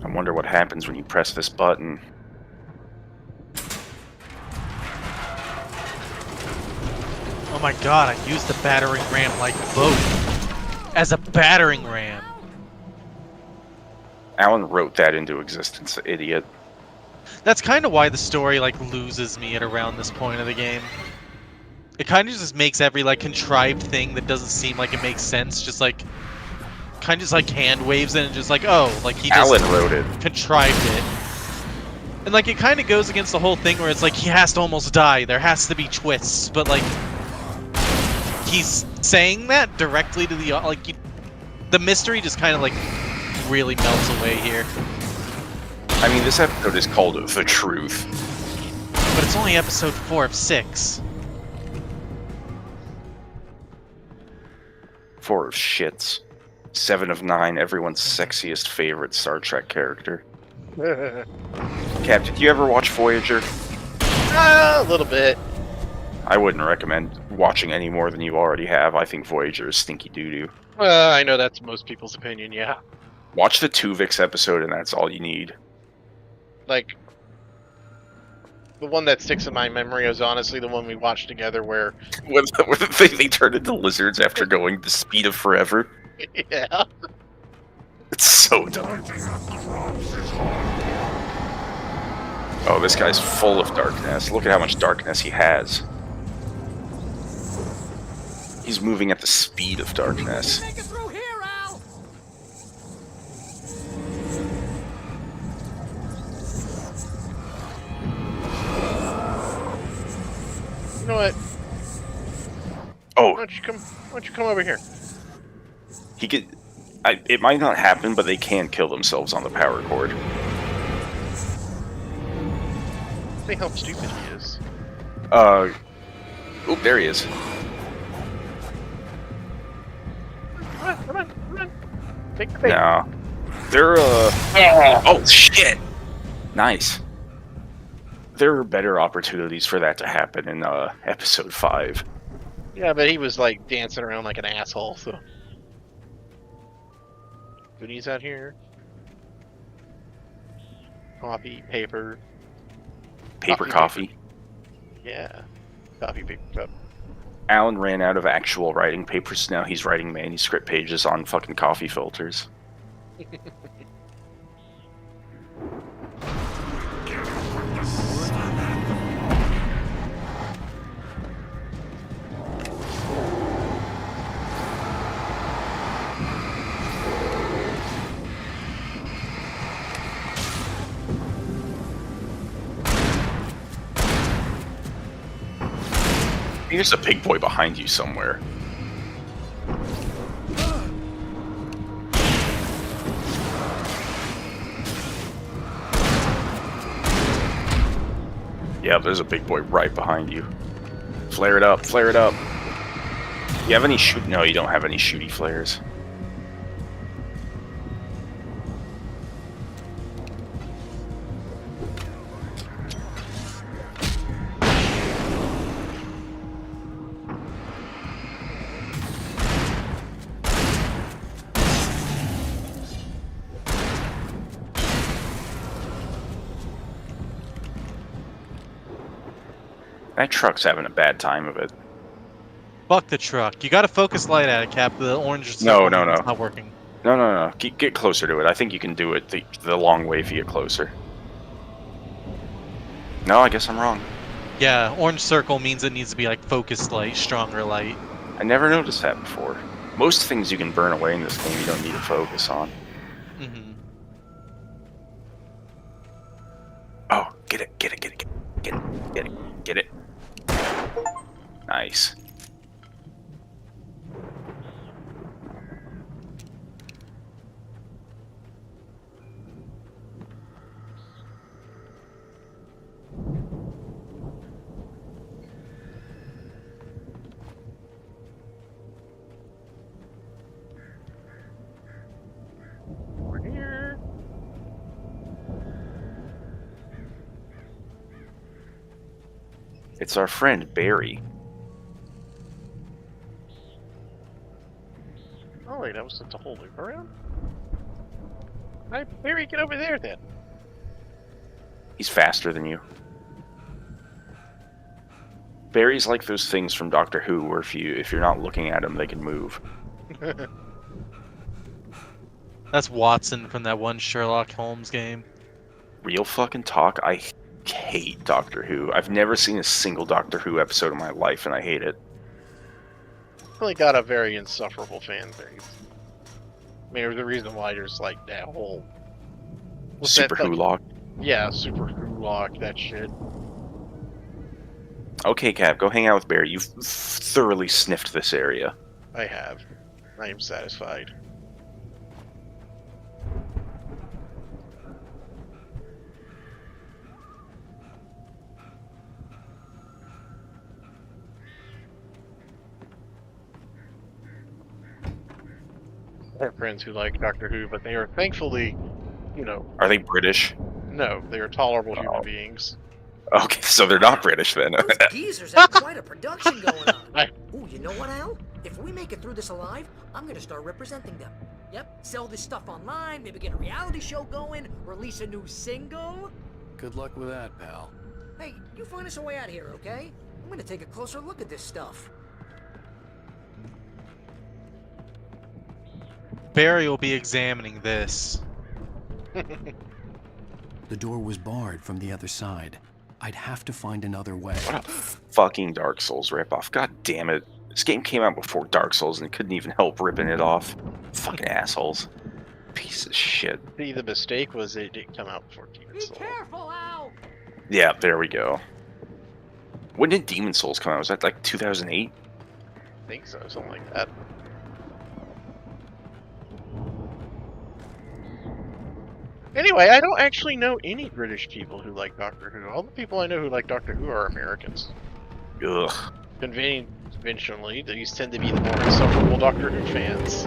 I wonder what happens when you press this button. Oh my god, I used the battering ram like boat as a battering ram. Alan wrote that into existence, idiot. That's kind of why the story loses me at around this point of the game. It kind of just makes every contrived thing that doesn't seem like it makes sense just kind of just hand waves in and just oh, he just Alan wrote it. Contrived it. And it kind of goes against the whole thing where it's he has to almost die. There has to be twists, but he's saying that directly to the the mystery just kind of really melts away here. I mean, this episode is called The Truth. But it's only episode 4 of 6. 4 of shits. 7 of 9, everyone's sexiest favorite Star Trek character. Cap, did you ever watch Voyager? A little bit. I wouldn't recommend watching any more than you already have. I think Voyager is stinky doo-doo. I know that's most people's opinion, yeah. Watch the Tuvix episode and that's all you need. The one that sticks in my memory is honestly the one we watched together where... where they turned into lizards after going the speed of forever. Yeah. It's so dumb. Oh, this guy's full of darkness. Look at how much darkness he has. He's moving at the speed of darkness. Make it through here, Al! You know what? Oh. Why don't you come over here? He could... it might not happen, but they can kill themselves on the power cord. See how stupid he is. Oop, there he is. Come on. Take the bait. No. They're, oh, shit! Nice. There are better opportunities for that to happen in, episode 5. Yeah, but he was, dancing around like an asshole, so... Goodies out here. Coffee, paper. Paper coffee. Yeah. Coffee, paper, cup. Alan ran out of actual writing papers, now he's writing manuscript pages on fucking coffee filters. There's a pig boy behind you somewhere. Yeah, there's a big boy right behind you. Flare it up, flare it up. You have any shoot? No, you don't have any shooty flares. That truck's having a bad time of it. Fuck the truck. You gotta focus light at it, Cap. The orange No, circle no, no. is not working. No. Get closer to it. I think you can do it the long way if you get closer. No, I guess I'm wrong. Yeah, orange circle means it needs to be like focused light, stronger light. I never noticed that before. Most things you can burn away in this game you don't need to focus on. Mm-hmm. Oh, get it. Get it. Nice. We're here. It's our friend Barry. Oh wait, that was just a whole loop around? Hi, Barry, get over there then. He's faster than you. Barry's like those things from Doctor Who where if you're not looking at them, they can move. That's Watson from that one Sherlock Holmes game. Real fucking talk, I hate Doctor Who. I've never seen a single Doctor Who episode in my life, and I hate it. Really got a very insufferable fan base. I mean, the reason why there's like that whole Super Who lock. Yeah, Super Who lock, that shit. Okay, Cap, go hang out with Barry. You've thoroughly sniffed this area. I have. I am satisfied. I have friends who like Doctor Who, but they are thankfully, you know... Are they British? No, they are tolerable human beings. Okay, so they're not British then. Those geezers have quite a production going on. Ooh, you know what, Al? If we make it through this alive, I'm gonna start representing them. Yep, sell this stuff online, maybe get a reality show going, release a new single. Good luck with that, pal. Hey, you find us a way out of here, okay? I'm gonna take a closer look at this stuff. Barry will be examining this. The door was barred from the other side. I'd have to find another way. What a fucking Dark Souls ripoff. God damn it. This game came out before Dark Souls and it couldn't even help ripping it off. Fucking assholes. Piece of shit. See, the mistake was it didn't come out before Demon Souls. Be careful, Al! Yeah, there we go. When did Demon Souls come out? Was that like 2008? I think so, something like that. Anyway, I don't actually know any British people who like Doctor Who. All the people I know who like Doctor Who are Americans. Ugh. Conventionally, these tend to be the more insufferable Doctor Who fans.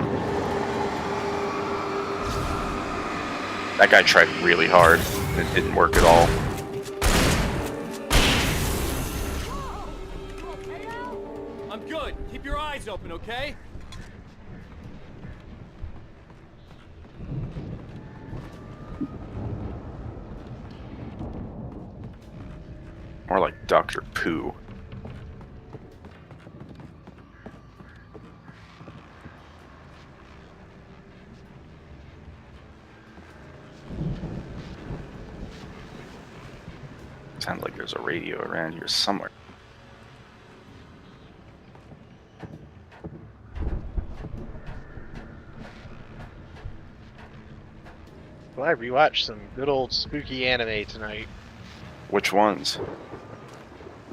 That guy tried really hard, and it didn't work at all. I'm good. Keep your eyes open, okay? More like Dr. Pooh. Sounds like there's a radio around here somewhere. Well, I rewatched some good old spooky anime tonight. Which ones?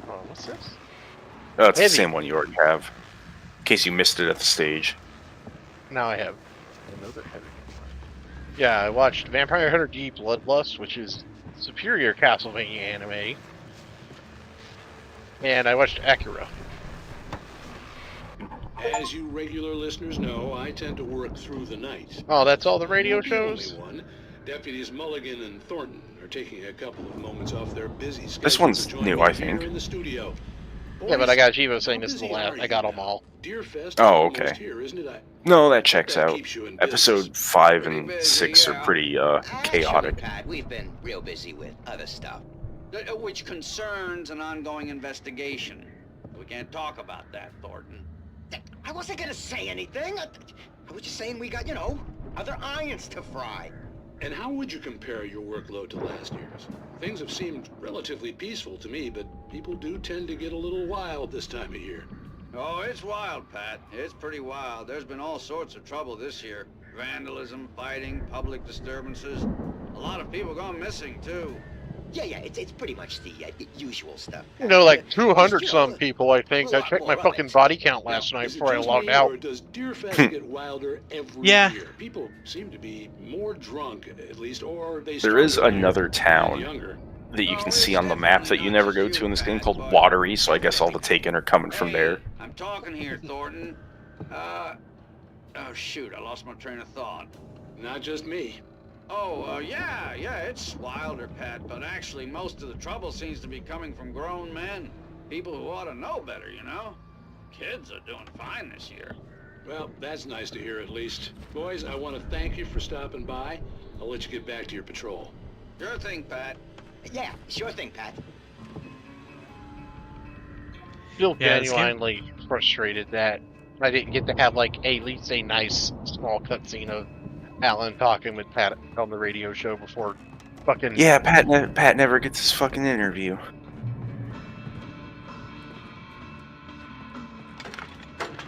Oh, what's this? Oh, it's Heavy. the same one you already have. In case you missed it at the stage. Now I have another heavy. Yeah, I watched Vampire Hunter D Bloodlust, which is superior Castlevania anime. And I watched Akira. As you regular listeners know, I tend to work through the night. Oh, that's all the radio Not the shows? only one. Deputies Mulligan and Thornton are taking a couple of moments off their busy schedule. This one's to join new, me I here think. in the studio. Yeah, but I got Jivo saying this is the last. I got them all. Deerfest Oh, is almost okay. here, isn't it? No, that checks That out. keeps you in Episode 5 and 6 are pretty chaotic. We've been real busy with other stuff. Which concerns an ongoing investigation. We can't talk about that, Thornton. I wasn't gonna say anything. I was just saying we got, other irons to fry. And how would you compare your workload to last year's? Things have seemed relatively peaceful to me, but people do tend to get a little wild this time of year. Oh, it's wild, Pat. It's pretty wild. There's been all sorts of trouble this year. Vandalism, fighting, public disturbances. A lot of people gone missing, too. Yeah, it's pretty much the usual stuff. You know, like 200 some people, I think. I checked my fucking body count last night before I logged out. Or does Deerfest get wilder every year? People seem to be more drunk, at least, or they. There is another town that you can see on the map that you never go to in this game called Watery, so I guess all the Taken are coming from there. I'm talking here, Thornton. Oh, shoot, I lost my train of thought. Not just me. Oh, yeah, it's wilder, Pat, but actually most of the trouble seems to be coming from grown men. People who ought to know better, Kids are doing fine this year. Well, that's nice to hear at least. Boys, I want to thank you for stopping by. I'll let you get back to your patrol. Sure thing, Pat. Yeah, sure thing, Pat. Feel genuinely frustrated that I didn't get to have, like, at least a nice small cutscene of Alan talking with Pat on the radio show before fucking... Yeah, Pat never gets his fucking interview.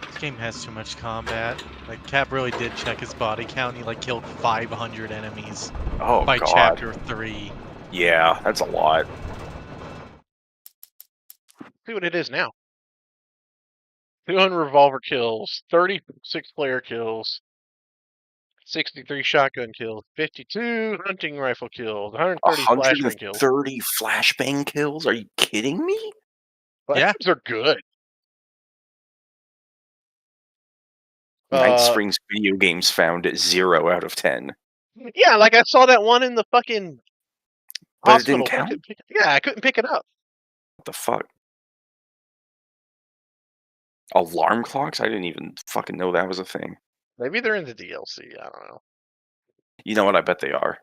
This game has too much combat. Like, Cap really did check his body count. He, like, killed 500 enemies by God. Chapter 3. Yeah, that's a lot. See what it is now. 200 revolver kills, 36 player kills, 63 shotgun kills, 52 hunting rifle kills, 130 flashbang kills. 130 flashbang kills? Are you kidding me? Flashbangs are good. Night Springs video games found at 0 out of 10. Yeah, like I saw that one in the fucking But it hospital. didn't count? I couldn't pick it up. What the fuck? Alarm clocks? I didn't even fucking know that was a thing. Maybe they're in the DLC. I don't know. You know what? I bet they are.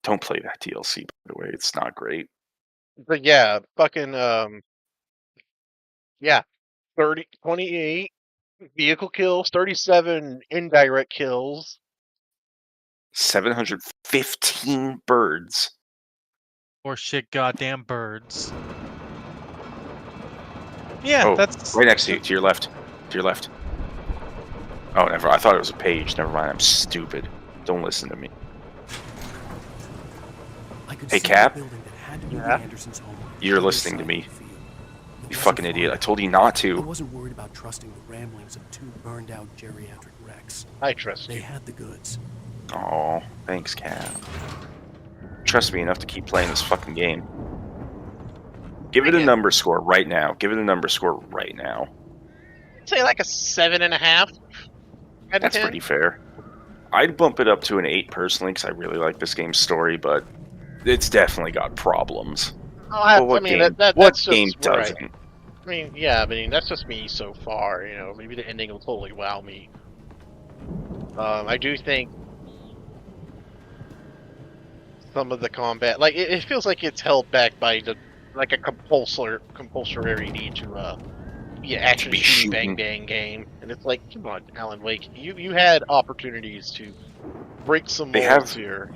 Don't play that DLC, by the way. It's not great. But yeah, fucking 28 vehicle kills, 37 indirect kills. 715 birds. Or shit, goddamn birds. Yeah, that's right next to you, to your left. To your left. Oh, never. I thought it was a page. Never mind. I'm stupid. Don't listen to me. Hey, Cap. Yeah. You're listening to me. You fucking idiot. I told you not I to. wasn't worried about trusting the ramblings of two burned-out geriatric wrecks. I trust They had the goods. Oh, thanks, Cap. Trust me enough to keep playing this fucking game. Give it a number score right now. Give it a number score right now. I'd say like a 7.5. That's pretty fair. I'd bump it up to an 8 personally because I really like this game's story, but it's definitely got problems. What game doesn't? I mean, yeah, that's just me so far. Maybe the ending will totally wow me. I do think some of the combat, like it feels like it's held back by a compulsory need to be an action shooting bang bang game, and it's like, come on, Alan Wake, you had opportunities to break some molds here.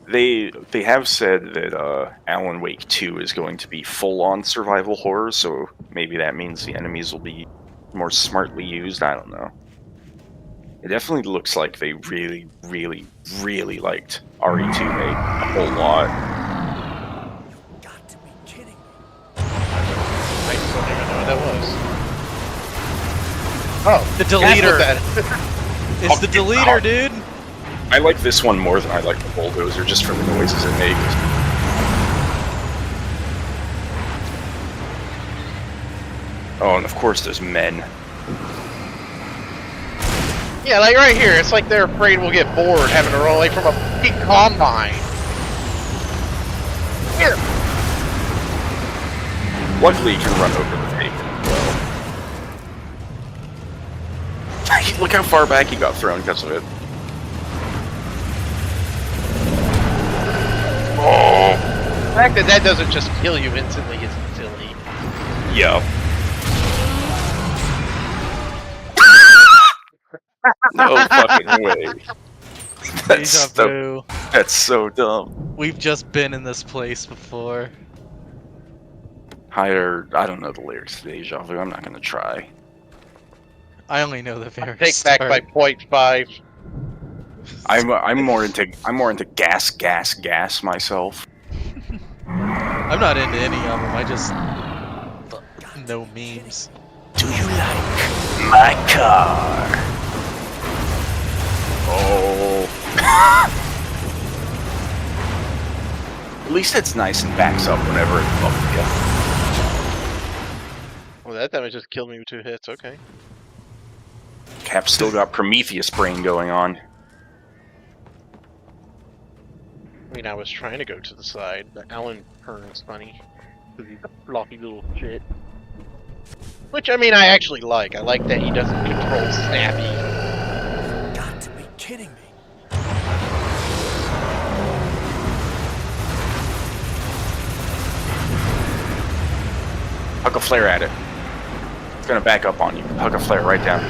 They have said that Alan Wake 2 is going to be full-on survival horror, so maybe that means the enemies will be more smartly used. I don't know. It definitely looks like they really, really, really liked RE2 a whole lot. I don't even know what that was. Oh, the deleter. It's the deleter, dude. I like this one more than I like the bulldozer, just for the noises it makes. Oh, and of course there's men. Yeah, like right here, it's like they're afraid we'll get bored having to run away from a big combine. Here. Luckily, you can run over the tape well. Look how far back he got thrown because of it. Oh, fact that that doesn't just kill you instantly is silly. Yeah. No fucking way. That's Deja vu. that's so dumb. We've just been in this place before. Higher, I don't know the lyrics to Deja Vu. I'm not gonna try. I only know the very Take start. back by 0.5. I'm more into gas myself. I'm not into any of them. I just know memes. Do you like my car? Oh. At least it's nice and backs up whenever it bumps you. Well, that time it just killed me with 2 hits. Okay. Cap's still got Prometheus brain going on. I mean, I was trying to go to the side, but Alan turns funny. Because he's a floppy little shit. Which, I mean, I actually like. I like that he doesn't control Snappy. Got to be kidding me. Huck a flare at it. It's gonna back up on you. Huck a flare right down.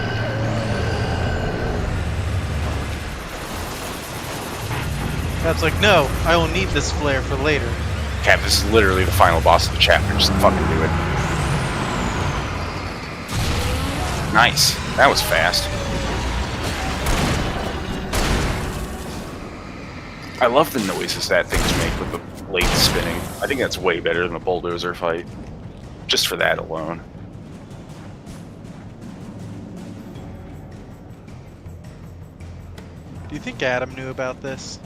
Cap's like, no, I will need this flare for later. Cap, this is literally the final boss of the chapter. Just fucking do it. Nice. That was fast. I love the noises that things make with the blade spinning. I think that's way better than the bulldozer fight. Just for that alone. Do you think Adam knew about this?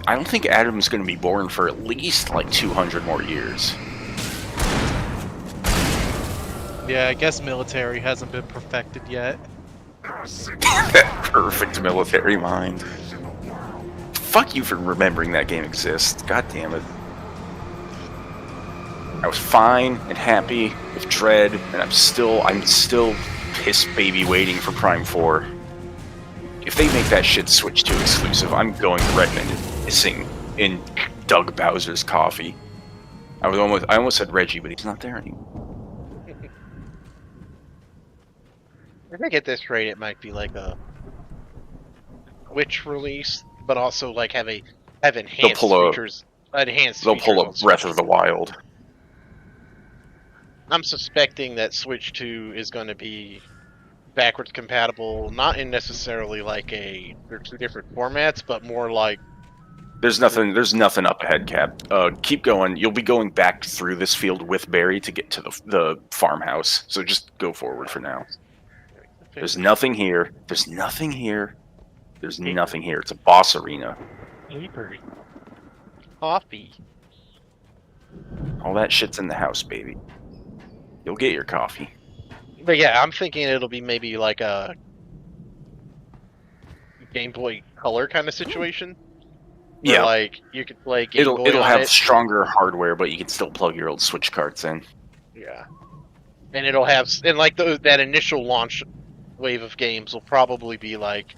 I don't think Adam's going to be born for at least like 200 more years. Yeah, I guess military hasn't been perfected yet. That perfect military mind. Fuck you for remembering that game exists. God damn it. I was fine and happy with Dread, and I'm still piss baby waiting for Prime 4. If they make that shit switch to exclusive, I'm going to recommend it missing in Doug Bowser's coffee. I almost said Reggie, but he's not there anymore. I think at this rate it might be like a Switch release, but also like have enhanced features. They'll pull up Breath of the Wild. I'm suspecting that Switch 2 is going to be backwards compatible, not in necessarily like they're 2 different formats, but more like There's nothing up ahead, Cap. Keep going. You'll be going back through this field with Barry to get to the farmhouse. So just go forward for now. There's nothing here. There's nothing here. There's nothing here. It's a boss arena. Paper. Coffee. All that shit's in the house, baby. You'll get your coffee. But yeah, I'm thinking it'll be maybe like a Game Boy Color kind of situation. Where, Yeah, like you could play Game Boy. it'll on have it. stronger hardware, but you can still plug your old Switch carts in. Yeah, and it'll have like that initial launch wave of games will probably be like.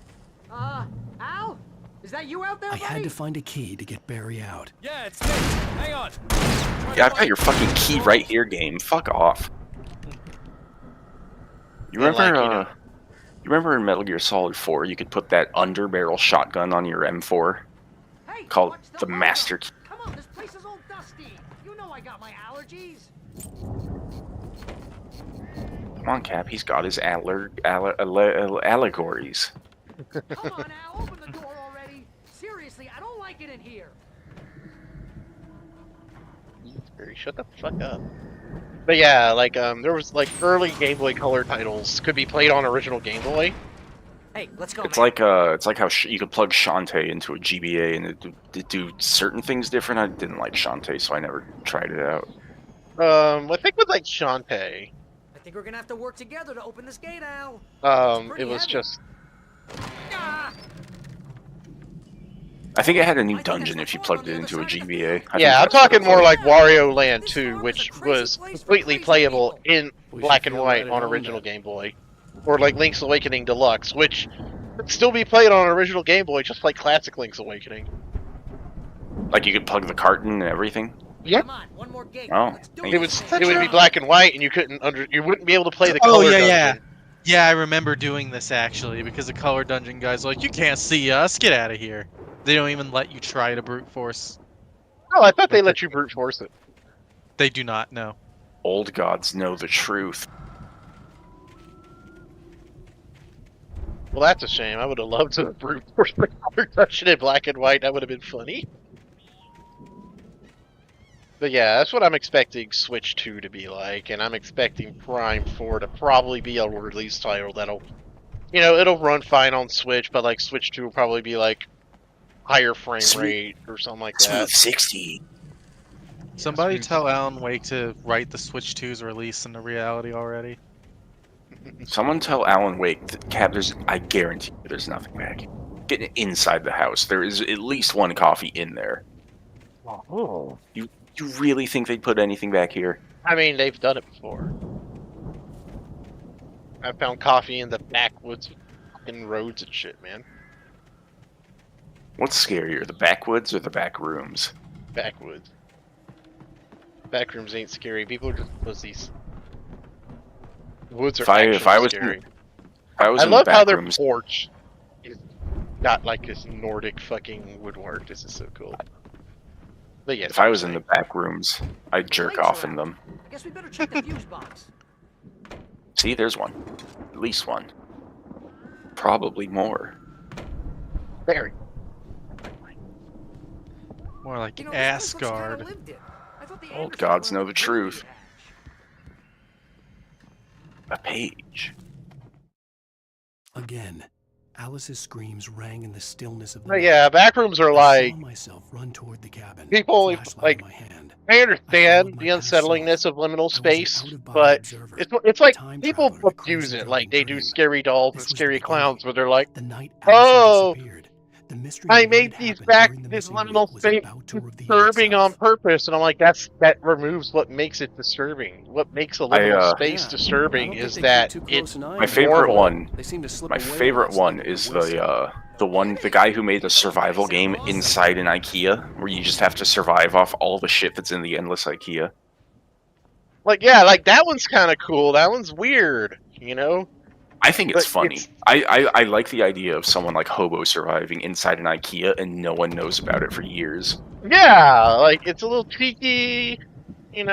Al? Is that you out there, I had to find a key to get Barry out. Yeah, it's me. Hang on. Yeah, I've got your fucking key right here, game. Fuck off. You remember? You remember in Metal Gear Solid 4, you could put that underbarrel shotgun on your M4, called the Master Key. Come on, this place is all dusty. You know I got my allergies. Come on, Cap. He's got his allegories. Come on, Al, open the door already. Seriously, I don't like it in here. Barry, shut the fuck up. But yeah, like there was like early Game Boy Color titles could be played on original Game Boy. Hey, let's go. It's like how you could plug Shantae into a GBA and it do certain things different. I didn't like Shantae, so I never tried it out. I think with like Shantae, I think we're gonna have to work together to open this gate, Al. it was just. I think it had a new dungeon if you plugged it into a GBA. Yeah, I'm talking more like Wario Land 2, which was completely playable in black and white on original Game Boy. Or like Link's Awakening Deluxe, which could still be played on original Game Boy, just like classic Link's Awakening. Like you could plug the carton and everything? Yep. Oh. It would be black and white, and you wouldn't be able to play the Oh color yeah, dungeon. yeah. I remember doing this actually because the color dungeon guys are like, you can't see us, get out of here. They don't even let you try to brute force. Oh, I thought they let you brute force it. They do not know. Old gods know the truth. Well, that's a shame. I would have loved to brute force the color dungeon in black and white. That would have been funny. But yeah, that's what I'm expecting Switch 2 to be like, and I'm expecting Prime 4 to probably be a release title that'll, it'll run fine on Switch, but like Switch 2 will probably be like higher frame rate or something like that. Smooth 60. Somebody tell Alan Wake to write the Switch 2's release into reality already. Someone tell Alan Wake that I guarantee you there's nothing back. Getting inside the house, there is at least one coffee in there. Oh. You really think they'd put anything back here? I mean, they've done it before. I found coffee in the backwoods, in roads and shit, man. What's scarier, the backwoods or the back rooms? Backwoods. Backrooms ain't scary. People are just pussies. Woods are actually scary. I love how their porch is got like this Nordic fucking woodwork. This is so cool. But yes, if I was in the back rooms, I'd jerk off in them. Guess we better check the fuse box. See, there's one. At least one. Probably more. Very. More like Asgard. Old gods know the truth. A page. Again, Alice's screams rang in the stillness of the But night. yeah, backrooms are I saw like myself run toward the cabin, people flashlight like. in my hand. I understand the unsettlingness of liminal space, but it's like people abuse it. Like they do scary dolls and scary clowns, where they're like, "Oh, I made this liminal space disturbing on purpose," and I'm like, that removes what makes it disturbing. What makes a liminal space disturbing is that it's my favorite one. My favorite one is the guy who made a survival game inside an IKEA, where you just have to survive off all the shit that's in the endless IKEA. Like, yeah, like that one's kind of cool. That one's weird, I think it's funny. I like the idea of someone like Hobo surviving inside an IKEA and no one knows about it for years. Yeah, like it's a little cheeky, There's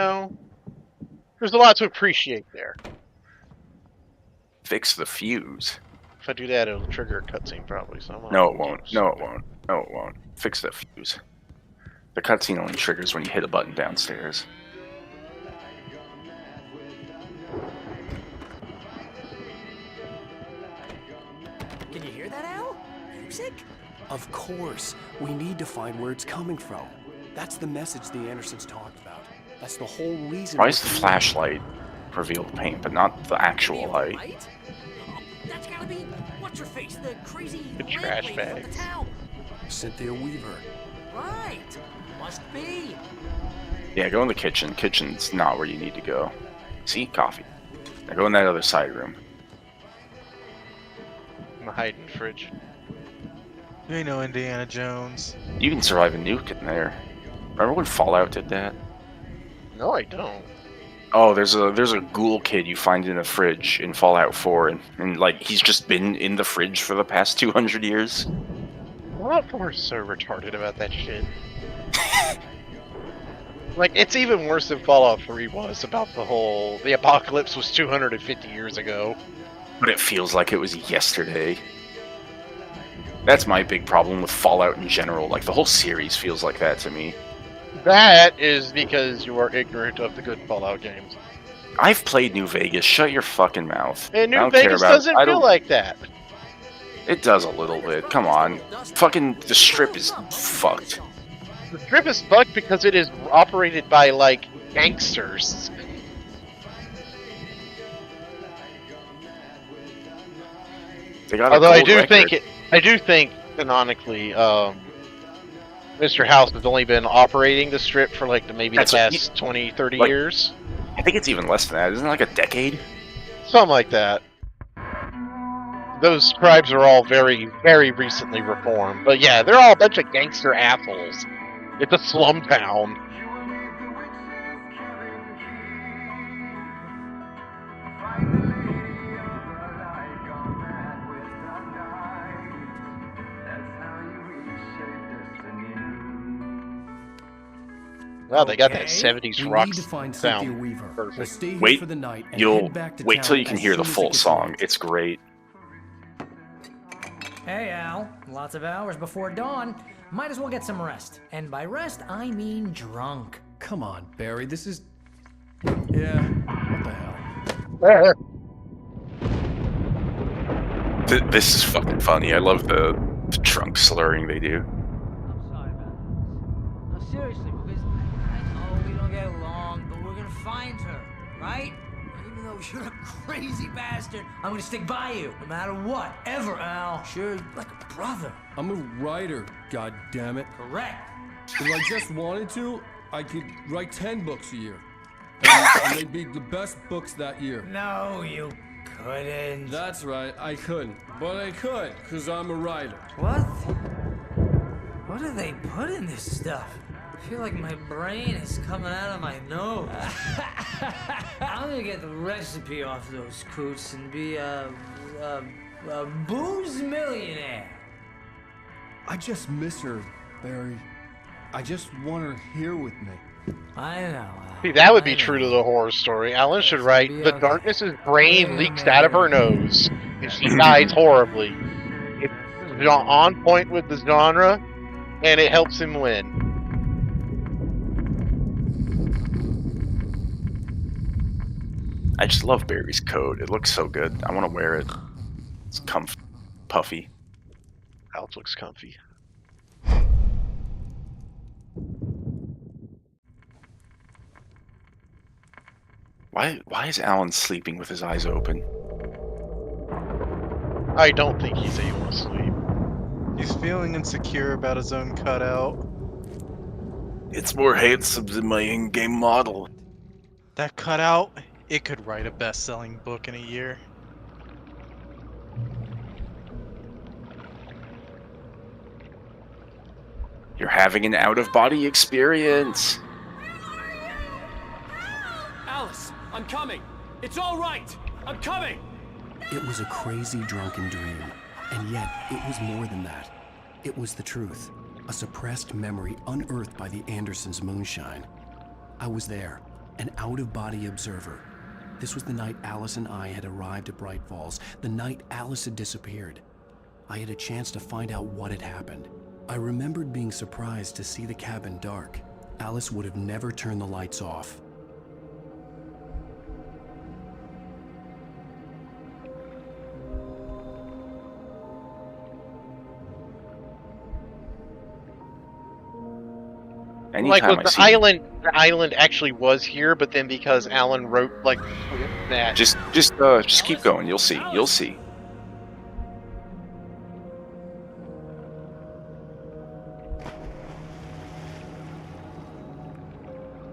a lot to appreciate there. Fix the fuse. If I do that, it'll trigger a cutscene probably. So No, it won't. No, it won't. No, it won't. Fix the fuse. The cutscene only triggers when you hit a button downstairs. Can you hear that, Al? Music? Of course. We need to find where it's coming from. That's the message the Andersons talked about. That's the whole reason. Why does the flashlight reveal the paint, but not the actual light? That's gotta be what's her face, the crazy trash lady bag. from the town. Cynthia Weaver. Right. Must be. Yeah, go in the kitchen. Kitchen's not where you need to go. See? Coffee. Now go in that other side room. I'm hiding fridge. You ain't no Indiana Jones. You can survive a nuke in there. Remember when Fallout did that? No, I don't. Oh, there's a ghoul kid you find in a fridge in Fallout 4, and like he's just been in the fridge for the past 200 years. Fallout 4 is so retarded about that shit. Like, it's even worse than Fallout 3 was about the apocalypse was 250 years ago. But it feels like it was yesterday. That's my big problem with Fallout in general. Like, the whole series feels like that to me. That is because you are ignorant of the good Fallout games. I've played New Vegas. Shut your fucking mouth. And New Vegas doesn't feel like that. It does a little bit. Come on. Fucking the Strip is fucked. The Strip is fucked because it is operated by, like, gangsters. Although I do think canonically, Mr. House has only been operating the Strip for like maybe the past 20, 30 years. I think it's even less than that. Isn't it like a decade? Something like that. Those tribes are all very, very recently reformed. But yeah, they're all a bunch of gangster assholes. It's a slum town. Wow, they got that 70s We rock need to find Cynthia sound. Weaver. We'll Perfect. stay here Wait, for the night and you'll head back to wait town till you can as hear the soon as it full gets song. light. It's great. Hey, Al. Lots of hours before dawn. Might as well get some rest. And by rest, I mean drunk. Come on, Barry. This is... Yeah, what the hell? This is fucking funny. I love the drunk slurring they do. No, seriously, because I know we don't get along, but we're gonna find her, right? And even though you're a crazy bastard, I'm gonna stick by you, no matter what, ever, Al. Sure, like a brother. I'm a writer, god damn it. Correct. If I just wanted to, I could write 10 books a year. And they'd be the best books that year. No, you couldn't. That's right, I couldn't. But I could, because I'm a writer. What? What do they put in this stuff? I feel like my brain is coming out of my nose. I'm gonna get the recipe off those coots and be a booze millionaire. I just miss her, Barry. I just want her here with me. I know. See, that would be true to the horror story. Alan should write, the darkness's brain leaks out of her nose, and she dies horribly. It's on point with the genre, and it helps him win. I just love Barry's coat. It looks so good. I want to wear it. It's puffy. Alex looks comfy. Why is Alan sleeping with his eyes open? I don't think he's able to sleep. He's feeling insecure about his own cutout. It's more handsome than my in-game model. That cutout, it could write a best-selling book in a year. You're having an out-of-body experience. Alice, I'm coming. It's all right. I'm coming. It was a crazy drunken dream, and yet it was more than that. It was the truth, a suppressed memory unearthed by the Andersons' moonshine. I was there, an out-of-body observer. This was the night Alice and I had arrived at Bright Falls, the night Alice had disappeared. I had a chance to find out what had happened. I remembered being surprised to see the cabin dark. Alice would have never turned the lights off. Anytime Like, the island actually was here, but then because Alan wrote, like, that. Just keep going. You'll see. You'll see.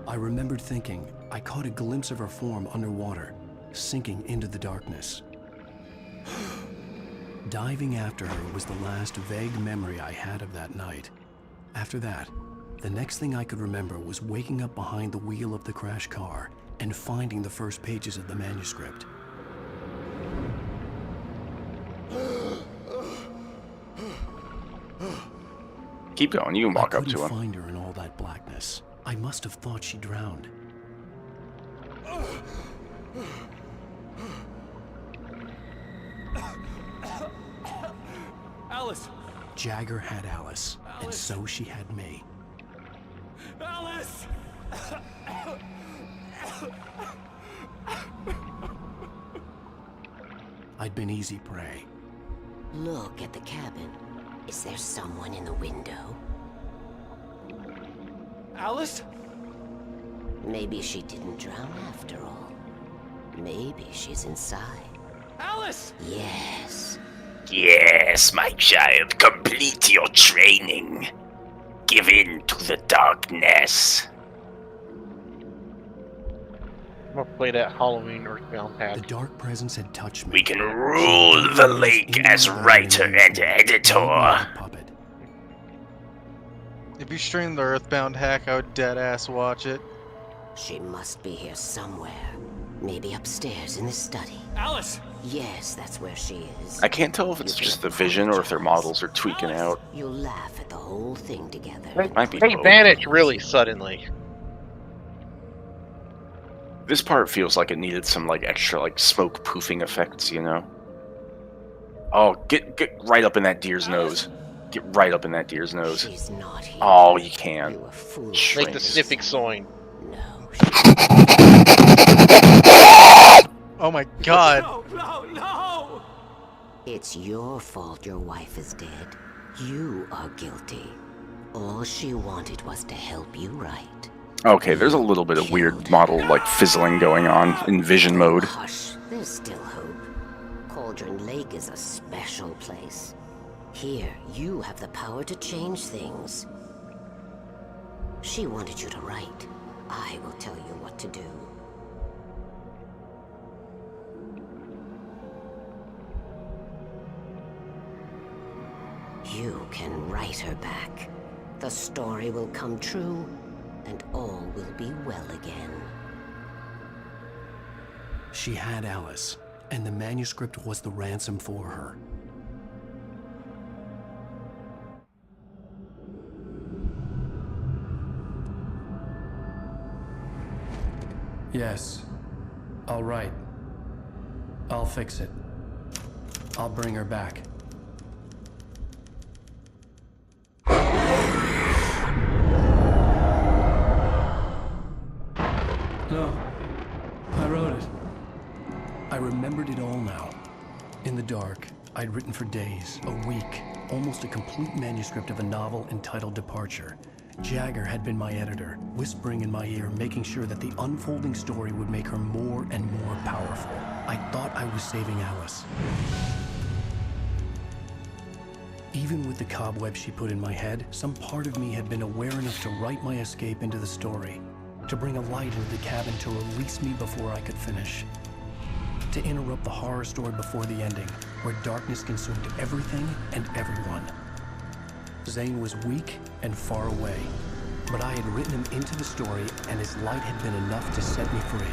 I remembered thinking I caught a glimpse of her form underwater, sinking into the darkness. Diving after her was the last vague memory I had of that night. After that, the next thing I could remember was waking up behind the wheel of the crash car and finding the first pages of the manuscript. Keep going. You can walk up to I couldn't him. find her in all that blackness. I must have thought she drowned. Alice! Jagger had Alice, and so she had me. Alice! I'd been easy prey. Look at the cabin. Is there someone in the window? Alice? Maybe she didn't drown after all. Maybe she's inside. Alice! Yes. Yes, my child, complete your training. Give in to the darkness. I'm gonna play that Halloween Earthbound pack. The dark presence had touched me. We can rule the lake as writer and editor. If you streamed the Earthbound hack, I would dead-ass watch it. She must be here somewhere. Maybe upstairs in the study. Alice! Yes, that's where she is. I can't tell if it's just the vision or if their models are tweaking out. You'll laugh at the whole thing together. Might be They both. vanish really suddenly. This part feels like it needed some like extra like smoke poofing effects, you know? Oh, get right up in that deer's nose. Get right up in that deer's nose. She's not here. Oh, you can. Make the sniffing soin. Oh my god. No! It's your fault your wife is dead. You are guilty. All she wanted was to help you right. Okay, there's a little bit of weird model like fizzling going on in vision mode. Hush, there's still hope. Cauldron Lake is a special place. Here, you have the power to change things. She wanted you to write. I will tell you what to do. You can write her back. The story will come true, and all will be well again. She had Alice, and the manuscript was the ransom for her. Yes. All right. I'll fix it. I'll bring her back. No. I wrote it. I remembered it all now. In the dark, I'd written for days, a week, almost a complete manuscript of a novel entitled Departure. Jagger had been my editor, whispering in my ear, making sure that the unfolding story would make her more and more powerful. I thought I was saving Alice. Even with the cobweb she put in my head, some part of me had been aware enough to write my escape into the story, to bring a light into the cabin to release me before I could finish, to interrupt the horror story before the ending, where darkness consumed everything and everyone. Zane was weak and far away, but I had written him into the story, and his light had been enough to set me free.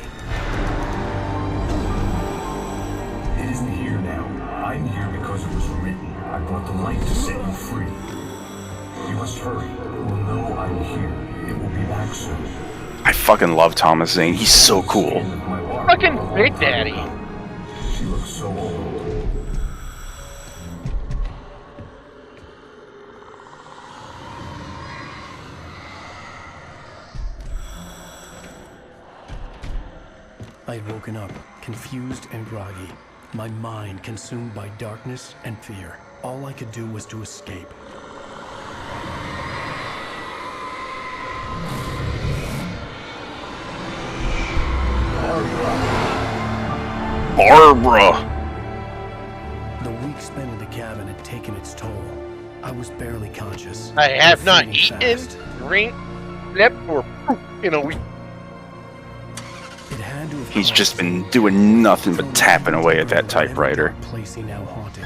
It isn't here now. I'm here because it was written. I brought the light to set you free. You must hurry. It will know I'm here. It will be back soon. I fucking love Thomas Zane. He's so cool. Fucking Big Daddy. She looks so old. I had woken up, confused and groggy, my mind consumed by darkness and fear. All I could do was to escape. Barbara! The week spent in the cabin had taken its toll. I was barely conscious. I have not Fading eaten, fast. drank, slept, or pooped in a week. It had to have He's caused just been doing nothing but tapping away at that every typewriter. dark place he now haunted.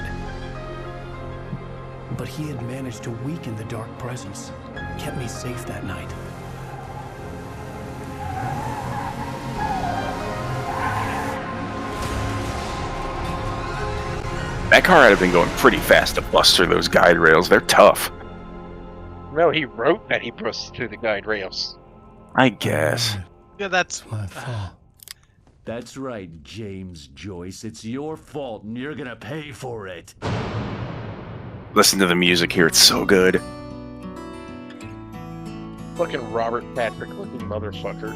But he had managed to weaken the dark presence, kept me safe that night. That car had been going pretty fast to bust through those guide rails. They're tough. No, he wrote that he busted through the guide rails. I guess. Yeah, that's my fault. That's right, James Joyce. It's your fault, and you're gonna pay for it. Listen to the music here. It's so good. Fucking Robert Patrick looking motherfucker.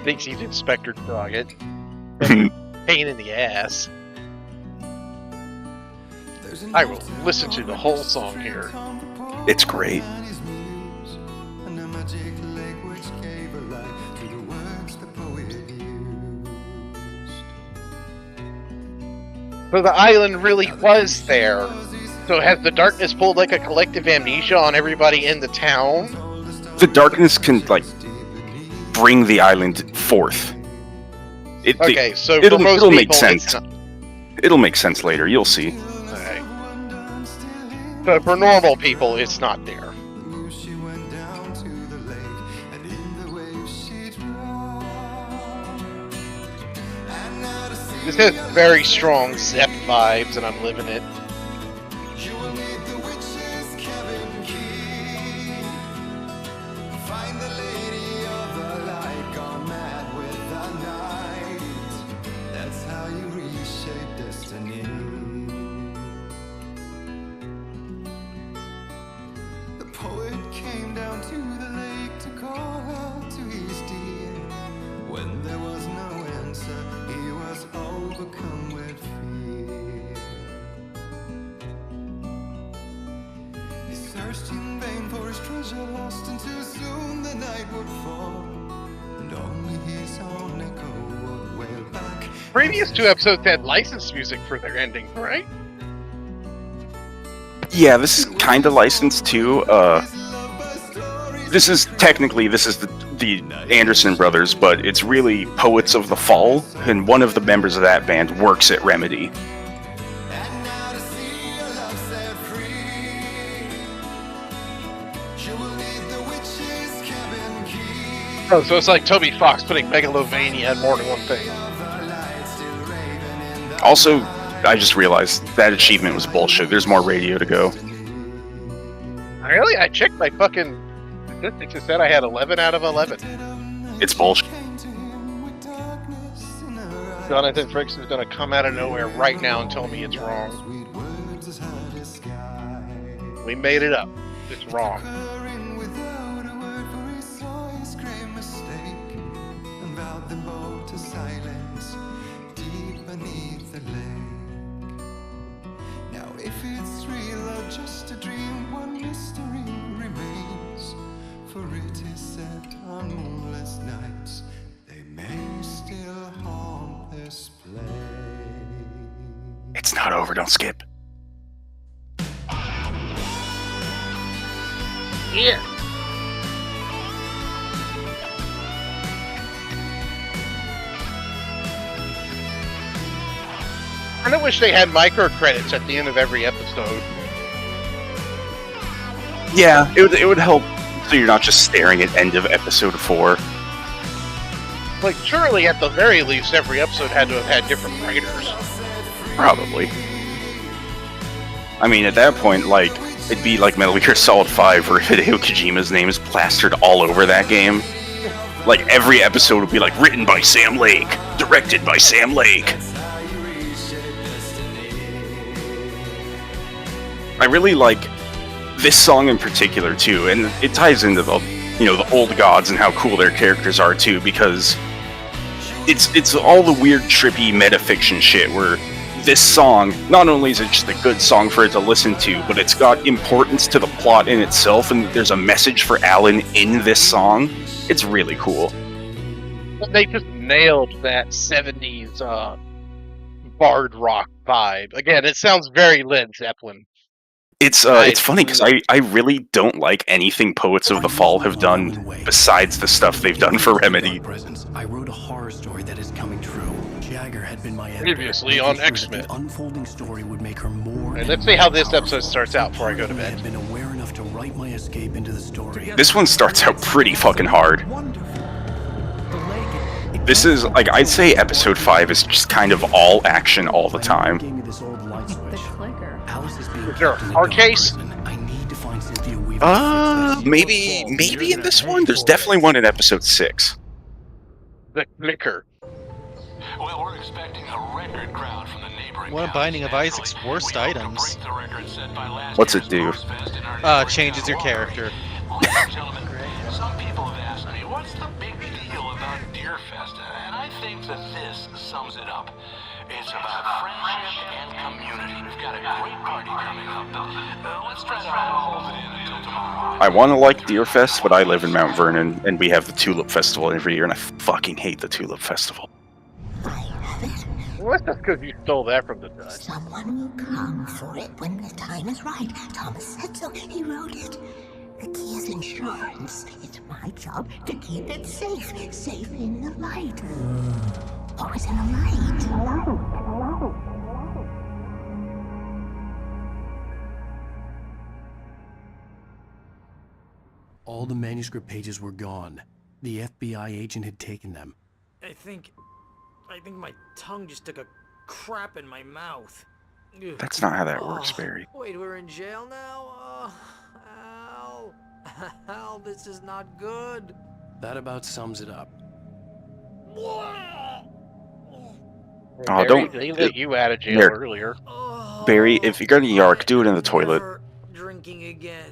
Thinks he's Inspector Doggett. Pain in the ass. I will listen to the whole song here. It's great. So the island really was there. So has the darkness pulled like a collective amnesia on everybody in the town? The darkness can, like, bring the island forth. Okay, so it'll for most make people, sense. it's not. It'll make sense later. You'll see. Okay. But for normal people, it's not there. This has very strong Zep vibes, and I'm living it. Previous two episodes had licensed music for their ending, right? Yeah, this is kind of licensed too. This is the Anderson brothers, but it's really Poets of the Fall, and one of the members of that band works at Remedy. Oh, so it's like Toby Fox putting Megalovania in more than one thing. Also, I just realized that achievement was bullshit. There's more radio to go. Really? I checked my fucking statistics. It said I had 11 out of 11. It's bullshit. Jonathan Frakes is gonna come out of nowhere right now and tell me it's wrong. We made it up. It's wrong. It's not over, don't skip. Here. I kinda wish they had micro credits at the end of every episode. Yeah, it would help so you're not just staring at end of episode 4. Like, surely at the very least every episode had to have had different writers. Probably. I mean, at that point, like, it'd be like Metal Gear Solid 5 where Hideo Kojima's name is plastered all over that game. Like, every episode would be like, written by Sam Lake, directed by Sam Lake. I really like this song in particular, too, and it ties into the, you know, the old gods and how cool their characters are, too, because it's all the weird, trippy metafiction shit where this song, not only is it just a good song for it to listen to, but it's got importance to the plot in itself, and there's a message for Alan in this song. It's really cool. They just nailed that 70s bard rock vibe. Again, it sounds very Led Zeppelin. It's funny because I really don't like anything Poets of the Fall have done besides the stuff they've done for Remedy. I wrote a horror story that is coming true. Jagger had been my editor. Previously on X-Men. The unfolding story would make her more. And let's see how this episode starts out before I go to bed. I had been aware enough to write my escape into the story. This one starts out pretty fucking hard. This is, like, I'd say episode 5 is just kind of all action all the time. Is there a hard case? Maybe in this one? There's definitely one in episode 6. The clicker. Well, we're expecting a record crowd from the neighboring. What a binding of Isaac's worst items. What's it do? Changes your character. Gentlemen, some people have asked me, what's the big deal about Deerfest? And I think that this sums it up. It's about friendship and community. We've got a great party coming up. Let's try to hold it in until tomorrow. I want to like Deerfest, but I live in Mount Vernon, and we have the Tulip Festival every year, and I fucking hate the Tulip Festival. Well, that's because you stole that from the Dutch. Someone will come for it when the time is right. Thomas said so. He wrote it. The key is insurance. It's my job to keep it safe. Safe in the light. Always in the light. All the manuscript pages were gone. The FBI agent had taken them. I think I think my tongue just took a crap in my mouth. Ugh. That's not how that works, Barry. Wait, we're in jail now? Al. Al, this is not good. That about sums it up. Oh, don't. They let you out of jail There. earlier. Barry, if you're gonna yark, do it in the toilet. Drinking again.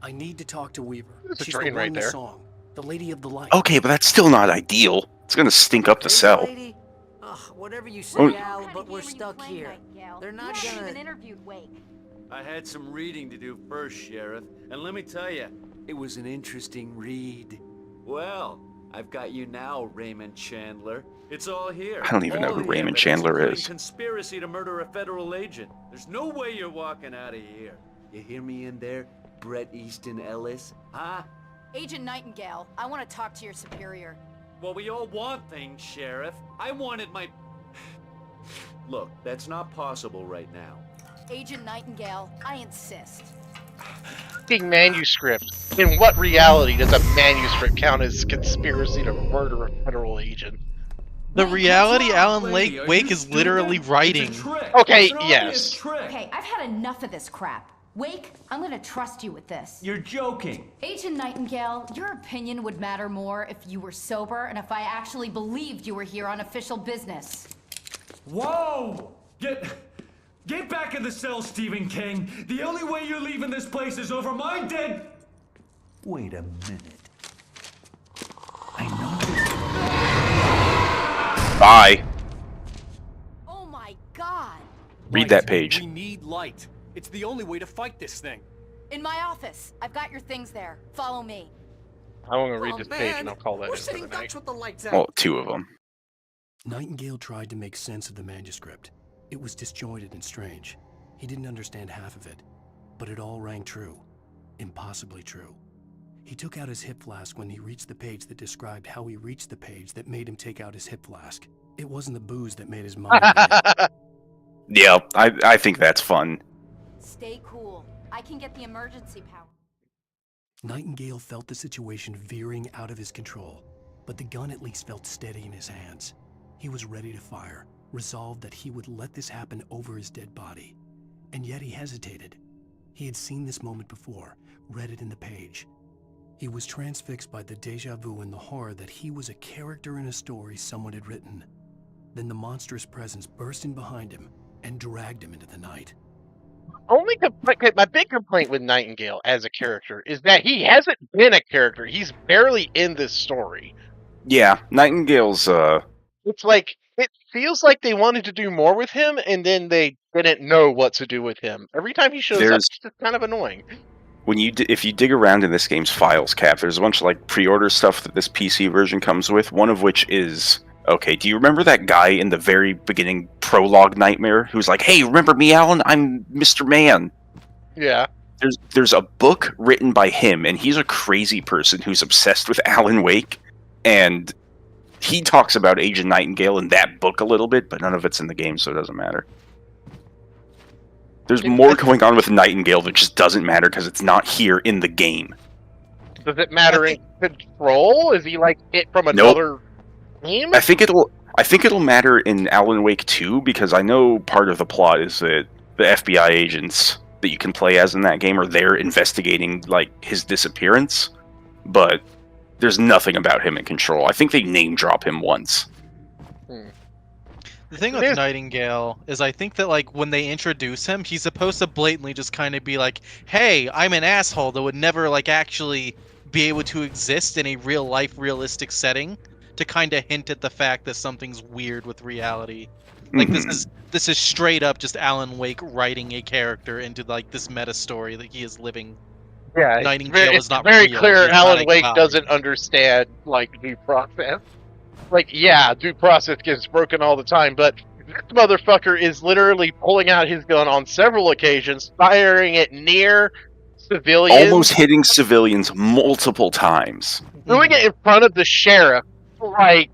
I need to talk to Weaver. There's a She's train the one right in the there. song. The Lady of the Light. Okay, but that's still not ideal. It's gonna stink up the cell. Lady? Ugh, whatever you say, Oh. Al, but we're stuck here. They're not gonna... interviewed Wake. I had some reading to do first, Sheriff, and let me tell you, it was an interesting read. Well, I've got you now, Raymond Chandler. It's all here. I don't even know All who the Raymond evidence, Chandler including is. Conspiracy to murder a federal agent. There's no way you're walking out of here. You hear me in there, Bret Easton Ellis? Huh? Agent Nightingale, I want to talk to your superior. Well, we all want things, Sheriff. I wanted my... Look, that's not possible right now. Agent Nightingale, I insist. Fucking manuscript. In what reality does a manuscript count as conspiracy to murder a federal agent? The reality Alan Wake is literally writing. Okay, yes. Okay, I've had enough of this crap. Wake, I'm gonna trust you with this. You're joking. Agent Nightingale, your opinion would matter more if you were sober and if I actually believed you were here on official business. Whoa! Get back in the cell, Stephen King. The only way you're leaving this place is over my dead... Wait a minute. Bye. Oh my god! Read that page. We need light. It's the only way to fight this thing. In my office. I've got your things there. Follow me. I want to read this page and I'll call that We're in for sitting the night. ducks with the lights out. Well, two of them. Nightingale tried to make sense of the manuscript. It was disjointed and strange. He didn't understand half of it, but it all rang true. Impossibly true. He took out his hip flask when he reached the page that described how he reached the page that made him take out his hip flask. It wasn't the booze that made his mind bang. Yeah, I think that's fun. Stay cool. I can get the emergency power. Nightingale felt the situation veering out of his control, but the gun at least felt steady in his hands. He was ready to fire, resolved that he would let this happen over his dead body. And yet he hesitated. He had seen this moment before, read it in the page. He was transfixed by the déjà vu and the horror that he was a character in a story someone had written. Then the monstrous presence burst in behind him and dragged him into the night. My big complaint with Nightingale as a character is that he hasn't been a character. He's barely in this story. Yeah, Nightingale's, It's like, it feels like they wanted to do more with him, and then they didn't know what to do with him. Every time he shows up, it's just kind of annoying. when you if you dig around in this game's files, Cap, there's a bunch of like pre-order stuff that this PC version comes with. One of which is, okay, do you remember that guy in the very beginning prologue nightmare who's like, "Hey, remember me, Alan? I'm Mr. Man." Yeah. There's a book written by him, and he's a crazy person who's obsessed with Alan Wake, and he talks about Agent Nightingale in that book a little bit, but none of it's in the game, so it doesn't matter. There's more going on with Nightingale that just doesn't matter because it's not here in the game. Does it matter in Control? Is he like it from another game? I think it'll matter in Alan Wake 2 because I know part of the plot is that the FBI agents that you can play as in that game are there investigating like his disappearance, but there's nothing about him in Control. I think they name drop him once. The thing with Nightingale is I think that like when they introduce him, he's supposed to blatantly just kind of be like, "Hey, I'm an asshole," that would never like actually be able to exist in a real life realistic setting, to kind of hint at the fact that something's weird with reality. Like this is straight up just Alan Wake writing a character into like this meta story that he is living. Yeah, Nightingale it's is not very real. clear He's Alan not a Wake god. doesn't understand like due process. Like, yeah, due process gets broken all the time, but this motherfucker is literally pulling out his gun on several occasions, firing it near civilians. Almost hitting civilians multiple times. Doing it in front of the sheriff. Like,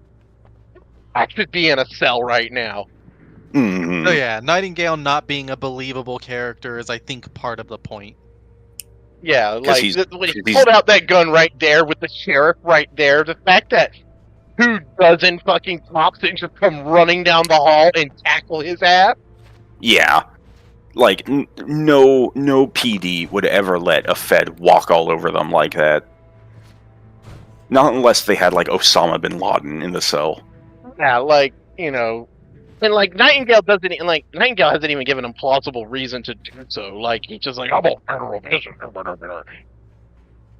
I could be in a cell right now. Mm-hmm. So yeah, Nightingale not being a believable character is, I think, part of the point. Yeah, like, he's- when he he's- pulled out that gun right there with the sheriff right there, the fact that 2 dozen fucking cops that just come running down the hall and tackle his ass. Yeah. Like, no PD would ever let a Fed walk all over them like that. Not unless they had, like, Osama bin Laden in the cell. Yeah, like, you know, and like Nightingale Nightingale hasn't even given him plausible reason to do so. Like, he's just like, I'm a federal business.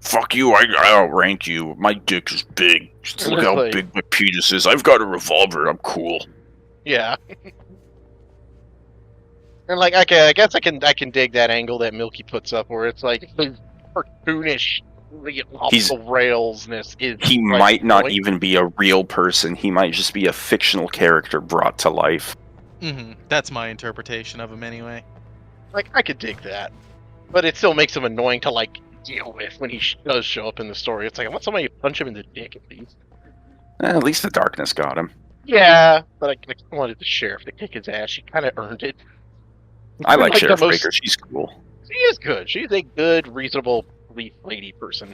Fuck you, I outrank you. My dick is big. Just look how Like- big my penis is. I've got a revolver. I'm cool. Yeah. And like, okay, I guess I can dig that angle that Milky puts up, where it's like the cartoonish, off He's- the railsness is. He like, might not really- even be a real person. He might just be a fictional character brought to life. That's my interpretation of him anyway. Like, I could dig that, but it still makes him annoying to like deal with when he does show up in the story. It's like, I want somebody to punch him in the dick at least. At least the darkness got him. Yeah, but I wanted the sheriff to kick his ass. She kind of earned it. I like the Sheriff most- Baker. She's cool. She is good. She's a good, reasonable police lady person.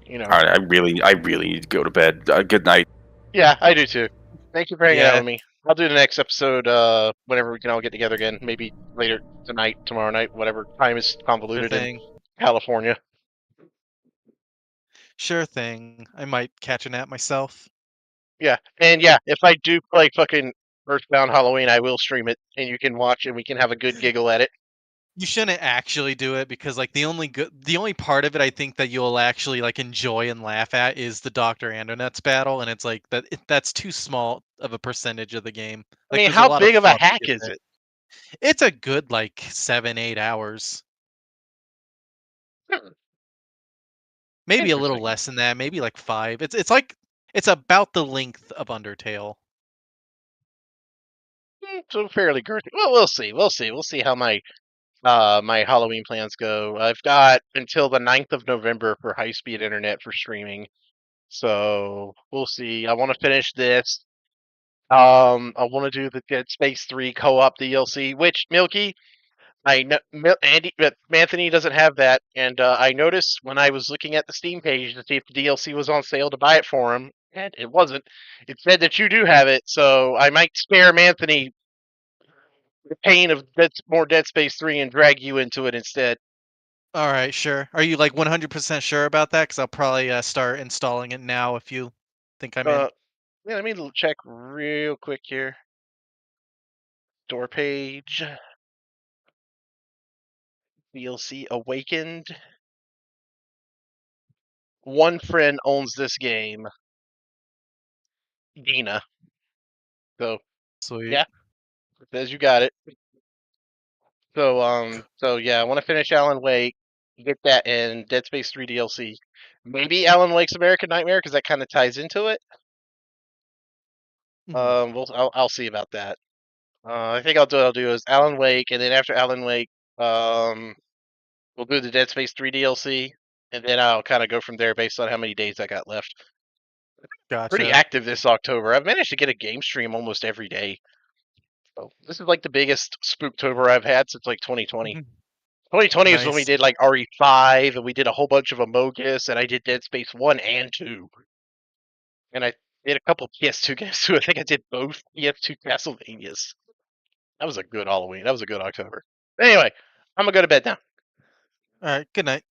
You know. Alright, I really need to go to bed. Good night. Yeah, I do too. Thank you for hanging out Yeah. with me. I'll do the next episode whenever we can all get together again. Maybe later tonight, tomorrow night, whatever time is convoluted in thing. California. Sure thing. I might catch a nap myself. Yeah, and yeah, if I do play fucking Earthbound Halloween, I will stream it, and you can watch, and we can have a good giggle at it. You shouldn't actually do it because like the only part of it I think that you'll actually like enjoy and laugh at is the Dr. Andonets battle, and it's like that's too small of a percentage of the game. I Like, mean, there's a how lot big of a fun hack in is it? It's a good like 7-8 hours. Maybe a little Interesting. less than that, maybe like 5. It's like it's about the length of Undertale. So fairly girthy. Well, we'll see. We'll see. We'll see how my my Halloween plans go. I've got until the 9th of November for high-speed internet for streaming. So we'll see. I want to finish this. I want to do the Dead Space 3 co-op DLC, which Milky, I know Anthony doesn't have that, and I noticed when I was looking at the Steam page to see if the DLC was on sale to buy it for him, and it wasn't. It said that you do have it, so I might spare Anthony the pain of more Dead Space 3 and drag you into it instead. All right, sure. Are you like 100% sure about that? Because I'll probably start installing it now if you think I'm in. Yeah, let me check real quick here. Door page. DLC Awakened. One friend owns this game. Dina. So Sweet. yeah, it says you got it. So yeah, I want to finish Alan Wake, get that in Dead Space 3 DLC. Maybe Alan Wake's American Nightmare because that kind of ties into it. I'll see about that. I think I'll do is Alan Wake, and then after Alan Wake, we'll do the Dead Space 3 DLC, and then I'll kind of go from there based on how many days I got left. Gotcha. Pretty active this October. I've managed to get a game stream almost every day. So this is like the biggest Spooktober I've had since like 2020. 2020 is when we Nice. did like RE5, and we did a whole bunch of Amogus, and I did Dead Space 1 and 2. And I did a couple PS2 games too. I think I did both PS2 Castlevanias. That was a good Halloween. That was a good October. Anyway, I'm gonna go to bed now. All right. Good night.